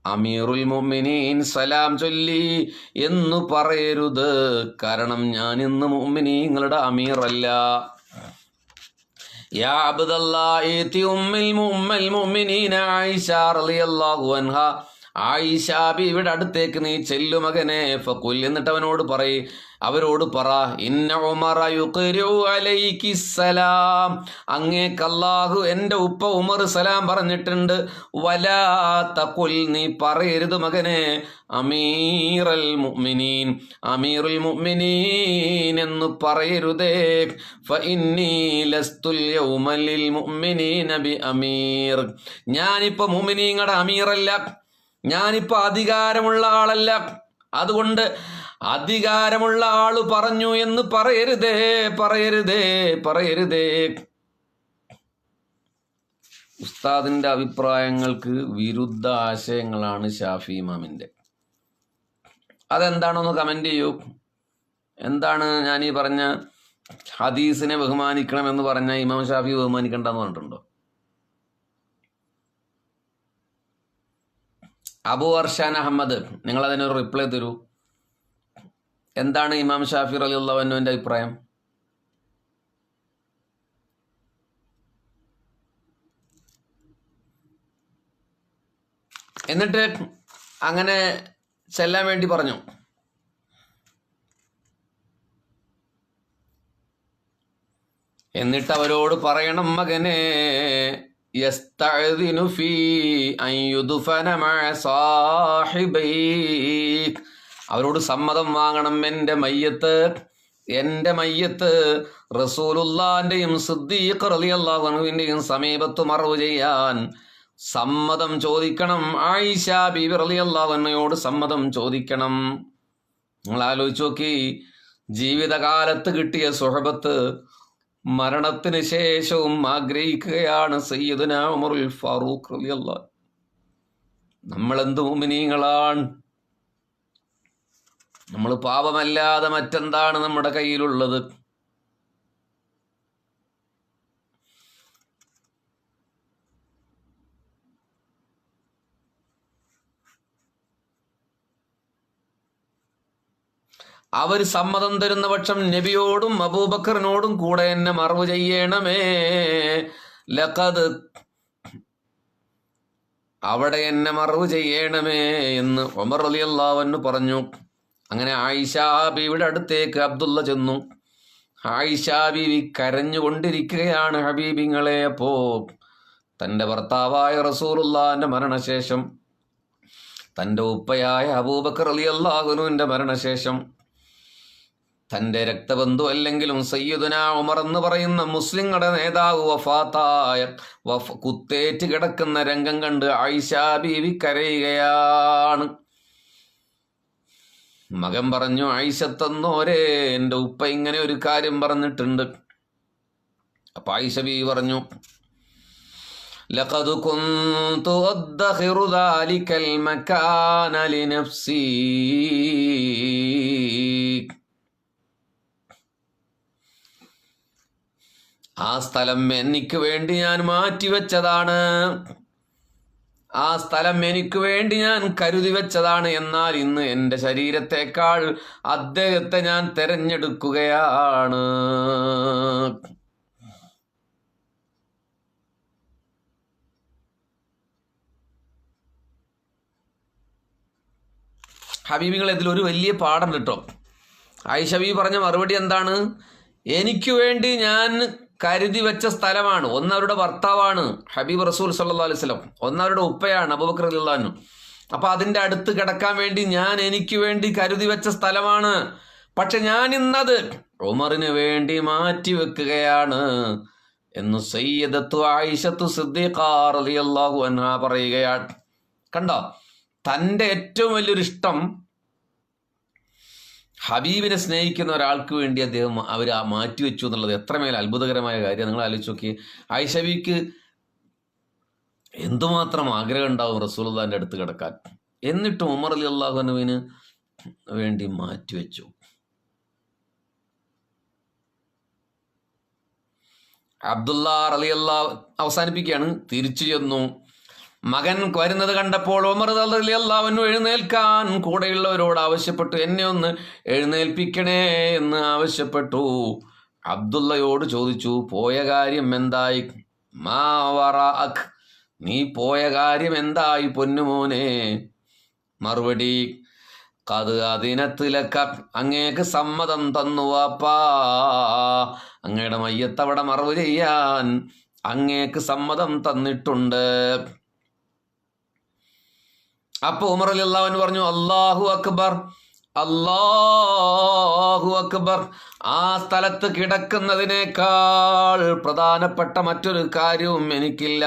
അമീറുൽ മുഅ്മിനീൻ സലാം ചൊല്ലി എന്ന് പറയരുത്. കാരണം ഞാൻ ഇന്ന് മുഅ്മിനീങ്ങളുടെ അമീറല്ല. യാ അബ്ദുല്ലാഹ് ഇതി ഉമ്മുൽ മുഅ്മിനീന ആയിഷ റളിയല്ലാഹു അൻഹ, ആയിഷ ബീവിയുടെ അടുത്തേക്ക് നീ ചെല്ലു മകനെ. ഫഖുൽ, എന്നിട്ട് അവരോട് പറ, ഇന്ന ഉമറ യുഖ്രിഉ അലൈകി സലാം, അങ്ങേക്ക് അല്ലാഹു എൻ്റെ ഉപ്പ ഉമർ സലാം പറഞ്ഞിട്ടുണ്ട്. വലാ തഖുൽ, നീ പറയരുത് മകനെ, അമീറുൽ മുഅ്മിനീൻ എന്ന് പറയരുതേ. ഫഇന്നീ ലസ്തുൽ യൗമ ലിൽ മുഅ്മിനീന ബി അമീർ, ഞാനിപ്പോ മുഅ്മിനീങ്ങളുടെ അമീറല്ല, ഞാനിപ്പോ അധികാരമുള്ള ആളല്ല. അതുകൊണ്ട് അധികാരമുള്ള ആള് പറഞ്ഞു എന്ന് പറയരുതേ. ഉസ്താദിന്റെ അഭിപ്രായങ്ങൾക്ക് വിരുദ്ധ ആശയങ്ങളാണ് ഷാഫി ഇമാമിന്റെ. അതെന്താണെന്ന് കമന്റ് ചെയ്യൂ. എന്താണ് ഞാൻ ഈ പറഞ്ഞ ഹദീസിനെ ബഹുമാനിക്കണം എന്ന് പറഞ്ഞ ഇമാം ഷാഫി ബഹുമാനിക്കണ്ടെന്ന് പറഞ്ഞിട്ടുണ്ടോ? അബു അർഷാൻ അഹമ്മദ്, നിങ്ങൾ അതിനൊരു റിപ്ലൈ തരൂ. എന്താണ് ഇമാം ഷാഫി റളിയല്ലാഹു അൻഹുവിന്റെ അഭിപ്രായം? എന്നിട്ട് അങ്ങനെ ചെല്ലാൻ വേണ്ടി പറഞ്ഞു. എന്നിട്ട് അവരോട് പറയണം, മകനെ, യസ്തഅ്ദിനു ഫീ അൻ യുദ്ഫന മഅ സാഹിബൈക്, അവരോട് സമ്മതം വാങ്ങണം. എൻ്റെ മയ്യത്ത് റസൂലുള്ളാഹിന്റെയും സിദ്ദീഖ് റളിയല്ലാഹു അൻഹുവിന്റെയും സമീപത്ത് മറവ് ചെയ്യാൻ സമ്മതം ചോദിക്കണം. ആയിഷ ബീവി റളിയല്ലാഹു അൻഹയോട് സമ്മതം ചോദിക്കണം. നിങ്ങൾ ആലോചിച്ച് നോക്കി, ജീവിതകാലത്ത് കിട്ടിയ സുഹബത്ത് മരണത്തിന് ശേഷവും ആഗ്രഹിക്കുകയാണ് സയ്യിദുനാ ഉമറുൽ ഫാറൂഖ് റളിയല്ലാഹു. നമ്മളെന്ത് മുഅ്മിനീങ്ങളാണ്! നമ്മൾ പാപമല്ലാതെ മറ്റെന്താണ് നമ്മുടെ കയ്യിലുള്ളത്? അവർ സമ്മതം തരുന്ന പക്ഷം നബിയോടും അബൂബക്കറിനോടും കൂടെ എന്നെ മറവ് ചെയ്യണമേ. ലഖദ്, അവിടെ എന്നെ മറവ് ചെയ്യണമേ എന്ന് ഉമർ റളിയല്ലാഹു അൻഹു പറഞ്ഞു. അങ്ങനെ ആയിഷ ബീവിയുടെ അടുത്തേക്ക് അബ്ദുള്ള ചെന്നു. ആയിഷ ബീവി കരഞ്ഞുകൊണ്ടിരിക്കുകയാണ്. ഹബീബിങ്ങളെ, അപ്പോ തൻ്റെ ഭർത്താവായ റസൂലുള്ളാഹിന്റെ മരണശേഷം, തൻ്റെ ഉപ്പയായ അബൂബക്കർ റളിയല്ലാഹു അൻഹുവിന്റെ മരണശേഷം, തൻ്റെ രക്തബന്ധു അല്ലെങ്കിലും സയ്യിദുനാ ഉമർ എന്ന് പറയുന്ന മുസ്ലിങ്ങളുടെ നേതാവ് കുത്തേറ്റ് കിടക്കുന്ന രംഗം കണ്ട് ആയിഷ ബീവി കരയുകയാണ്. മകൻ പറഞ്ഞു, ആയിഷത്തന്നോരെ, എൻ്റെ ഉപ്പ ഇങ്ങനെ ഒരു കാര്യം പറഞ്ഞിട്ടുണ്ട്. അപ്പൊ ആയിഷ ബീവി പറഞ്ഞു, ലഖദ് കുന്തു അദ്ഖിറു ദാലികൽ മകാന ലിനഫ്സി, ആ സ്ഥലം എനിക്ക് വേണ്ടി ഞാൻ മാറ്റിവെച്ചതാണ്, ആ സ്ഥലം എനിക്ക് വേണ്ടി ഞാൻ കരുതി വെച്ചതാണ്. എന്നാൽ ഇന്ന് എൻ്റെ ശരീരത്തെക്കാൾ അദ്ദേഹത്തെ ഞാൻ തെരഞ്ഞെടുക്കുകയാണ്. ഹബീബികൾ, ഇതിലൊരു വലിയ പാഠം കേട്ടോ. ആയിഷ ബീവി പറഞ്ഞ മറുപടി എന്താണ്? എനിക്ക് വേണ്ടി ഞാൻ കരുതി വെച്ച സ്ഥലമാണ്. ഒന്ന് അവരുടെ ഭർത്താവാണ് ഹബീബ് റസൂൽ സല്ലല്ലാഹു അലൈഹി വസല്ലം, ഒന്ന് അവരുടെ ഉപ്പയാണ് അബൂബക്കർ റളിയല്ലാഹു അൻഹു. അപ്പൊ അതിന്റെ അടുത്ത് കിടക്കാൻ വേണ്ടി ഞാൻ എനിക്ക് വേണ്ടി കരുതി വെച്ച സ്ഥലമാണ്. പക്ഷെ ഞാൻ ഇന്നത് ഉമറിന് വേണ്ടി മാറ്റിവെക്കുകയാണ് എന്ന് സയ്യിദത്തു ആയിഷത്തു സിദ്ദീഖ റളിയല്ലാഹു അൻഹ പറയുകയാണ്. കണ്ടോ, തൻ്റെ ഏറ്റവും വലിയൊരു ഇഷ്ടം ഹബീബിനെ സ്നേഹിക്കുന്ന ഒരാൾക്ക് വേണ്ടി അദ്ദേഹം അവർ മാറ്റിവെച്ചു എന്നുള്ളത് എത്രമേൽ അത്ഭുതകരമായ കാര്യം. നിങ്ങൾ ആലോചിച്ച് നോക്കി, ആയിഷ ബീവിക്ക് എന്തുമാത്രം ആഗ്രഹം ഉണ്ടാവും റസൂലുള്ളാഹിന്റെ അടുത്ത് കിടക്കാൻ. എന്നിട്ടും ഉമർ റളിയല്ലാഹു അൻഹുവിന് വേണ്ടി മാറ്റിവെച്ചു. അബ്ദുള്ള റളിയല്ലാഹു അവസാനിപ്പിക്കുകയാണ്. തിരിച്ചു ചെന്നു. മകൻ വരുന്നത് കണ്ടപ്പോൾ ഉമർ റളിയല്ലാഹു അൻഹു എഴുന്നേൽക്കാൻ കൂടെയുള്ളവരോട് ആവശ്യപ്പെട്ടു. എന്നെ ഒന്ന് എഴുന്നേൽപ്പിക്കണേ എന്ന് ആവശ്യപ്പെട്ടു. അബ്ദുള്ളയോട് ചോദിച്ചു, പോയ കാര്യം എന്തായി? മാ വറഅക്, നീ പോയ കാര്യം എന്തായി പൊന്നുമോനെ? മറുപടി, കത് അതിനത്തിലക്ക, അങ്ങേക്ക് സമ്മതം തന്നു വാപ്പാ. അങ്ങയുടെ മയ്യത്തവിടെ മറവ് ചെയ്യാൻ അങ്ങേക്ക് സമ്മതം തന്നിട്ടുണ്ട്. അപ്പൊ ഉമർ റളിയല്ലാഹു അൻഹു പറഞ്ഞു, അല്ലാഹു അക്ബർ, അല്ലാഹു അക്ബർ. ആ സ്ഥലത്ത് കിടക്കുന്നതിനേക്കാൾ പ്രധാനപ്പെട്ട മറ്റൊരു കാര്യവും എനിക്കില്ല.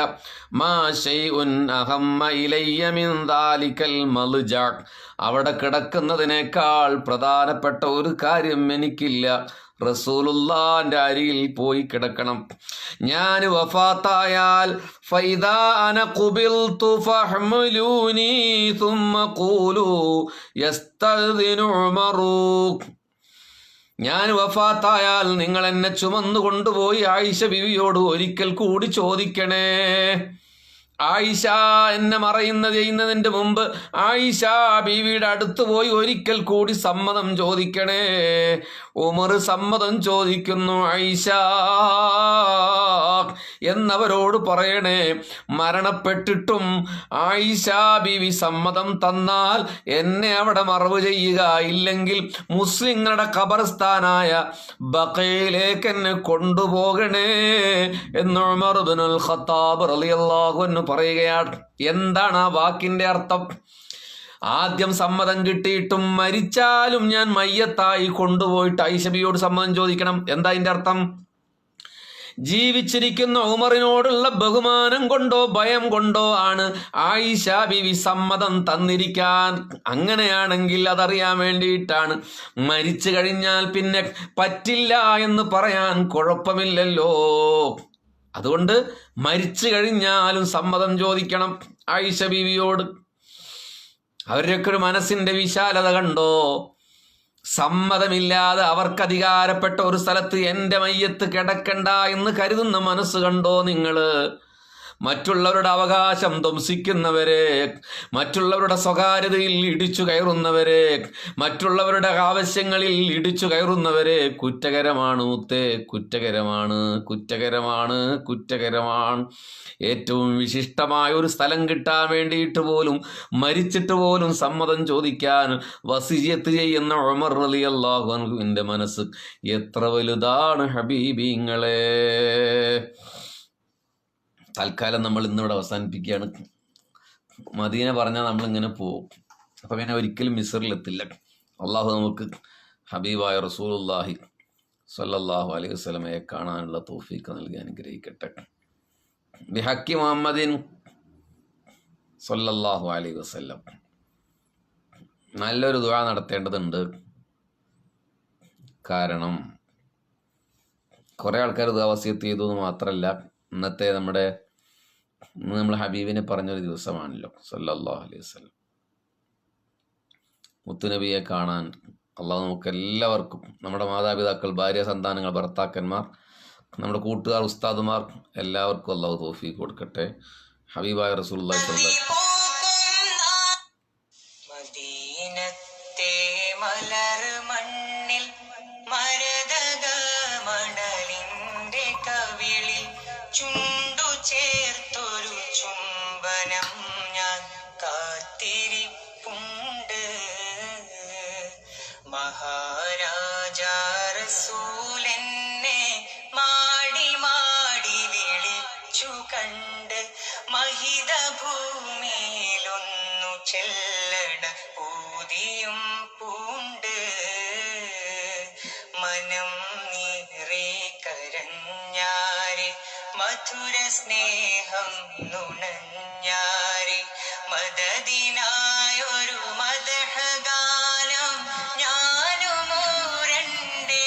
മാ ശൈഉൻ അഹമ്മ ഇലയ്യ മിൻ ദാലികൽ മൽജ, അവിടെ കിടക്കുന്നതിനേക്കാൾ പ്രധാനപ്പെട്ട ഒരു കാര്യം എനിക്കില്ല. റസൂലുള്ളാഹിന്റെ അരിയിൽ പോയി കിടക്കണം. ഞാൻ വഫാത്തായാൽ ഫൈദാ അന ഖുബിൽതു ഫഹ്മുലൂനി സുമ്മ ഖൂലു യസ്തഅ്ദിനു ഉമറു. ഞാൻ വഫാത്തായാൽ നിങ്ങൾ എന്നെ ചുമന്നു കൊണ്ടുപോയി ആയിഷ ബീവിയോട് ഒരിക്കൽ കൂടി ചോദിക്കണേ. ആയിഷ എന്നെ ചെയ്യുന്നതിൻ്റെ മുമ്പ് ആയിഷ ബീവിയുടെ അടുത്ത് പോയി ഒരിക്കൽ കൂടി സമ്മതം ചോദിക്കണേ. ഉമർ സമ്മതം ചോദിക്കുന്നു, ആയിഷ എന്നവരോട് പറയണേ, മരണപ്പെട്ടിട്ടും ആയിഷ ബീവി സമ്മതം തന്നാൽ എന്നെ അവിടെ മറവ് ചെയ്യുക, ഇല്ലെങ്കിൽ മുസ്ലിങ്ങളുടെ ഖബർസ്ഥാനായ ബഖയിലേക്ക് എന്നെ കൊണ്ടുപോകണേ എന്ന് ഉമർ ഇബ്നുൽ ഖത്താബ് റളിയല്ലാഹു അൻഹു പറയുകയാണ്. എന്താണ് ആ വാക്കിന്റെ അർത്ഥം? ആദ്യം സമ്മതം കിട്ടിയിട്ടും മരിച്ചാലും ഞാൻ മയ്യത്തായി കൊണ്ടുപോയിട്ട് ആയിഷ ബീവിയോട് സമ്മതം ചോദിക്കണം. എന്താ അതിന്റെ അർത്ഥം? ജീവിച്ചിരിക്കുന്ന ഉമറിനോടുള്ള ബഹുമാനം കൊണ്ടോ ഭയം കൊണ്ടോ ആണ് ആയിഷ ബീവി സമ്മതം തന്നിരിക്കാൻ. അങ്ങനെയാണെങ്കിൽ അതറിയാൻ വേണ്ടിയിട്ടാണ്. മരിച്ചു കഴിഞ്ഞാൽ പിന്നെ പറ്റില്ല എന്ന് പറയാൻ കുഴപ്പമില്ലല്ലോ. അതുകൊണ്ട് മരിച്ചു കഴിഞ്ഞാലും സമ്മതം ചോദിക്കണം ആയിഷ ബീവിയോട്. അവരുടെയൊക്കെ ഒരു മനസ്സിന്റെ വിശാലത കണ്ടോ? സമ്മതമില്ലാതെ അവർക്ക് അധികാരപ്പെട്ട ഒരു സ്ഥലത്ത് എൻ്റെ മയ്യത്ത് കിടക്കണ്ട എന്ന് കരുതുന്ന മനസ്സ് കണ്ടോ നിങ്ങള്? മറ്റുള്ളവരുടെ അവകാശം ധ്വംസിക്കുന്നവരെ, മറ്റുള്ളവരുടെ സ്വകാര്യതയിൽ ഇടിച്ചു കയറുന്നവരെ, മറ്റുള്ളവരുടെ ആവശ്യങ്ങളിൽ ഇടിച്ചു കയറുന്നവരെ കുറ്റകരമാണ് മുത്തേ, കുറ്റകരമാണ്, കുറ്റകരമാണ്, കുറ്റകരമാണ്. ഏറ്റവും വിശിഷ്ടമായ ഒരു സ്ഥലം കിട്ടാൻ വേണ്ടിയിട്ട് പോലും മരിച്ചിട്ട് പോലും സമ്മതം ചോദിക്കാൻ വസിയത്ത് ചെയ്യുന്ന ഉമർ റളിയല്ലാഹു അൻഹുവിന്റെ മനസ്സ് എത്ര വലുതാണ് ഹബീബിങ്ങളെ. തൽക്കാലം നമ്മൾ ഇന്നിവിടെ അവസാനിപ്പിക്കുകയാണ്. മദീന പറഞ്ഞാൽ നമ്മളിങ്ങനെ പോവും. അപ്പം പിന്നെ ഒരിക്കലും മിസ്റിലെത്തില്ല. അള്ളാഹു നമുക്ക് ഹബീബായ റസൂലുള്ളാഹി സ്വല്ലല്ലാഹു അലൈഹി വസല്ലമയെ കാണാനുള്ള തൗഫീഖ് നൽകി അനുഗ്രഹിക്കട്ടെ. ബിഹഖി മുഹമ്മദിൻ സ്വല്ലല്ലാഹു അലൈഹി വസല്ലം. നല്ലൊരു ദുആ നടത്തേണ്ടതുണ്ട്. കാരണം കുറേ ആൾക്കാർ ദുആ വസിയത്ത് ചെയ്തു എന്ന് മാത്രമല്ല, ഇന്ന് നമ്മൾ ഹബീബിനെ പറഞ്ഞൊരു ദിവസമാണല്ലോ സല്ലല്ലാഹു അലൈഹി വസല്ലം. മുത്തുനബിയെ കാണാൻ അള്ളാഹു നമുക്ക് എല്ലാവർക്കും, നമ്മുടെ മാതാപിതാക്കൾ, ഭാര്യ, സന്താനങ്ങൾ, ഭർത്താക്കന്മാർ, നമ്മുടെ കൂട്ടുകാർ, ഉസ്താദുമാർ എല്ലാവർക്കും അള്ളാഹു തൗഫീഖ് കൊടുക്കട്ടെ. ഹബീബായ റസൂലുള്ളാഹി സ്വല്ലല്ലാഹു അലൈഹി വസല്ലം. ചുണ്ടു ചേർത്തൊരു ചുംബനം ഞാൻ കാത്തിരിപ്പുണ്ട്. മഹാരാജാ റസൂലെന്നെ മാടി മാടി വിളിച്ചു കണ്ട് മഹിത ഭൂമിയിലൊന്നു ചെല്ലണ പൂതിയും പൂണ്ട്. മനം മധുര സ്നേഹം നുണഞ്ഞാരെ മദദിനായൊരു മദഹഗാനം ഞാനുമൂരണ്ടേ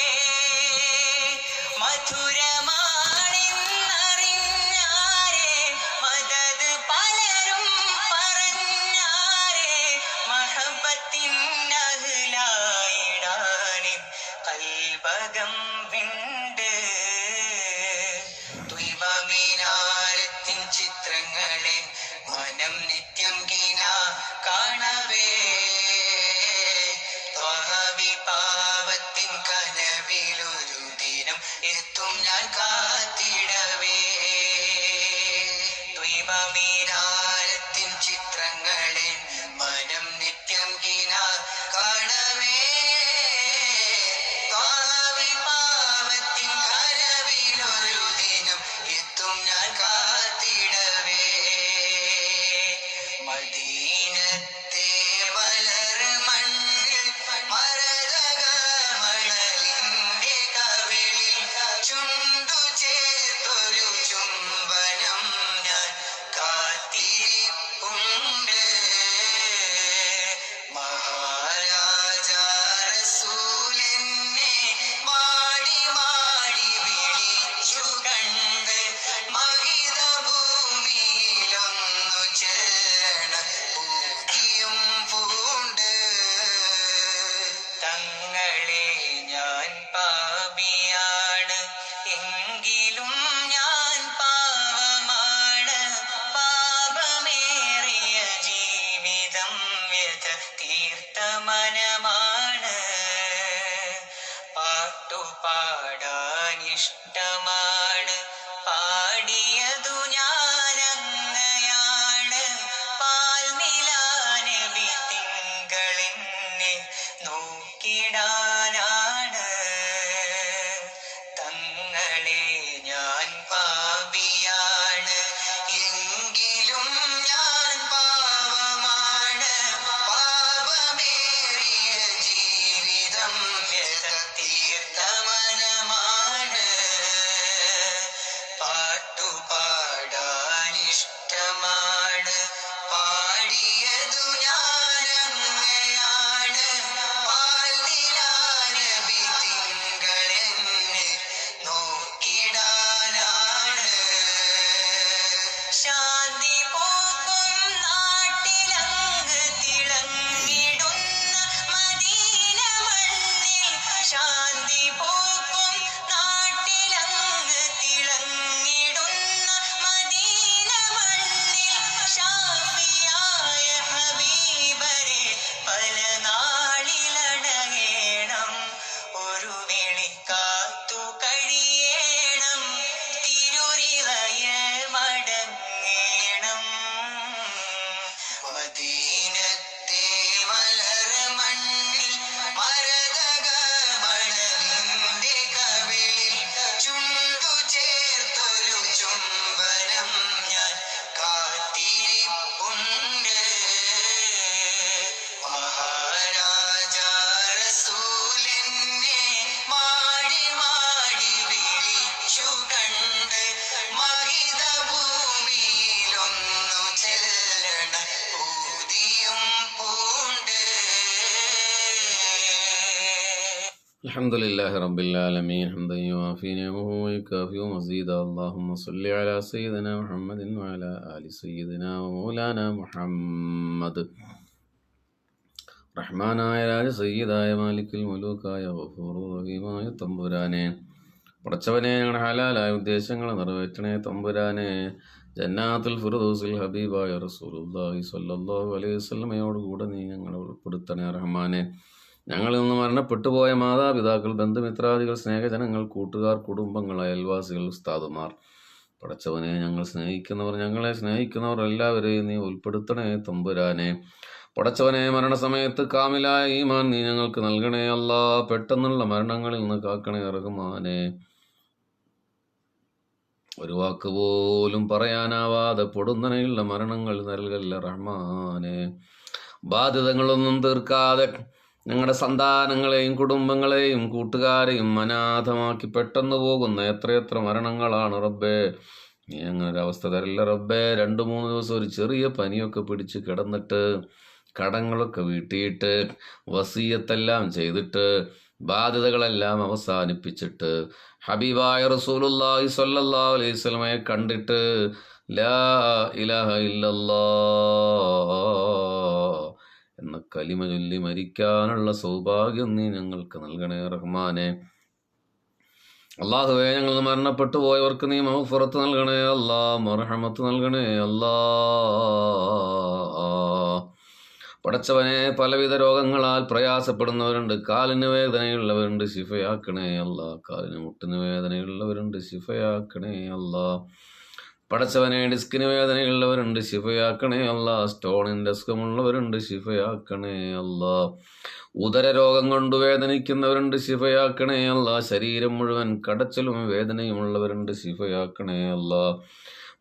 മധുരമാണെന്നറിഞ്ഞാരെ മദത് പലരും പറഞ്ഞാരെ മഹബത്തിൻ അഹ്ലായിടാനിൻ കൽബകം വിണ്ട് ദ്വീപമീനാരത്തിൻ ചിത്രങ്ങളെ മനം നിത്യം കിന കാണവേ പാവത്തിൻ കനവിലൊരു ദിനം എത്തും ഞാൻ കാത്തിടവേ ദ്വീപമീനാരത്തിൻ ചിത്രങ്ങളെ മനം നിത്യം കിന കാണവേ പാവത്തിൻ കനവിലൊരു ദിനം എത്തും ഞാൻ കാത്തിടവേ മദീനത്തെ മലർ മണ്ണിൽ മരതക മണലിന്റെ കവിളിൽ ചുണ്ടു ചേർത്തൊരു ചുംബനം ഞാൻ കാത്തിരിപ്പുണ്ട് മഹാരാജാ റസൂലെന്നെ മാടി മാടി വിളിച്ചു കണ്ട് മഹിത ഭൂമിയിലൊന്നു ചെല്ലണ പൂതിയും പൂണ്ട് തങ്ങളെ ഞാൻ പാപിയാണ് എങ്കിലും ഞാൻ പാവമാണ് പാപമേറിയ ജീവിതം വ്യഥ തീർത്ത മനമാണ് പാട്ടുപാടാനിഷ്ടമാണ് പാടിയതു ഞാനങ്ങയാണ് പാൽനിലാനബി തിങ്കളെന്നെ നോക്കിടാനാണ് തങ്ങളെ ഞാൻ പാപിയാണ് എങ്കിലും ഞാൻ പാവമാണ് പാപമേറിയ ജീവിതം വ്യഥ തീർത്ത മനമാണ് പാട്ടുപാടാനിഷ്ടമാണ് പാടിയതു ഞാനങ്ങയാണ് പാൽനിലാനബി തിങ്കളെന്നെ നോക്കിടാനാണ് ശാന്തി പൂക്കും നാട്ടിലങ്ങ് തിളങ്ങിടുന്ന മദീന മണ്ണിൽ ശാന്തി പൂക്കും നാട്ടിലങ്ങ് തിളങ്ങിടുന്ന മദീന മണ്ണിൽ ഷാഫിയായ ഹബീബരെ പല നാളിലടയേണം ഒരു വിളിക്കാത്തു കഴിയേണം തിരുരിവയ മടങ്ങേണം മദീനത്തെ മലർ മണ്ണിൽ മരതക മണലിന്റെ കവിളിൽ ചുണ്ടു ചേർത്തൊരു ചുംബനം ഞാൻ കാത്തിരിപ്പുണ്ട് മഹാരാജാ റസൂലെന്നെ മാടി മാടി വിളിച്ചു കണ്ട് മഹിത ഭൂമിയിലൊന്നു ചെല്ലണ പൂതിയും പൂണ്ട് الحمد لله رب العالمين حمدا يوافي نعمه ويكافئ مزيدا اللهم صل على سيدنا محمد وعلى آل سيدنا ومولانا محمد റഹ്മാനായ രാജ സയ്യിദായ മാലിക്കുൽ മുലൂക്കായ ഗഫൂർ റഹീമായ തമ്പുരാനെ പടച്ചവനെ ഞങ്ങളുടെ ഹലാലായ ഉദ്ദേശങ്ങൾ നിറവേറ്റണേ തമ്പുരാനെ ജന്നാത്തുൽ ഫിർദൗസിൽ ഹബീബായ റസൂലുള്ളാഹി സ്വല്ലല്ലാഹു അലൈഹി വസല്ലമയോടുകൂടെ നീ ഞങ്ങളെ ഉൾപ്പെടുത്തണേ റഹ്മാനെ. ഞങ്ങളിൽ നിന്ന് മരണപ്പെട്ടു പോയ മാതാപിതാക്കൾ, ബന്ധുമിത്രാദികൾ, സ്നേഹജനങ്ങൾ, കൂട്ടുകാർ, കുടുംബങ്ങൾ, അയൽവാസികൾ, ഉസ്താദുമാർ, പടച്ചവനെ ഞങ്ങൾ സ്നേഹിക്കുന്നവർ, ഞങ്ങളെ സ്നേഹിക്കുന്നവർ എല്ലാവരെയും നീ ഉൾപ്പെടുത്തണേ തമ്പുരാനെ. പടച്ചവനെ മരണസമയത്ത് കാമിലായ ഈമാൻ നീ ഞങ്ങൾക്ക് നൽകണേ അല്ലാ. പെട്ടെന്നുള്ള മരണങ്ങളിൽ നിന്ന് കാക്കണേ റഹ്മാനെ. ഒരു വാക്ക് പോലും പറയാനാവാതെ പൊടുന്നനെയുള്ള മരണങ്ങൾ നൽകല്ല റഹ്മാനെ. ബാധ്യതകളൊന്നും തീർക്കാതെ ഞങ്ങളുടെ സന്താനങ്ങളെയും കുടുംബങ്ങളെയും കൂട്ടുകാരെയും അനാഥമാക്കി പെട്ടെന്ന് പോകുന്ന എത്രയെത്ര മരണങ്ങളാണ് റബ്ബേ. നീ അങ്ങനെ ഒരു അവസ്ഥ തരില്ല റബ്ബേ. 2-3 ദിവസം ഒരു ചെറിയ പനിയൊക്കെ പിടിച്ച് കിടന്നിട്ട് കടങ്ങളൊക്കെ വീട്ടിയിട്ട് വസിയത്തെല്ലാം ചെയ്തിട്ട് ബാധ്യതകളെല്ലാം അവസാനിപ്പിച്ചിട്ട് ഹബീബായ റസൂലുള്ളാഹി സ്വല്ലല്ലാഹു അലൈഹി വസല്ലമയെ കണ്ടിട്ട് ലാ ഇലാഹ ഇല്ലല്ലാഹ് എന്ന കലിമ ചൊല്ലി മരിക്കാനുള്ള സൗഭാഗ്യം നീ ഞങ്ങൾക്ക് നൽകണേ റഹ്മാനെ. അള്ളാഹുവേ, ഞങ്ങൾ മരണപ്പെട്ടു പോയവർക്ക് നീ മഗ്ഫിറത്ത് നൽകണേ അല്ലാ, മർഹമത്ത് നൽകണേ അല്ലാ. പടച്ചവനെ, പലവിധ രോഗങ്ങളാൽ പ്രയാസപ്പെടുന്നവരുണ്ട്. കാലിന് വേദനയുള്ളവരുണ്ട്, ശിഫയാക്കണേ അല്ലാ. കാലിന് മുട്ടിന് വേദനയുള്ളവരുണ്ട്, ശിഫയാക്കണേ അല്ലാ. പടച്ചവനെ, ഡിസ്കിന് വേദനയുള്ളവരുണ്ട്, ശിഫയാക്കണേ അല്ലാ. സ്റ്റോണിൻ്റെ അസുഖമുള്ളവരുണ്ട്, ശിഫയാക്കണേ അല്ലാ. ഉദര രോഗം കൊണ്ട് വേദനിക്കുന്നവരുണ്ട്, ശിഫയാക്കണേ അല്ലാ. ശരീരം മുഴുവൻ കടച്ചിലും വേദനയുമുള്ളവരുണ്ട്, ശിഫയാക്കണേ അല്ലാ.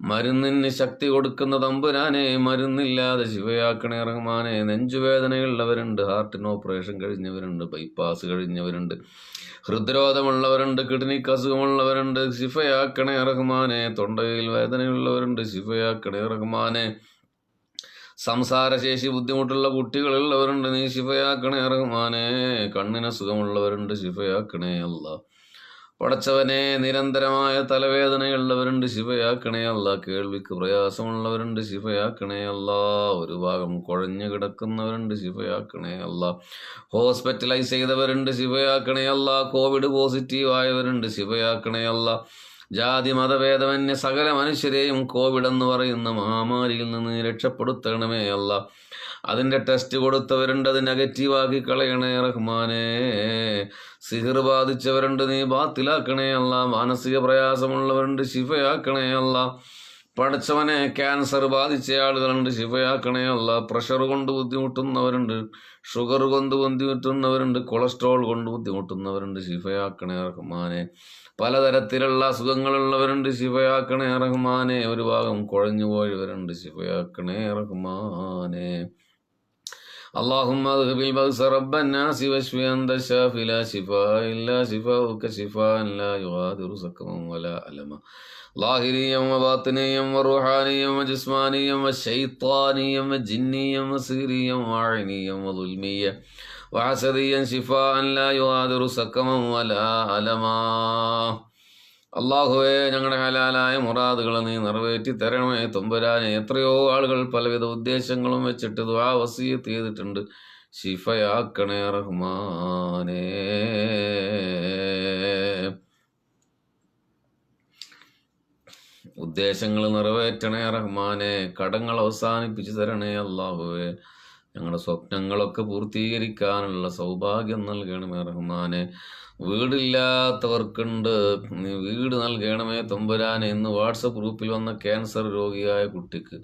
മരുന്നിന് ശക്തി കൊടുക്കുന്ന തമ്പുരാനെ, മരുന്നില്ലാതെ ശിഫയാക്കണേ റഹ്മാനെ. നെഞ്ചുവേദനയുള്ളവരുണ്ട്, ഹാർട്ടിന് ഓപ്പറേഷൻ കഴിഞ്ഞവരുണ്ട്, ബൈപ്പാസ് കഴിഞ്ഞവരുണ്ട്, ഹൃദ്രോഗമുള്ളവരുണ്ട്, കിഡ്നിക്ക് അസുഖമുള്ളവരുണ്ട്, ശിഫയാക്കണേ റഹ്മാനെ. തൊണ്ടയിൽ വേദനയുള്ളവരുണ്ട്, ശിഫയാക്കണേ റഹ്മാനെ. സംസാരശേഷി ബുദ്ധിമുട്ടുള്ള കുട്ടികളുള്ളവരുണ്ട്, നീ ശിഫയാക്കണേ റഹ്മാനെ. കണ്ണിന് അസുഖമുള്ളവരുണ്ട്, ശിഫയാക്കണേ അല്ലാ. പടച്ചവനെ, നിരന്തരമായ തലവേദനയുള്ളവരുണ്ട്, ശിഫയാക്കണേ അല്ലാ. കേൾവിക്ക് പ്രയാസമുള്ളവരുണ്ട്, ശിഫയാക്കണേ അല്ലാ. ഒരു ഭാഗം കുഴഞ്ഞു കിടക്കുന്നവരുണ്ട്, ശിഫയാക്കണേ അല്ലാ. ഹോസ്പിറ്റലൈസ് ചെയ്തവരുണ്ട്, ശിഫയാക്കണേ അല്ലാ. കോവിഡ് പോസിറ്റീവ് ആയവരുണ്ട്, ശിഫയാക്കണേ അല്ലാ. ജാതി മതഭേദമന്യേ സകല മനുഷ്യരെയും കോവിഡ് എന്ന് പറയുന്ന മഹാമാരിയിൽ നിന്ന് രക്ഷപ്പെടുത്തണമേ അല്ലാ. അതിൻ്റെ ടെസ്റ്റ് കൊടുത്തവരുണ്ട്, അത് നെഗറ്റീവാക്കി കളയണേ റഹ്മാനെ. സിഹിർ ബാധിച്ചവരുണ്ട്, നീ ബാത്തിലാക്കണേ അല്ലാ. മാനസിക പ്രയാസമുള്ളവരുണ്ട്, ശിഫയാക്കണേ അല്ലാ. പടച്ചവനെ, ക്യാൻസർ ബാധിച്ച ആളുകളുണ്ട്, ശിഫയാക്കണേ അല്ലാ. പ്രഷർ കൊണ്ട് ബുദ്ധിമുട്ടുന്നവരുണ്ട്, ഷുഗർ കൊണ്ട് ബുദ്ധിമുട്ടുന്നവരുണ്ട്, കൊളസ്ട്രോൾ കൊണ്ട് ബുദ്ധിമുട്ടുന്നവരുണ്ട്, ശിഫയാക്കണേ റഹ്മാനെ. പലതരത്തിലുള്ള അസുഖങ്ങളുള്ളവരുണ്ട്, ശിഫയാക്കണേ റഹ്മാനെ. ഒരു ഭാഗം കുഴഞ്ഞു പോയവരുണ്ട്, ശിഫയാക്കണേ റഹ്മാനെ. اللهم اذهب البأس رب الناس واشف أنت الشافي لا شفاء إلا شفاؤك شفاء لا يغادر سقما ولا ألما ظاهريا وباطنيا وروحانيا وجسمانيا وشيطانيا وجنيا وسحريا وعينيا وظلميا وحسديا شفاء لا يغادر سقما ولا ألما. അള്ളാഹുവേ, ഞങ്ങളുടെ ഹലാലായ മുറാദുകൾ നീ നിറവേറ്റി തരണമേ തമ്പുരാനെ. എത്രയോ ആളുകൾ പലവിധ ഉദ്ദേശങ്ങളും വെച്ചിട്ട് ദുആ വസിയത്ത് ചെയ്തിട്ടുണ്ട്, ശിഫയാക്കണേ റഹ്മാനേ. ഉദ്ദേശങ്ങൾ നിറവേറ്റണേ റഹ്മാനെ. കടങ്ങൾ അവസാനിപ്പിച്ചു തരണേ അള്ളാഹുവേ. ഞങ്ങളുടെ സ്വപ്നങ്ങളൊക്കെ പൂർത്തീകരിക്കാനുള്ള സൗഭാഗ്യം നൽകണമേ റഹ്മാനെ. വീടില്ലാത്തവർക്കുണ്ട്, നീ വീട് നൽകണമേ തമ്പുരാനെ. ഇന്ന് വാട്സപ്പ് ഗ്രൂപ്പിൽ വന്ന ക്യാൻസർ രോഗിയായ കുട്ടിക്ക്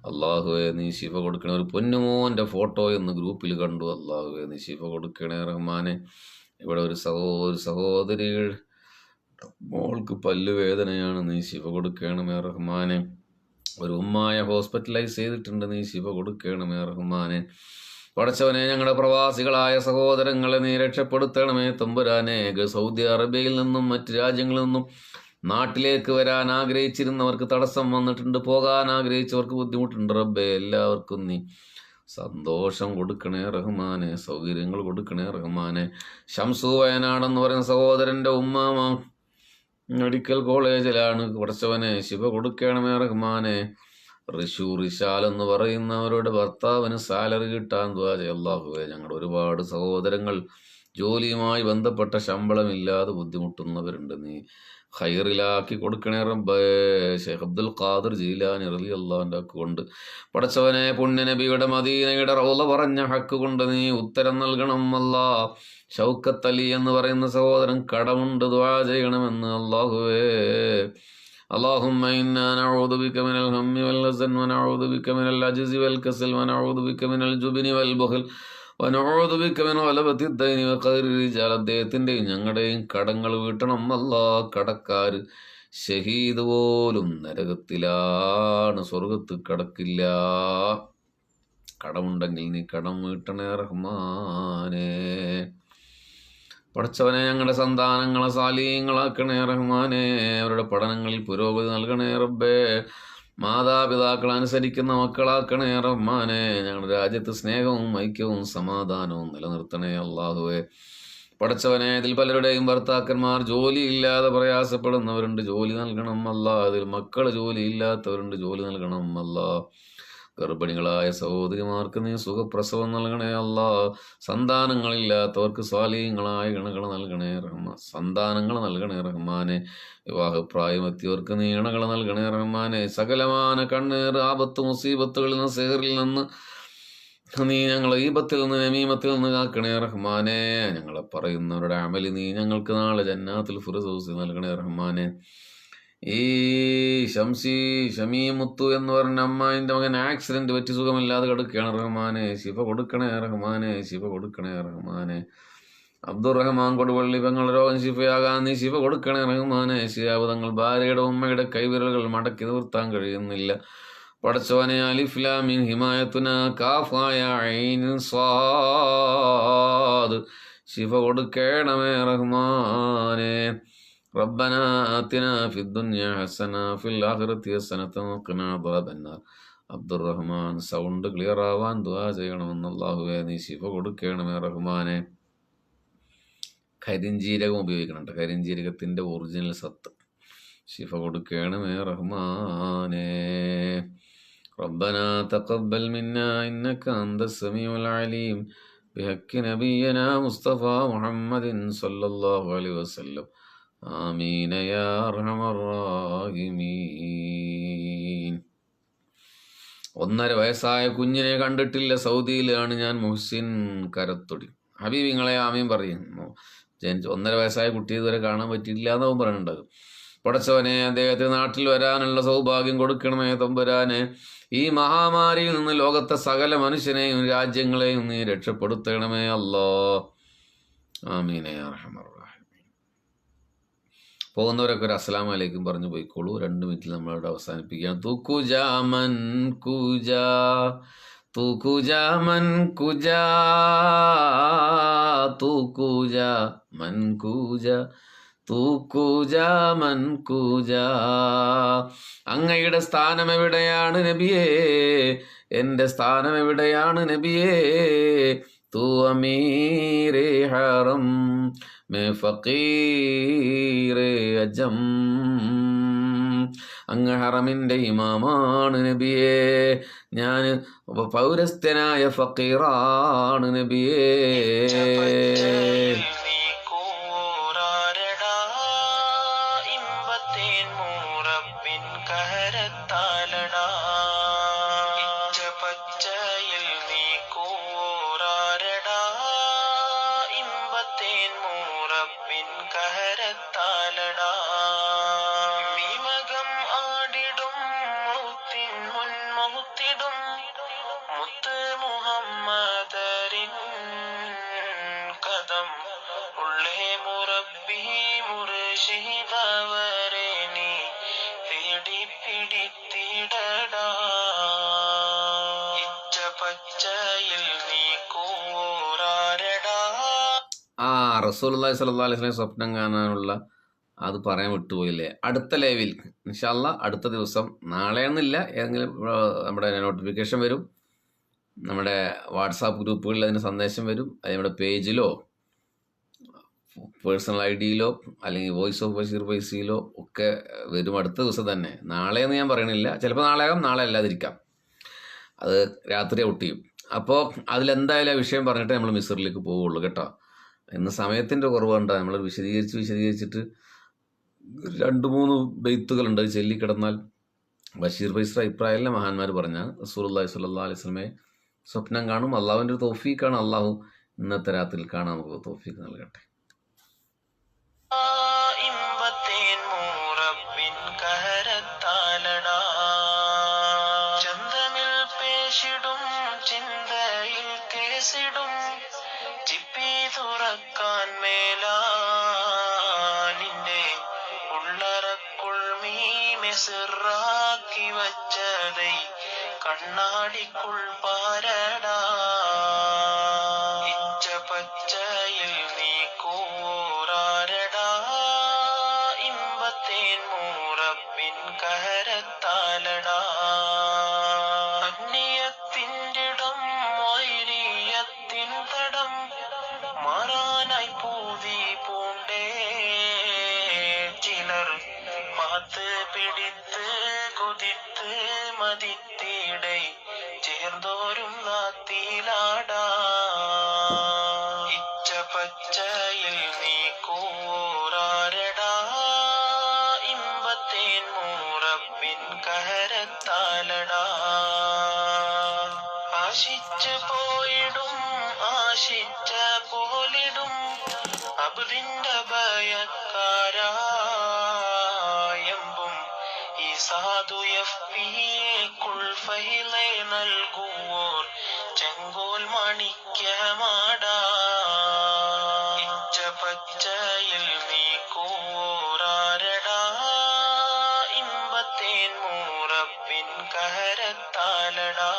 അള്ളാഹുവെ നീ ശിഫ കൊടുക്കണേ. ഒരു പൊന്നുമോൻ്റെ ഫോട്ടോ എന്ന് ഗ്രൂപ്പിൽ കണ്ടു, അള്ളാഹുവെ നീ ശിഫ കൊടുക്കണേ റഹ്മാനെ. ഇവിടെ ഒരു സഹോദരി മോൾക്ക് പല്ലുവേദനയാണ്, നീ ശിഫ കൊടുക്കണമേ റഹ്മാനെ. ഒരു ഉമ്മായ ഹോസ്പിറ്റലൈസ് ചെയ്തിട്ടുണ്ട്, നീ ശിഫ കൊടുക്കണമേ റഹ്മാനെ. പടച്ചവനെ, ഞങ്ങളുടെ പ്രവാസികളായ സഹോദരങ്ങളെ നീ രക്ഷപ്പെടുത്തണമേ തമ്പുരാനെ. സൗദി അറേബ്യയിൽ നിന്നും മറ്റ് രാജ്യങ്ങളിൽ നിന്നും നാട്ടിലേക്ക് വരാൻ ആഗ്രഹിച്ചിരുന്നവർക്ക് തടസ്സം വന്നിട്ടുണ്ട്, പോകാൻ ആഗ്രഹിച്ചവർക്ക് ബുദ്ധിമുട്ടുണ്ട്. റബ്ബേ, എല്ലാവർക്കും നീ സന്തോഷം കൊടുക്കണേ റഹ്മാനെ, സൗകര്യങ്ങൾ കൊടുക്കണേ റഹ്മാനെ. ഷംസു വയനാടെന്ന് പറയുന്ന സഹോദരൻ്റെ ഉമ്മാമ മെഡിക്കൽ കോളേജിലാണ്, പടച്ചവനെ ശിവ കൊടുക്കണമേ റഹ്മാനെ. റിഷാൽ എന്ന് പറയുന്നവരുടെ ഭർത്താവിന് സാലറി കിട്ടാൻ ദുആ ചെയ്യ അല്ലാഹുവേ. ഞങ്ങളുടെ ഒരുപാട് സഹോദരങ്ങൾ ജോലിയുമായി ബന്ധപ്പെട്ട ശമ്പളമില്ലാതെ ബുദ്ധിമുട്ടുന്നവരുണ്ട്, നീ ഖൈറിലാക്കി കൊടുക്കണേ റബ്ബേ. ഷെയ്ഖ് അബ്ദുൽ ഖാദിർ ജീലാനി റളിയല്ലാഹു അൻഹു കൊണ്ട് പടച്ചവനെ, പുണ്യ നബിയുടെ മദീനയുടെ റൗള പറഞ്ഞ ഹക്ക് കൊണ്ട് നീ ഉത്തരം നൽകണം അല്ലാ. ഷൗക്കത്ത് അലി എന്ന് പറയുന്ന സഹോദരൻ കടമുണ്ട്, ദുആ ചെയ്യണമെന്ന് അല്ലാഹുവേ. اللهم إنا نعوذ بك من الهم والحزن ونعوذ بك من العجز والكسل ونعوذ بك من الجبن والبخل ونعوذ بك من غلبة الدين وقهر الرجال. അദ്ദേഹത്തിൻ്റെയും ഞങ്ങളുടെയും കടങ്ങൾ വീട്ടണം അല്ലാ. കടക്കാർ ഷഹീദ് പോലും നരകത്തിലാണ്, സ്വർഗത്ത് കടക്കില്ല. കടമുണ്ടെങ്കിൽ നീ കടം വീട്ടണേ റഹ്മാനേ. പടച്ചവനെ ഞങ്ങളുടെ സന്താനങ്ങളെ സാലീങ്ങളാക്കണേ റഹ്മാനെ. അവരുടെ പഠനങ്ങളിൽ പുരോഗതി നൽകണേ റബ്ബേ. മാതാപിതാക്കൾ അനുസരിക്കുന്ന മക്കളാക്കണേ റഹ്മാനെ. ഞങ്ങളുടെ രാജ്യത്ത് സ്നേഹവും ഐക്യവും സമാധാനവും നിലനിർത്തണേ അല്ലാഹുവേ. പടച്ചവനെ, ഇതിൽ പലരുടെയും ഭർത്താക്കന്മാർ ജോലിയില്ലാതെ പ്രയാസപ്പെടുന്നവരുണ്ട്, ജോലി നൽകണം അല്ലാ. അതിൽ മക്കൾ ജോലിയില്ലാത്തവരുണ്ട്, ജോലി നൽകണം അല്ലാ. ഗർഭിണികളായ സഹോദരിമാർക്ക് നീ സുഖപ്രസവം നൽകണേ അല്ലാ. സന്താനങ്ങളില്ലാത്തവർക്ക് സ്വാലീങ്ങളായ ഇണകൾ നൽകണേ സന്താനങ്ങൾ നൽകണേ റഹ്മാനെ. വിവാഹപ്രായമെത്തിയവർക്ക് നീ ഇണകൾ നൽകണേ റഹ്മാനെ. സകലമാന കണ്ണീർ, ആപത്ത്, മുസീബത്തുകളിൽ നിന്ന്, സെഹറിൽ നിന്ന് നീ ഞങ്ങളെ ഈബത്തിൽ നിന്ന്, നമീമത്തിൽ നിന്ന് കാക്കണേ റഹ്മാനെ. ഞങ്ങളെ പറയുന്നവരുടെ അമലി നീ ഞങ്ങൾക്ക് നാളെ ജന്നാത്തുൽ ഫിർദൗസ് നൽകണേ റഹ്മാനെ. ഈ ഷമീമുത്തു എന്ന് പറഞ്ഞ അമ്മായിൻ്റെ മകൻ ആക്സിഡന്റ് പറ്റി സുഖമില്ലാതെ കിടക്കുകയാണ് റഹ്മാനെ. ശിഫ കൊടുക്കണേ റഹ്മാനെ, ശിഫ കൊടുക്കണേ റഹ്മാനെ. അബ്ദുറഹ്മാൻ കൊടുവള്ളി പെങ്ങളുടെ രോഗം ശിഫയാകാൻ നീ ശിഫ കൊടുക്കണേ റഹ്മാനെ. ശിഹാബ് തങ്ങൾ ഭാര്യയുടെ ഉമ്മയുടെ കൈവിരലുകൾ മടക്കി നിർത്താൻ കഴിയുന്നില്ല. പടച്ചവനെ, അലിഫ് ലാം മീം ഹിമായത്തുന കാഫായ ഐൻ സ്വാദ് ശിഫ കൊടുക്കണമേ റഹ്മാനെ. റബ്ബന ആതിന ഫിദ്ദുനിയ ഹസന ഫിൽ ആഖിറതി ഹസനത വഖിനാ അദാബന്നാർ. അബ്ദുറഹ്മാൻ സൗണ്ട് ക്ലിയർ ആവാൻ ദുആ ചെയ്യണമെന്ന് അല്ലാഹുവേ. നീ ശിഫ കൊടുക്കണമേ റഹ്മാനെ. കരിഞ്ജീരകം ഉപയോഗിക്കുന്നുണ്ട്, കരിഞ്ജീരകത്തിൻ്റെ ഒറിജിനൽ സത്ത്. ശിഫ കൊടുക്കണമേ റഹ്മാനെ. ربنا تقبل منا إنك أنت السميع العليم بحق نبينا مصطفى محمد صلى الله عليه وسلم آمين يا أرحم الراحمين. 1.5 വയസ്സായ കുഞ്ഞിനെ കണ്ടിട്ടില്ല, സൗദിയിലാണ് ഞാൻ. മുഹ്സിൻ കരത്തൊടി. ഹബീബിങ്ങളെ ആമീൻ പറയുന്നു. 1.5 വയസ്സായ കുട്ടിയെ ഇതുവരെ കാണാൻ പറ്റിയില്ല എന്നാവും പറയുന്നുണ്ട്. പടച്ചവനെ, അദ്ദേഹത്തിന് നാട്ടിൽ വരാനുള്ള സൗഭാഗ്യം കൊടുക്കണമേ തമ്പുരാനെ. ഈ മഹാമാരിയിൽ നിന്ന് ലോകത്തെ സകല മനുഷ്യനെയും രാജ്യങ്ങളെയും നീ രക്ഷപ്പെടുത്തണമേ അല്ലാ. ആമീൻ യാ അർഹമർ റഹീമീൻ. പോകുന്നവരൊക്കെ ഒരു അസ്സലാമു അലൈക്കും പറഞ്ഞു പോയിക്കോളൂ. 2 മിനിറ്റിൽ നമ്മളവിടെ അവസാനിപ്പിക്കുകയാണ്. തൂക്കുജാ മൻ കുജാ, തൂക്കുജാ മൻ കുജാ, തൂക്കുജാ മൻ കുജാ, തൂക്കുജാ മൻ കുജാ. അങ്ങയുടെ സ്ഥാനം എവിടെയാണ് നബിയേ? എൻ്റെ സ്ഥാനം എവിടെയാണ് നബിയേ? തൂ അമീരേ ഹറം മേ ഫഖീരേ അജം. അങ്ങ് ഹറമിൻ്റെ ഇമാമാണ് നബിയേ, ഞാൻ പൗരസ്ഥനായ ഫഖീറാണ് നബിയേ. റസൂലുള്ളാഹി സ്വല്ലല്ലാഹു അലൈഹി വസല്ലം സ്വപ്നം കാണാനുള്ള അത് പറയാൻ വിട്ടുപോയില്ലേ. അടുത്ത ലൈവിൽ ഇൻഷാ അല്ലാഹ് അടുത്ത ദിവസം, നാളെയൊന്നുമില്ല, ഏതെങ്കിലും നമ്മുടെ നോട്ടിഫിക്കേഷൻ വരും, നമ്മുടെ വാട്സാപ്പ് ഗ്രൂപ്പുകളിൽ അതിന് സന്ദേശം വരും. അത് നമ്മുടെ പേജിലോ പേഴ്സണൽ ID-യിലോ അല്ലെങ്കിൽ വോയിസ് ഓഫ് ബഷീർ പൈസയിലോ ഒക്കെ വരും അടുത്ത ദിവസം തന്നെ. നാളെയെന്ന് ഞാൻ പറയണില്ല, ചിലപ്പോൾ നാളെ ആകാം, നാളെ അല്ലാതിരിക്കാം. അത് രാത്രി ഔട്ട് ചെയ്യും. അപ്പോൾ അതിലെന്തായാലും ആ വിഷയം പറഞ്ഞിട്ട് നമ്മൾ മിസ്റിലേക്ക് പോവുള്ളൂ കേട്ടോ. ഇന്ന് സമയത്തിൻ്റെ കുറവുണ്ട്. നമ്മൾ വിശദീകരിച്ചിട്ട് 2-3 ബെയ്ത്തുകളുണ്ട്. അത് ചൊല്ലിക്കിടന്നാൽ ബഷീർ ഫൈസർ അഭിപ്രായമല്ല, മഹാന്മാർ പറഞ്ഞ റസൂലുള്ളാഹി സ്വല്ലല്ലാഹു അലൈഹി വസല്ലമയെ സ്വപ്നം കാണും. അള്ളാഹുവിൻ്റെ ഒരു തൗഫീഖാണ്. അള്ളാഹു ഇന്നത്തെ രാത്രിയിൽ കാണാൻ നമുക്ക് തൗഫീഖ് നൽകട്ടെ. തുറക്കാൻ മേലാ നിന്റെ ഉള്ളറക്കുൾ മീമെസിറാക്കി വച്ചതൈ കണ്ണാടിക്കുൾ പാരടാ ഇച്ച പച്ചയിൽ നീ നാന്തോരും നാത്തിലാടാ ഇച്ച പച്ചയിൽ നീ കൂറാരടാ ഇമ്പത്തേൻ മൂറപ്പിൻ കരത്താലടാ ആശിച്ച് പോയിടും ആശിച്ച പോലിടും അബ്ദിന്റെ ഭയക്കാരായമ്പും ഈ സാധു കുൾഫൈലെ നൽകുവോർ ചെങ്കോൽ മാണിക്യമാടാ ഇച്ച പച്ചയിൽ നീ കൂറാരടാ ഇമ്പത്തേൻ മൂറപ്പിൻ കരത്താലടാ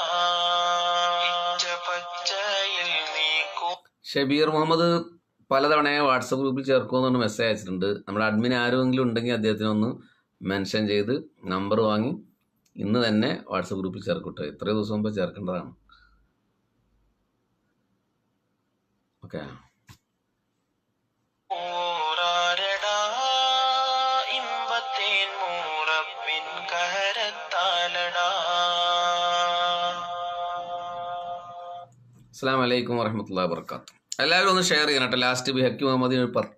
ഇച്ച പച്ചയിൽ നീ ഷബീർ മുഹമ്മദ് പലതവണ വാട്സപ്പ് ഗ്രൂപ്പിൽ ചേർക്കുമെന്ന് മെസ്സേജ് അയച്ചിട്ടുണ്ട്. നമ്മുടെ അഡ്മിൻ ആരെങ്കിലും ഉണ്ടെങ്കിൽ അദ്ദേഹത്തിന് ഒന്ന് മെൻഷൻ ചെയ്ത് നമ്പർ വാങ്ങി ഇന്ന് തന്നെ വാട്സപ്പ് ഗ്രൂപ്പിൽ ചേർക്കട്ടെ. ഇത്രയും ദിവസം മുമ്പ് ചേർക്കേണ്ടതാണ്. ഓക്കെ. അസ്സലാമു അലൈക്കും വറഹ്മത്തുള്ളാഹി വബറകാതുഹു. എല്ലാവരും ഒന്ന് ഷെയർ ചെയ്യണം കേട്ടോ. ലാസ്റ്റ് ബിഹക്കി മുഹമ്മദിന് 10